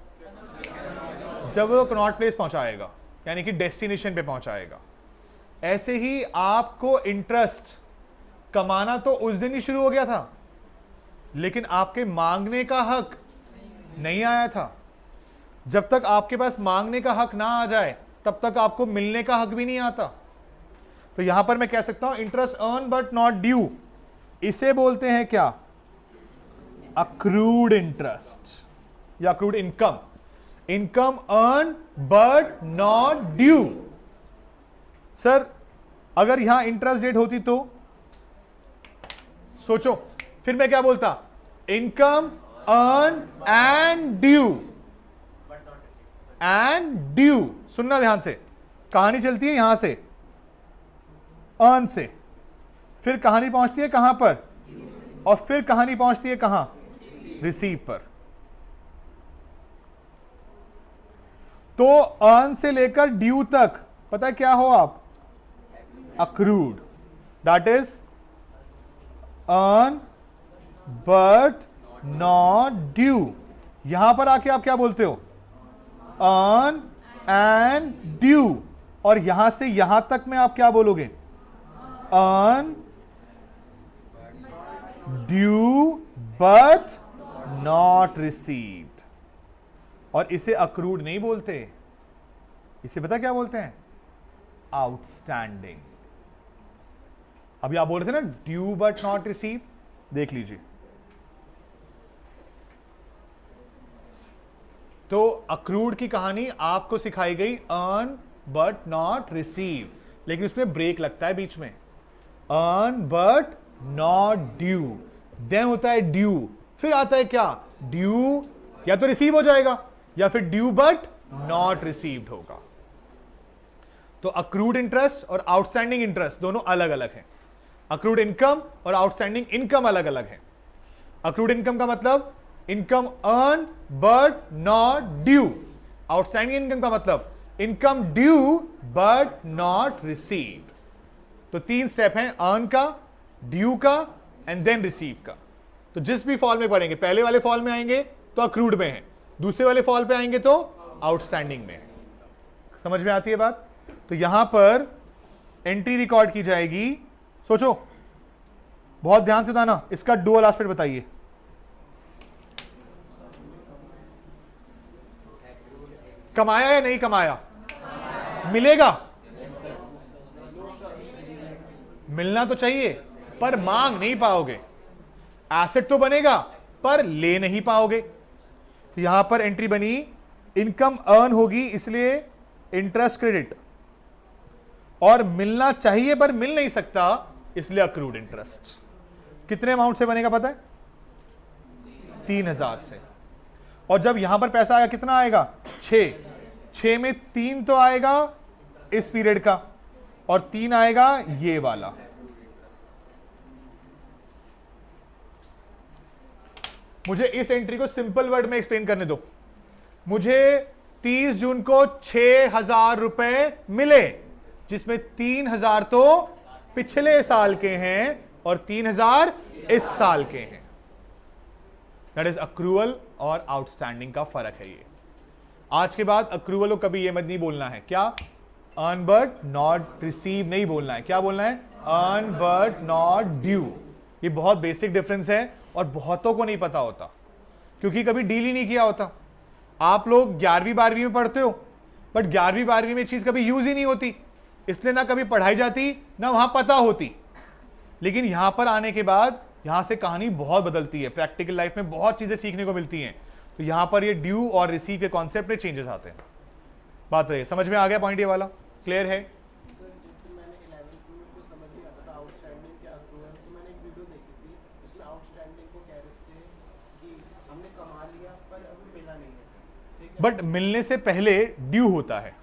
जब वो कनॉट प्लेस पहुंचाएगा, यानी कि डेस्टिनेशन पे पहुंचाएगा। ऐसे ही आपको इंटरेस्ट कमाना तो उस दिन ही शुरू हो गया था, लेकिन आपके मांगने का हक नहीं आया था। जब तक आपके पास मांगने का हक ना आ जाए तब तक आपको मिलने का हक भी नहीं आता। तो यहां पर मैं कह सकता हूं interest earn but not due, इसे बोलते हैं क्या? अक्रूड इंटरेस्ट या accrued income. Income earn but not due. Sir अगर यहां इंटरेस्ट डेट होती तो सोचो, फिर मैं क्या बोलता? Income earn and due, and due. सुनना ध्यान से, कहानी चलती है यहां से, अर्न से, फिर कहानी पहुंचती है कहां पर? और फिर कहानी पहुंचती है कहां? रिसीव पर। तो अर्न से लेकर ड्यू तक पता है क्या हो आप? Accrued. That is earn but not due. यहां पर आके आप क्या बोलते हो? Earn and due. और यहां से यहां तक में आप क्या बोलोगे? Earn due but not received. और इसे अक्रूड नहीं बोलते, इसे पता क्या बोलते हैं? आउटस्टैंडिंग। अभी आप बोल रहे थे ना ड्यू बट नॉट रिसीव, देख लीजिए। तो अक्रूड की कहानी आपको सिखाई गई अर्न बट नॉट रिसीव, लेकिन उसमें ब्रेक लगता है बीच में। Earn but not due, then होता है ड्यू, फिर आता है क्या? ड्यू या तो रिसीव हो जाएगा या फिर ड्यू बट नॉट रिसीव्ड होगा। तो अक्रूड इंटरेस्ट और आउटस्टैंडिंग इंटरेस्ट दोनों अलग अलग हैं। अक्रूड इनकम और आउटस्टैंडिंग इनकम अलग अलग है। अक्रूड इनकम का मतलब income earn but not due. Outstanding income का मतलब income due but not received. तो 3 स्टेप हैं, अर्न का, ड्यू का एंड देन रिसीव का। तो जिस भी फॉल में पढ़ेंगे, पहले वाले फॉल में आएंगे तो अक्रूड में है, दूसरे वाले फॉल पे आएंगे तो आउटस्टैंडिंग में है। समझ में आती है बात? तो यहां पर एंट्री रिकॉर्ड की जाएगी। सोचो, बहुत ध्यान से था ना, इसका डुअल एस्पेक्ट बताइए। कमाया या नहीं कमाया? मिलेगा? मिलना तो चाहिए पर मांग नहीं पाओगे। एसेट तो बनेगा पर ले नहीं पाओगे। तो यहां पर एंट्री बनी, इनकम अर्न होगी इसलिए इंटरेस्ट क्रेडिट, और मिलना चाहिए पर मिल नहीं सकता इसलिए अक्रूड इंटरेस्ट। कितने अमाउंट से बनेगा पता है? 3000 से। और जब यहां पर पैसा आएगा कितना आएगा? 6 में 3 तो आएगा इस पीरियड का और 3 आएगा ये वाला। मुझे इस एंट्री को सिंपल वर्ड में एक्सप्लेन करने दो। मुझे 30 जून को 6000 रुपए मिले, जिसमें 3000 तो पिछले साल के हैं और 3000 इस साल के हैं। दैट इज अक्रूवल और आउटस्टैंडिंग का फर्क है ये। आज के बाद अक्रूवल को कभी ये मत नहीं बोलना है, क्या? अर्न बट नॉट रिसीव नहीं बोलना है। क्या बोलना है? Earn but not due. ये बहुत बेसिक डिफरेंस है और बहुतों को नहीं पता होता क्योंकि कभी डील ही नहीं किया होता। आप लोग 11वीं 12वीं में पढ़ते हो बट 11वीं 12वीं में चीज कभी यूज ही नहीं होती, इसलिए ना कभी पढ़ाई जाती ना वहां पता होती। लेकिन यहां पर आने के बाद यहां से कहानी बहुत बदलती है, प्रैक्टिकल लाइफ में बहुत चीजें सीखने को मिलती हैं। तो यहां पर ये ड्यू और रिसीव के कॉन्सेप्ट में चेंजेस आते हैं। बात है, समझ में आ गया पॉइंट ये वाला? क्लियर है? मैंने 11th में कुछ समझ नहीं आता था आउटस्टैंडिंग क्या अक्रूवल, तो मैंने एक वीडियो देखी थी, उसमें आउटस्टैंडिंग को कह रहे थे कि हमने कमा लिया पर अभी मिला नहीं है, ठीक है? बट मिलने से पहले ड्यू होता है।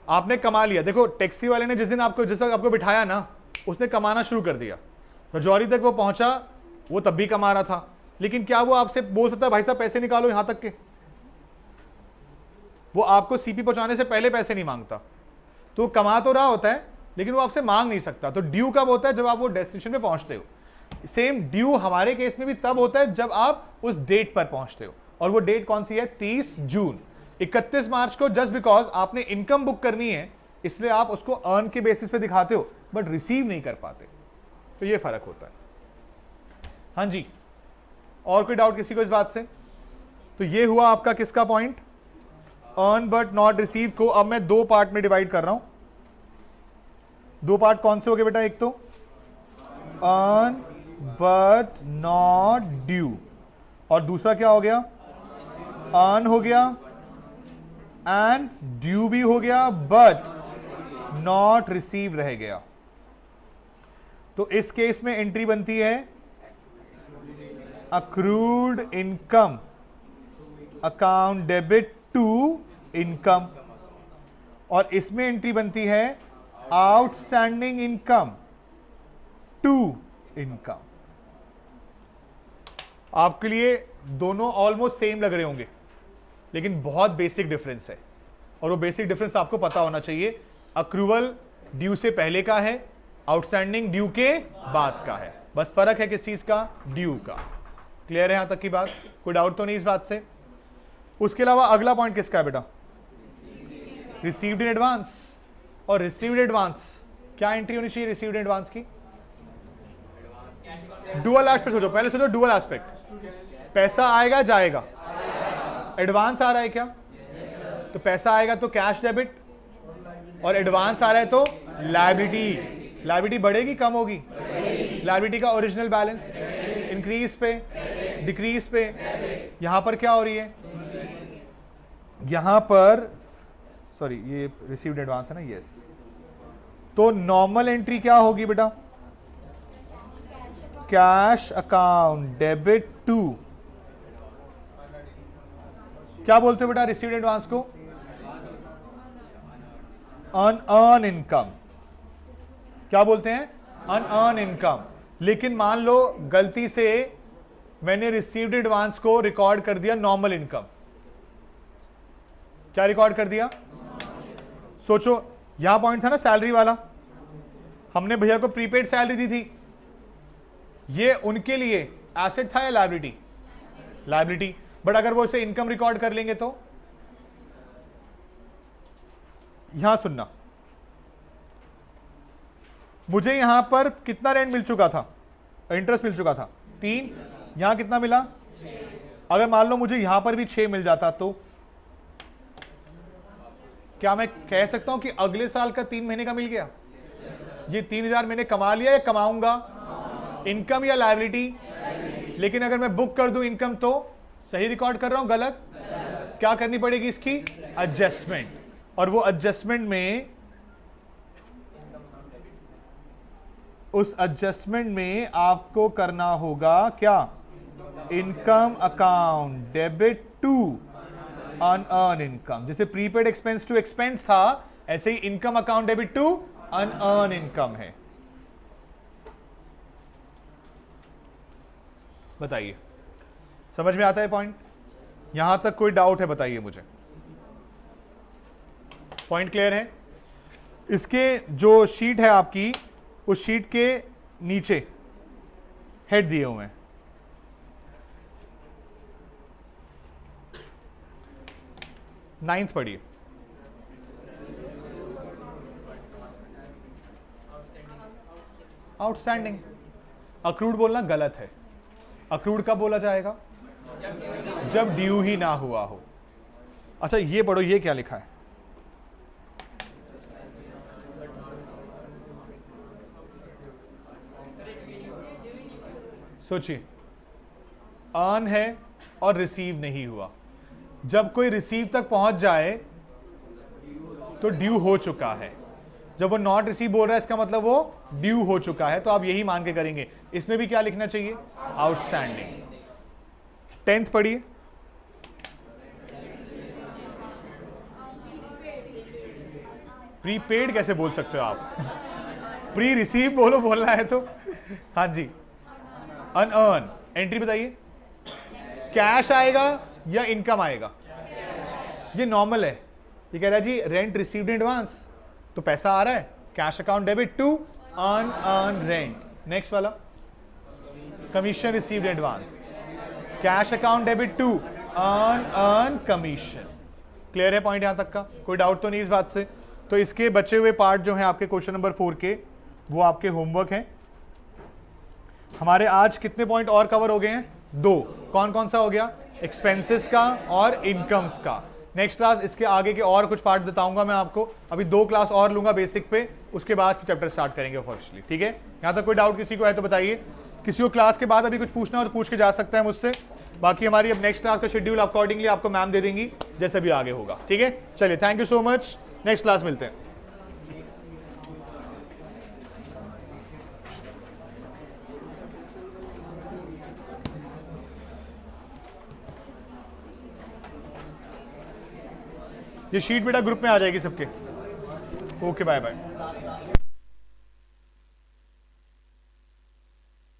आपने कमा लिया, देखो टैक्सी वाले ने जिस दिन आपको बिठाया ना, उसने कमाना शुरू कर दिया। रजौरी तक वो पहुंचा, वो तब भी कमा रहा था, लेकिन क्या वो आपसे बोल सकता है भाई साहब पैसे निकालो यहां तक के? वो आपको सीपी पहुंचाने से पहले पैसे नहीं मांगता। तो कमा तो रहा होता है लेकिन वो आपसे मांग नहीं सकता। तो ड्यू कब होता है? जब आप वो डेस्टिनेशन पे पहुंचते हो। सेम ड्यू हमारे केस में भी तब होता है जब आप उस डेट पर पहुंचते हो, और वो डेट कौन सी है? 30 जून। 31 मार्च को जस्ट बिकॉज आपने इनकम बुक करनी है इसलिए आप उसको अर्न के बेसिस पे दिखाते हो बट रिसीव नहीं कर पाते। तो ये फर्क होता है। हाँ जी, और कोई डाउट किसी को इस बात से? तो ये हुआ आपका किसका point? Earn but not receive को अब मैं 2 पार्ट में डिवाइड कर रहा हूं। 2 पार्ट कौन से हो गए बेटा? एक तो अर्न बट नॉट ड्यू, और दूसरा क्या हो गया? अर्न हो गया एंड ड्यू भी हो गया बट नॉट रिसीव रह गया। तो इस केस में एंट्री बनती है accrued income account debit to income, और इसमें एंट्री बनती है आउटस्टैंडिंग इनकम टू इनकम। आपके लिए दोनों ऑलमोस्ट सेम लग रहे होंगे लेकिन बहुत बेसिक डिफरेंस है, और वो बेसिक डिफरेंस आपको पता होना चाहिए। अक्रूवल ड्यू से पहले का है, आउटस्टैंडिंग ड्यू के बाद का है। बस फर्क है किस चीज का? ड्यू का। क्लियर है यहां तक की बात? कोई डाउट तो नहीं इस बात से? उसके अलावा अगला पॉइंट किसका है बेटा? Received in advance. और रिसीव्ड एडवांस क्या एंट्री होनी चाहिए रिसीव्ड एडवांस की? डुअल एस्पेक्ट सोचो, पहले सोचो डुअल एस्पेक्ट। पैसा आएगा जाएगा, एडवांस आ रहा है क्या? तो पैसा आएगा तो कैश डेबिट, और एडवांस आ रहा है तो लायबिलिटी। लायबिलिटी बढ़ेगी कम होगी? लायबिलिटी का ओरिजिनल बैलेंस इंक्रीज पे डिक्रीज पे। यहां पर क्या हो रही है? यहां पर सॉरी ये रिसीव्ड एडवांस है ना, यस। तो नॉर्मल एंट्री क्या होगी बेटा? कैश अकाउंट डेबिट टू, क्या बोलते हो बेटा रिसीव्ड एडवांस को? Unearned income. क्या बोलते हैं? Unearned income. लेकिन मान लो गलती से मैंने रिसीव्ड एडवांस को रिकॉर्ड कर दिया नॉर्मल इनकम। क्या रिकॉर्ड कर दिया? सोचो यहां पॉइंट था ना सैलरी वाला, हमने भैया को प्रीपेड सैलरी दी थी, ये उनके लिए एसेट था या लायबिलिटी? लायबिलिटी। बट अगर वो इसे इनकम रिकॉर्ड कर लेंगे तो? यहां सुनना, मुझे यहां पर कितना रेंट मिल चुका था, इंटरेस्ट मिल चुका था 3, यहां कितना मिला? अगर मान लो मुझे यहां पर भी 6 मिल जाता तो क्या मैं कह सकता हूं कि अगले साल का 3 महीने का मिल गया? ये 3000 मैंने कमा लिया या कमाऊंगा? इनकम या लायबिलिटी? लेकिन अगर मैं बुक कर दूं इनकम तो सही रिकॉर्ड कर रहा हूं, गलत? क्या करनी पड़ेगी इसकी? एडजस्टमेंट। और वो एडजस्टमेंट में, उस एडजस्टमेंट में आपको करना होगा क्या? Income account debit to unearned income. जैसे प्रीपेड एक्सपेंस टू एक्सपेंस था, ऐसे ही income account debit to unearned income है। बताइए, समझ में आता है पॉइंट? यहां तक कोई डाउट है बताइए मुझे। पॉइंट क्लियर है? इसके जो शीट है आपकी, उस शीट के नीचे हेड दिए हुए हैं। नाइन्थ पढ़िए। आउटस्टैंडिंग। अक्रूड बोलना गलत है। अक्रूड कब बोला जाएगा? जब ड्यू ही ना हुआ हो। अच्छा ये पढ़ो, ये क्या लिखा है? सोचिए, अर्न है और रिसीव नहीं हुआ। जब कोई रिसीव तक पहुंच जाए तो ड्यू हो चुका है। जब वो नॉट रिसीव बोल रहा है इसका मतलब वो ड्यू हो चुका है, तो आप यही मान के करेंगे। इसमें भी क्या लिखना चाहिए? आउटस्टैंडिंग। 10th पढ़िए। प्रीपेड कैसे बोल सकते हो आप? प्री रिसीव बोलो, बोलना है तो। हाँ जी, अनअर्न एंट्री बताइए। कैश आएगा या इनकम आएगा? ये नॉर्मल है। ये कह रहा है जी रेंट रिसीव्ड इन एडवांस, तो पैसा आ रहा है, cash account debit to unearned rent. Next वाला, commission received advance, cash account debit to unearned commission. Clear है पॉइंट यहां तक का? कोई डाउट तो नहीं इस बात से? तो इसके बचे हुए पार्ट जो हैं आपके क्वेश्चन नंबर 4 के, वो आपके होमवर्क हैं। हमारे आज कितने पॉइंट और कवर हो गए हैं? 2। कौन कौन सा हो गया? एक्सपेंसेस का और इनकम्स का। नेक्स्ट क्लास इसके आगे के और कुछ पार्ट बताऊंगा मैं आपको। अभी 2 क्लास और लूंगा बेसिक पे, उसके बाद चैप्टर स्टार्ट करेंगे ऑफिशियली। ठीक है, यहां तक कोई डाउट किसी को है तो बताइए। किसी को क्लास के बाद अभी कुछ पूछना हो तो पूछ के जा सकता है मुझसे। बाकी हमारी अब नेक्स्ट क्लास का शेड्यूल अकॉर्डिंगली आपको मैम दे देंगी, जैसे भी आगे होगा। ठीक है, चलिए, thank you so much. Next class मिलते हैं। ये शीट बेटा ग्रुप में आ जाएगी सबके। Okay, bye bye.